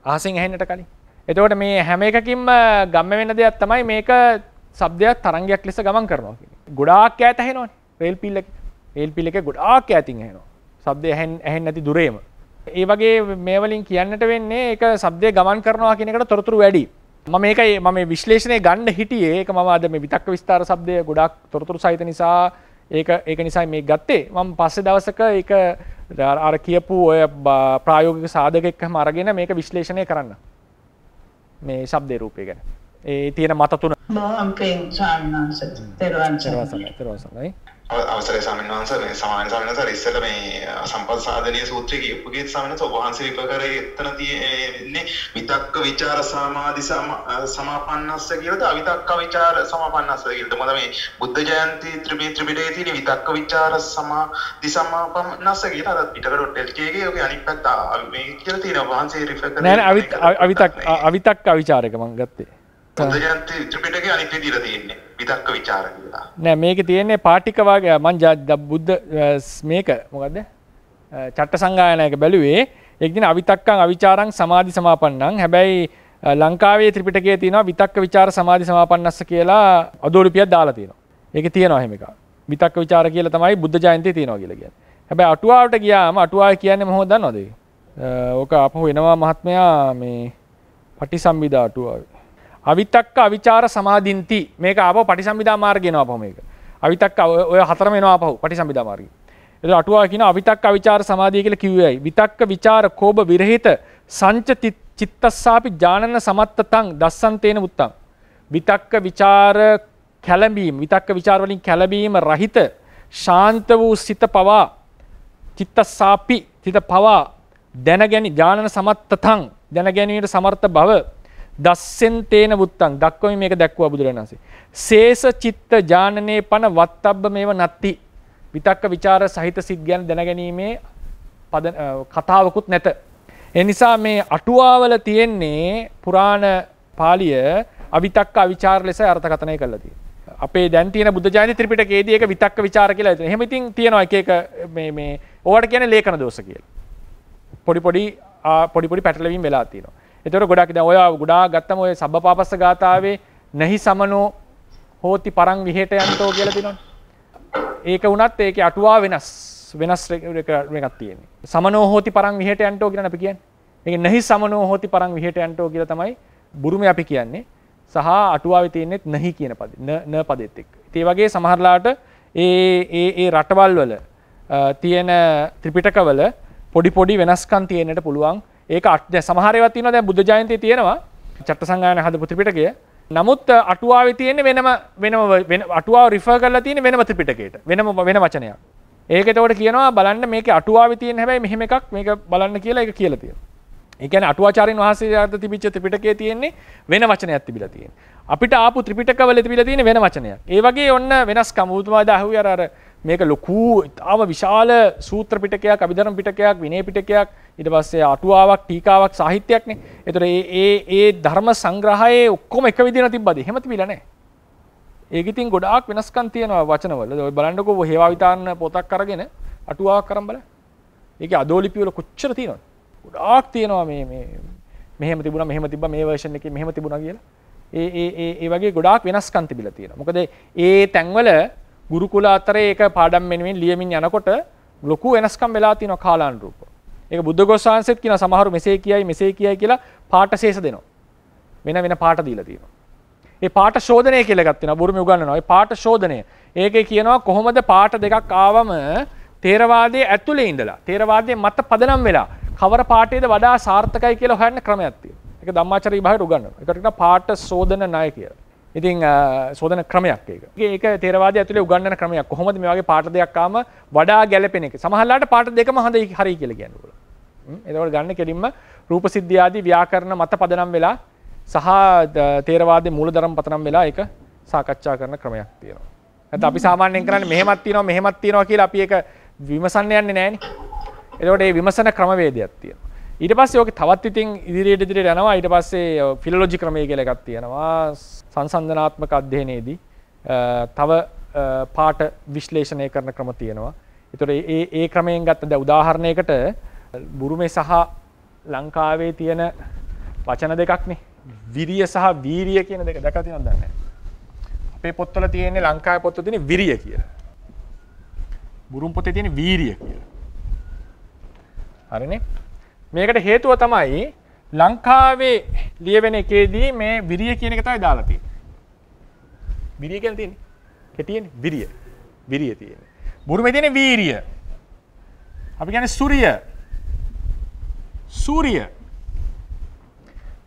අහසෙන් ඇහෙන්නට කලින්. එතකොට මේ හැම එකකින්ම ගම්ම වෙන දෙයක් තමයි මේක ශබ්දයක් තරංගයක් ලෙස ගමන් කරනවා කියන්නේ. ගොඩාක් ඈත ඇහෙනවනේ. රේල් පීල් එකේ ගොඩාක් ඈතින් ඇහෙනවා. ශබ්දය ඇහෙන්නේ නැති දුරේම. ඒ වගේ මේ වලින් කියන්නට වෙන්නේ ඒක ශබ්දය ගමන් කරනවා කියන එකට තොරතුරු වැඩි. මම මේ විශ්ලේෂණය ගන්න හිටියේ ඒක මම අද මේ විතක්ක විස්තර ශබ්දය ගොඩාක් තොරතුරු සහිත නිසා ඒක නිසා මේ ගත්තේ. මම පස්සේ දවසක ඒක අර කියපු ඔය ප්‍රායෝගික සාධක එක්කම අරගෙන මේක විශ්ලේෂණය කරන්න. මේ ශබ්දේ රූපය ගැන. ඒ තියෙන මත තුන. බොහොම පිං ස්වාමීන් වහන්සේ. තෙරුවන් සරණයි. අවසරයි ස්වාමීන් වහන්සේ මේ සමාන ස්වාමීන් වහන්සේ ඉස්සෙල්ලා මේ සම්පත් සාධනීය සූත්‍රය කියපුගේ ස්වාමීන් වහන්සේ ඔබ වහන්සේ විපකරේ එතන තියෙන්නේ විතක්ක ਵਿਚාර සමාධි සමාපන්නස්ස කියලාද අවිතක්ක ਵਿਚාර සමාපන්නස්ස කියලාද මොකද මේ බුද්ධ ජයන්ති ත්‍රිපිටකයේ තියෙන විතක්ක ਵਿਚාර සමාධි සමාපන්නස්ස කියලා අර පිටකඩ.lk එකේ ඔගේ අනිත් පැත්ත මේ කියලා තියෙනවා වහන්සේ රිෆර් කරේ නෑ අවිතක්ක විචාරක මම ගත්තේ බුද්ධ ජයන්ති ත්‍රිපිටකයේ අනිත් විදිහට තියෙන්නේ විතක්ක ਵਿਚාර කියලා. නෑ මේකේ තියෙන්නේ පාටික වාගේ මං බුද්ධ මේක මොකද්ද? චට්ට සංගායනායක බැලුවේ ඒක දින අවිතක්කං අවිචාරං සමාධි සමාපන්නං. හැබැයි ලංකාවේ ත්‍රිපිටකයේ තියෙනවා විතක්ක ਵਿਚාර සමාධි සමාපන්නස්ස කියලා අදෝලිපියක් දාලා තියෙනවා. ඒකේ තියෙනවා එහෙම එකක්. විතක්ක ਵਿਚාර කියලා තමයි බුද්ධ ජයන්තියේ තියෙනවා කියලා කියන්නේ. හැබැයි අටුවාවට ගියාම අටුවාව කියන්නේ මොකක්ද දන්නවද? ඕක අපහු එනවා මහත්මයා මේ පටිසම්භිදා අටුවාවේ. අවිතක්ක අවිචාර සමාධින්ති මේක ආපහු පටිසම්භිදා මාර්ගය එනවා අපහු මේක. අවිතක්ක ඔය හතරම එනවා අපහු පටිසම්භිදා මාර්ගය. ඒක අටුවා කියනවා අවිතක්ක අවිචාර සමාධිය කියලා කිව්වේයි. විතක්ක විචාර කෝබ විරහිත සංච චිත්තස්සාපි ඥානන සමත්තතං දස්සන්තේන මුත්තං. විතක්ක විචාර කැළඹීම විතක්ක විචාර වලින් කැළඹීම රහිත ශාන්ත වූ සිත පවා චිත්තස්සාපි සිත පවා දැනගැනි ඥානන සමත්තතං දැනගැනීමට සමර්ථ බව දස්සෙන් තේන වුත්තං දක්වමින් මේක දැක්වුවා බුදුරජාණන් වහන්සේ. සේස චිත්ත ඥානනේ පන වත්තබ්බ මේව නත්ති. විතක්ක ਵਿਚාර සහිත සිත් ගැන දැනගැනීමේ කතාවකුත් නැත. ඒ නිසා මේ අටුවාවල තියෙන්නේ පුරාණ පාළිය අවිතක්ක අවිචාර ලෙස අර්ථකථනය කරලා තියෙනවා. අපේ දැන් තියෙන බුද්ධ ජයන්ති ත්‍රිපිටකයේදී ඒක විතක්ක ਵਿਚාර කියලා හිතනවා. එහෙම ඉතින් තියෙනවා එක එක මේ ඕවට කියන්නේ ලේඛන දෝෂ කියලා. පොඩි පැටලවීම් වෙලා තියෙනවා. ඒතර ගොඩක් දැන් ඔය ගොඩාක් ගත්තම ඔය සබ්බපාපස්ස ගාථාවේ නහි සමනෝ හෝති පරං විහෙට යන්තෝ කියලා තියෙනවනේ. ඒක වුණත් ඒකේ අටුවා වෙනස්. වෙනස් එකක් තියෙන්නේ. සමනෝ හෝති පරං විහෙට යන්ටෝ කියලා අපි කියන්නේ. මේක නහි සමනෝ හෝති පරං විහෙට යන්ටෝ කියලා තමයි බුරුමේ අපි කියන්නේ. සහ අටුවාවේ තියෙන්නේ නහි කියන පදේ න පදෙත් එක්ක. ඒ වගේ සමහරලාට ඒ රටවල් වල තියෙන ත්‍රිපිටකවල පොඩි වෙනස්කම් තියෙන්නට පුළුවන්. ඒක සමහර ඒවා තියෙනවා දැන් බුද්ධ ජයන්තියේ තියෙනවා චත්ත සංගායන හදපු ත්‍රිපිටකය. නමුත් අටුවාවේ තියෙන්නේ වෙනම අටුවාව රිෆර් කරලා තියෙන්නේ වෙනම ත්‍රිපිටකයට. වෙන වචනයක්. ඒක එතකොට කියනවා බලන්න මේකේ අටුවාවේ තියෙන හැබැයි මෙහෙම එකක් මේක බලන්න කියලා ඒක කියලා තියෙනවා. ඒ කියන්නේ අටුවාචාරින් වහන්සේලාට තිබිච්ච ත්‍රිපිටකයේ තියෙන්නේ වෙන වචනයක් තිබිලා තියෙන්නේ. අපිට ආපු ත්‍රිපිටකවල තිබිලා තියෙන්නේ වෙන වචනයක්. ඒ වගේ ඔන්න වෙනස්කම් උතුමාද අහුවේ අර මේක ලොකු ඉතාම විශාල සූත්‍ර පිටකයක්, අභිධර්ම පිටකයක්, විනය පිටකයක්, ඊට පස්සේ අටුවාවක්, ටීකාවක්, සාහිත්‍යයක්නේ. ඒතර ඒ ධර්ම සංග්‍රහයේ ඔක්කොම එක විදිහට තිබ්බද? එහෙම තිබිලා නැහැ. ඒක ඉතින් ගොඩාක් වෙනස්කම් තියෙනවා වචනවල. ඔය බලන්නකෝ හේවා විතාරණ පොතක් අරගෙන අටුවාවක් කරන් බලන්න. ඒකේ අදෝලිපි වල කොච්චර තියෙනවද? ගොඩාක් තියෙනවා මේ මෙහෙම තිබුණා, මෙහෙම තිබ්බා, මේ version එකේ මෙහෙම තිබුණා කියලා. ඒ වගේ ගොඩාක් වෙනස්කම් තිබිලා තියෙනවා. මොකද ඒ තැන්වල ගුරුකුල අතරේ ඒක පාඩම් වෙනුවෙන් ලියමින් යනකොට ලොකු වෙනස්කම් වෙලා තියෙනවා කාලානුරූපව. ඒක බුද්ධඝෝෂ වහන්සේත් කියන සමහරු මෙසේ කියයි කියලා පාඨ ශේෂ දෙනවා. වෙන පාඨ දීලා තියෙනවා. ඒ පාඨ ශෝධනය කියලා එකක් තියෙනවා. බුරුමේ උගන්වනවා. ඒ පාඨ ශෝධනය. ඒකේ කියනවා කොහොමද පාඨ දෙකක් ආවම තේරවාදයේ ඇතුලේ ඉඳලා තේරවාදයේ මත පදනම් වෙලා කවර පාඨයේද වඩා සාර්ථකයි කියලා හොයන්න ක්‍රමයක් තියෙනවා. ඒක ධම්මාචාර්ය විභාගයට උගන්වනවා. ඒකට කියනවා පාඨ ශෝධන ණය කියලා. ඉතින් සෝදන ක්‍රමයක් ඒක. ඒක තේරවාදයේ ඇතුලේ උගන්වන ක්‍රමයක්. කොහොමද මේ වගේ පාට දෙකක් ආම වඩා ගැළපෙන එක. සමහරලාට පාට දෙකම හරි කියලා කියන්න පුළුවන්. එතකොට ගන්න කෙලින්ම රූප සිද්ධිය ආදී ව්‍යාකරණ මත පදනම් වෙලා සහ තේරවාදයේ මූලධර්ම පදනම් වෙලා ඒක සාකච්ඡා කරන ක්‍රමයක් තියෙනවා. නැත්නම් අපි සාමාන්‍යයෙන් කරන්නේ මෙහෙමත් තියෙනවා කියලා අපි ඒක විමසන්න යන්නේ නැහැනේ. එතකොට මේ විමසන ක්‍රමවේදයක් තියෙනවා. ඊට පස්සේ ඕකේ තවත් ඉතින් ඉදිරියට යනවා. ඊට පස්සේ ෆිලොලොජි ක්‍රමය කියලා එකක් තියෙනවා. සංසන්දනාත්මක අධ්‍යයනයේදී තව පාඨ විශ්ලේෂණය කරන ක්‍රම තියෙනවා. ඒතකොට ඒ ක්‍රමයෙන් ගත්ත දැන් උදාහරණයකට බුරුමේ සහ ලංකාවේ තියෙන වචන දෙකක්නේ. විරිය සහ වීරිය කියන දෙක දැකලා තියෙනවද දන්නේ නැහැ. අපේ පොත්වල තියෙන්නේ ලංකාවේ පොත්වල තියෙන්නේ විරිය කියලා. බුරුම් පොතේ තියෙන්නේ වීරිය කියලා. හරිනේ? මේකට හේතුව තමයි ලංකාවේ ලියවෙන එකේදී මේ විරිය කියන එක තමයි දාලා තියෙන්නේ. විරිය කියලා තියෙන්නේ. කෙටියෙන් විරිය. විරිය තියෙන්නේ. බුරුමේ තියෙන්නේ වීරිය. අපි කියන්නේ සූර්ය. සූර්ය.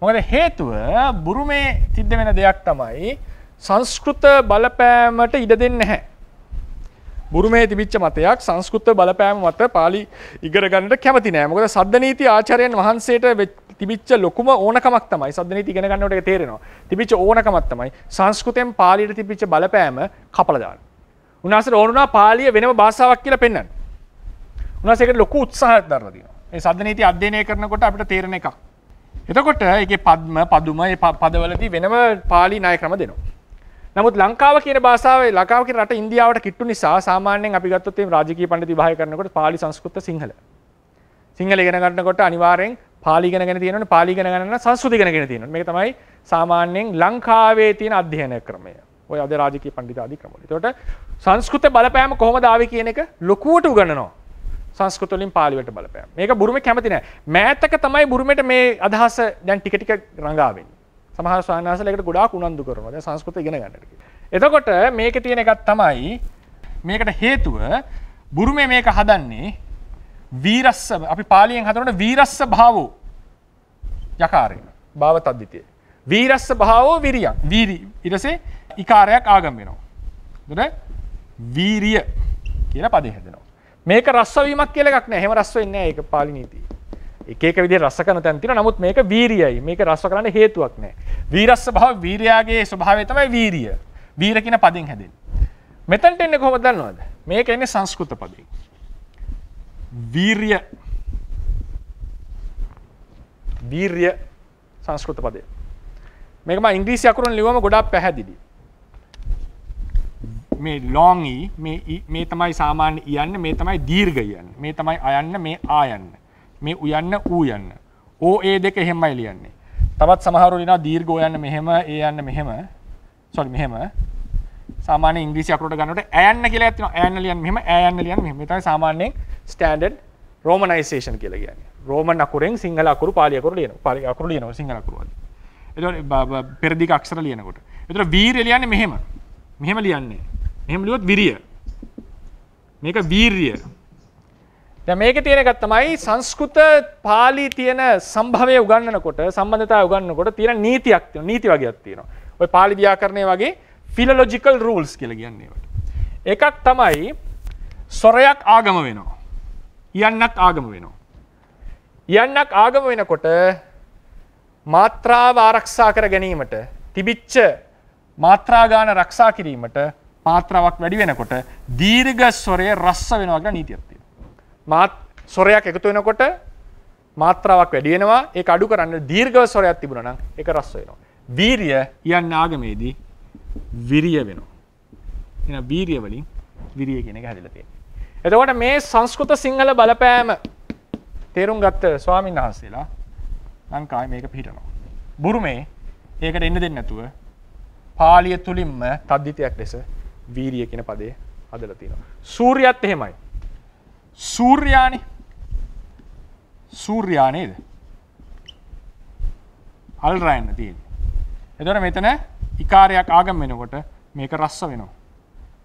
මොකද හේතුව බුරුමේ සිද්ධ වෙන දෙයක් තමයි සංස්කෘත බලපෑමට ඉඩ දෙන්නේ නැහැ. බුරුමේ තිබිච්ච මතයක් සංස්කෘත බලපෑම මත පාලි ඉගෙන ගන්නට කැමති නෑ. මොකද සද්ද නීති ආචාර්යයන් වහන්සේට තිබිච්ච ලොකුම ඕනකමක් තමයි සද්ද නීති ඉගෙන ගන්නකොට ඒක තේරෙනවා. තිබිච්ච ඕනකමක් තමයි සංස්කෘතෙන් පාලියට තිබිච්ච බලපෑම කපලා දාන්න. උන්වහන්සේට ඕන වුණා පාලිය වෙනම භාෂාවක් කියලා පෙන්වන්න. උන්වහන්සේකට ලොකු උත්සාහයක් දරලා තියෙනවා. මේ සද්ද නීති අධ්‍යයනය කරනකොට අපිට තේරෙන එකක්. එතකොට ඒකේ පද්ම පදුම මේ පදවලදී වෙනම පාලි ණය ක්‍රම දෙනවා. නමුත් ලංකාව කියන භාෂාවේ ලංකාව කියන රට ඉන්දියාවට කිට්ටු නිසා සාමාන්‍යයෙන් අපි ගත්තොත් මේ රාජකීය පඬිතු විභාගය කරනකොට පාලි සංස්කෘත සිංහල. සිංහල ඉගෙන ගන්නකොට අනිවාර්යෙන් පාලි ඉගෙනගෙන තියෙනවනේ. පාලි ඉගෙන ගන්න සංස්කෘත ඉගෙනගෙන තියෙනවා. මේක තමයි සාමාන්‍යයෙන් ලංකාවේ තියෙන අධ්‍යයන ක්‍රමය. ඔය අද රාජකීය පඬිතු ආදී ක්‍රමවල. ඒකට සංස්කෘත බලපෑම කොහොමද ආවේ කියන එක ලොකුවට උගන්වනවා. සංස්කෘත වලින් පාලි වලට බලපෑම. මේක බුරුමේ කැමති නැහැ. මෑතක තමයි බුරුමේට මේ අදහස දැන් ටික ටික රඟා වෙන්නේ. සමහර ස්වාමීන් වහන්සේලා ඒකට ගොඩාක් උනන්දු කරනවා. දැන් සංස්කෘත ඉගෙන ගන්නට කියලා. එතකොට මේකේ තියෙන එකක් තමයි මේකට හේතුව බුරුමේ මේක හදන්නේ වීරස්ස අපි පාලියෙන් හදනකොට වීරස්ස භාවෝ යකාරේන භාව තද්දිතේ. වීරස්ස භාවෝ විරියං. වීරි ඊට පස්සේ ඉකාරයක් ආගම වෙනවා. එතකොට වීරිය කියලා පදේ හැදෙනවා. මේක රස්ව වීමක් කියලා එකක් නෑ. එහෙම රස්ව වෙන්නේ නෑ ඒක පාලි නීතිය. එක එක විදිහට රස කරන තැන් තියෙනවා. නමුත් මේක වීරියයි. මේක රස්ව කරන්න හේතුවක් නෑ. වීරස්ස භාව වීරයාගේ ස්වභාවය තමයි වීරිය. වීර කියන පදෙන් හැදෙන්නේ. මෙතනට එන්නේ කොහොමද දන්නවද? මේක එන්නේ සංස්කෘත පදයෙන්. වීර්ය. වීර්ය සංස්කෘත පදය. මේක මම ඉංග්‍රීසි අකුරෙන් ලිව්වම ගොඩාක් පැහැදිලි. මේ long e මේ තමයි සාමාන්‍ය යන්නේ, මේ තමයි දීර්ඝ යන්නේ, මේ තමයි අයන්න, මේ ආයන්න, මේ උයන්න ඌයන්න. o a දෙක එහෙමයි ලියන්නේ. තවත් සමහරවල් ලියනවා දීර්ඝ ඔයන්න මෙහෙම, ඒ යන්න මෙහෙම. sorry මෙහෙම. සාමාන්‍ය ඉංග්‍රීසි අකුරට ගන්නකොට ඈන්න කියලා එකක් තියෙනවා. ඈන්න ලියන්නේ මෙහෙම, ඈන්න ලියන්නේ මෙහෙම. මේ තමයි සාමාන්‍යයෙන් ස්ටෑන්ඩඩ් රෝමනයිසේෂන් කියලා කියන්නේ. රෝමන් අකුරෙන් සිංහල අකුරු පාලි අකුරු ලියනවා. පාලි අකුරු ලියනවා සිංහල අකුරු වලින්. එතකොට පෙරදිග අක්ෂර ලියනකොට. එතකොට වීර්ය ලියන්නේ මෙහෙම. මෙහෙම ලියන්නේ. මෙහෙම ලියුවොත් විරිය. මේක වීර්ය. දැන් මේකේ තියෙන එකක් තමයි සංස්කෘත පාලි තියෙන සම්භවය උගන්වනකොට සම්බන්ධතාවය උගන්වනකොට තියෙන නීතියක් තියෙනවා. නීති වගේක් තියෙනවා. ඔය පාලි ව්‍යාකරණය වගේ ෆිලොලොජිකල් රූල්ස් කියලා කියන්නේ ඒවට. එකක් තමයි ස්වරයක් ආගම වෙනවා. යන්නක් ආගම වෙනවා. යන්නක් ආගම වෙනකොට මාත්‍රාව ආරක්ෂා කර ගැනීමට තිබිච්ච මාත්‍රා ගාන ආරක්ෂා කිරීමට මාත්‍රාවක් වැඩි වෙනකොට දීර්ඝ ස්වරය රස්ස වෙනවා කියලා නීතියක් තියෙනවා. ස්වරයක් එකතු වෙනකොට මාත්‍රාවක් වැඩි වෙනවා. ඒක අඩු කරන්න දීර්ඝ ස්වරයක් තිබුණා නම් ඒක රස්ස වෙනවා. වීර්ය යන්න ආගමේදී විරිය වෙනවා. එහෙනම් වීර්ය වලින් විරිය කියන එක හැදලා තියෙනවා. එතකොට මේ සංස්කෘත සිංහල බලපෑම තේරුම් ගත්ත ස්වාමීන් වහන්සේලා ලංකාවේ මේක පිළිටනවා. බුරුමේ ඒකට එන්න දෙන්නේ නැතුව පාලිය තුලින්ම තද්දිතයක් ලෙස වීරිය කියන පදේ හදලා තියෙනවා. සූර්යයත් එහෙමයි. සූර්යා නේද? අල්රයන් තියෙන්නේ. එතකොට මෙතන ඉකාරයක් ආගම වෙනකොට මේක රස්ස වෙනවා.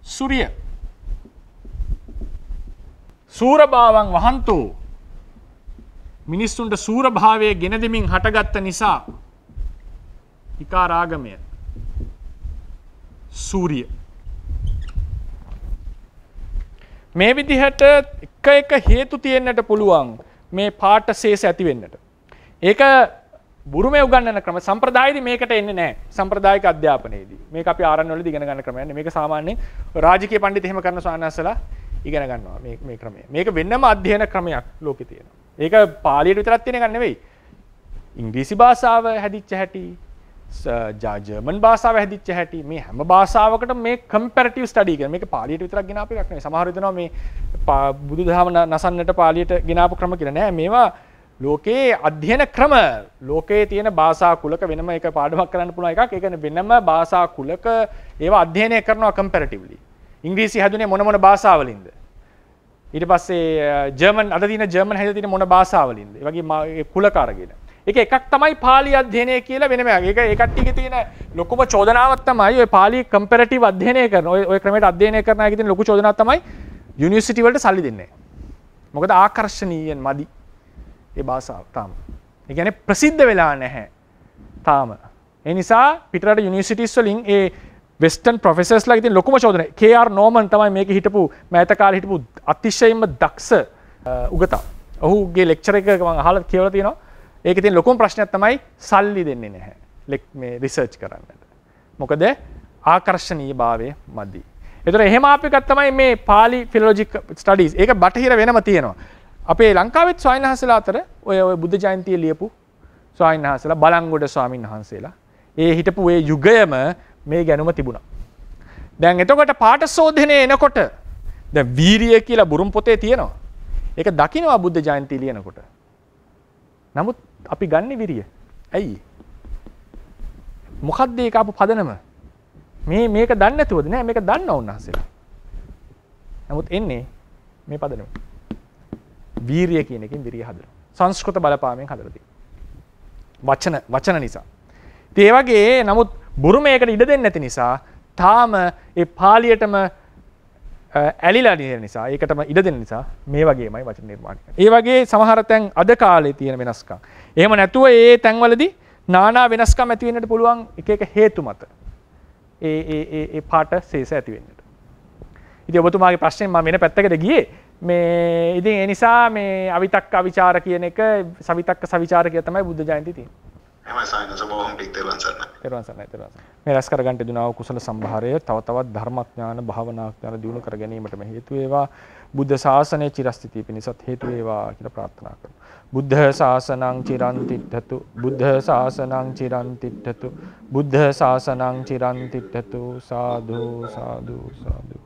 සූර්ය. සූරභාවං වහන්තෝ මිනිස්සුන්ට සූරභාවයේ ගෙන දෙමින් හටගත්ත නිසා ඉකාරාගමය සූර්ය. මේ විදිහට එක හේතු තියෙන්නට පුළුවන් මේ පාඨ ශේෂ ඇති වෙන්නට. ඒක බුරුමේ උගන්වන ක්‍රම සම්ප්‍රදායේදී මේකට එන්නේ නැහැ. සම්ප්‍රදායික අධ්‍යාපනයේදී. මේක අපි ආරණ්‍යවලදී ඉගෙන ගන්න ක්‍රමයක් නෙමෙයි. මේක සාමාන්‍යයෙන් රාජකීය පඬිතු එහෙම කරන සානස්සලා ඉගෙන ගන්නවා මේ ක්‍රමය. මේක වෙනම අධ්‍යයන ක්‍රමයක් ලෝකේ තියෙනවා. ඒක පාලියට විතරක් තියෙන එකක් නෙවෙයි. ඉංග්‍රීසි භාෂාව හැදිච්ච හැටි, ජර්මන් භාෂාව හැදිච්ච හැටි, මේ හැම භාෂාවකටම මේ කම්පැරටිව් ස්ටඩි කියන මේක පාලියට විතරක් ගෙනාපු එකක් නෙවෙයි. සමහර විටනවා මේ බුදුදහම නසන්නට පාලියට ගෙනාපු ක්‍රම කියලා නෑ. මේවා ලෝකේ අධ්‍යයන ක්‍රම. ලෝකේ තියෙන භාෂා කුලක වෙනම එක පාඩමක් කරන්න පුළුවන් එකක්. ඒක වෙනම භාෂා කුලක ඒවා අධ්‍යයනය කරනවා කම්පැරටිව්ලි. ඉංග්‍රීසි හැදුනේ මොන භාෂාවලින්ද? ඊට පස්සේ ජර්මන් අද දින ජර්මන් හැදලා තියෙන මොන භාෂාවලින්ද? ඒ වගේ කුලක අරගෙන. ඒක එකක් තමයි පාලි අධ්‍යයනය කියලා වෙනම එකක්. ඒක ඒ කට්ටියගේ තියෙන ලොකුම චෝදනාවක් තමයි ඔය පාලි කම්පැරටිව් අධ්‍යයනය කරන. ඔය ක්‍රමයට අධ්‍යයනය කරන අයගේ තියෙන ලොකු චෝදනාවක් තමයි යුනිවර්සිටි වලට සල්ලි දෙන්නේ නැහැ. මොකද ආකර්ෂණීයෙන් මදි ඒ භාෂාව තාම. ඒ කියන්නේ ප්‍රසිද්ධ වෙලා නැහැ තාම. ඒ නිසා පිටරට යුනිවර්සිටිස් වලින් ඒ වෙස්ටර්න් ප්‍රොෆෙසර්ස්ලාගේ තියෙන ලොකුම චෝදනය KR නෝමන් තමයි මේක හිටපු මෑත කාලේ හිටපු අතිශයින්ම දක්ෂ උගතා. ඔහුගේ ලෙක්චර් එක මම අහලා කියවලා තියෙනවා. ඒකේ තියෙන ලොකුම ප්‍රශ්නයක් තමයි සල්ලි දෙන්නේ නැහැ. මේ රිසර්ච් කරන්නට. මොකද ආකර්ෂණීය භාවය මදි. ඒතර එහෙම ආපෙකක් තමයි මේ පාලි ෆිලොලොජික් ස්ටඩීස්. ඒක බටහිර වෙනම තියෙනවා. අපේ ලංකාවෙත් ස්වාමීන් වහන්සේලා අතර ඔය බුද්ධ ජයන්තිය ලියපු ස්වාමීන් වහන්සේලා බලංගොඩ ස්වාමීන් වහන්සේලා ඒ හිටපු ඒ යුගයම මේ ගැනුම තිබුණා. දැන් එතකොට පාඨශෝධනය එනකොට දැන් වීරිය කියලා බුරුම් පොතේ තියෙනවා. ඒක දකින්නවා බුද්ධ ජයන්ති ලියනකොට. නමුත් අපි ගන්න විරිය. ඇයි? මොකද්ද ඒක ආපු පදනම? මේක දන්නේ නැතුවද? නෑ මේක දන්නා උන්වහන්සේලා. නමුත් එන්නේ මේ පදනම. වීරිය කියන එකෙන් විරිය හදලා. සංස්කෘත බලපාමෙන් හදලා තියෙනවා. වචන නිසා. ඒ වගේ නමුත් බුරුමයකට ඉඩ දෙන්නේ නැති නිසා තාම ඒ පාලියටම ඇලිලා තියෙන නිසා ඒකටම ඉඩ දෙන්න නිසා මේ වගේමයි වචන නිර්මාණය කරන්නේ. ඒ වගේ සමහර තැන් අද කාලේ තියෙන වෙනස්කම්. එහෙම නැතුව ඒ තැන්වලදී නානා වෙනස්කම් ඇති වෙන්නට පුළුවන් එක හේතු මත. ඒ පාට ශේෂ ඇති වෙන්නට. ඉතින් ඔබතුමාගේ ප්‍රශ්නේ මම වෙන පැත්තකට ගියේ. මේ ඉතින් ඒ නිසා මේ අවිතක්ක අවිචාර කියන එක සවිතක්ක සවිචාර කිය තමයි බුද්ධ ජයන්ති තියෙන්නේ. එහෙමයි සායනස බොහොම පිට තෙරුවන් සරණයි. තෙරුවන් සරණයි තෙරුවන් සරණයි. මේ රැස් කරගන්න දුනා වූ කුසල සම්භාරය තව තවත් ධර්මඥාන භාවනාඥාන දියුණු කර ගැනීමටම හේතු වේවා. බුද්ධ ශාසනයේ චිරස්ථිතිය පිණිසත් හේතු වේවා කියලා ප්‍රාර්ථනා කරමු. බුද්ධ ශාසනං චිරන් තිට්ඨතු බුද්ධ ශාසනං චිරන් තිට්ඨතු බුද්ධ ශාසනං චිරන් තිට්ඨතු සාදු සාදු සාදු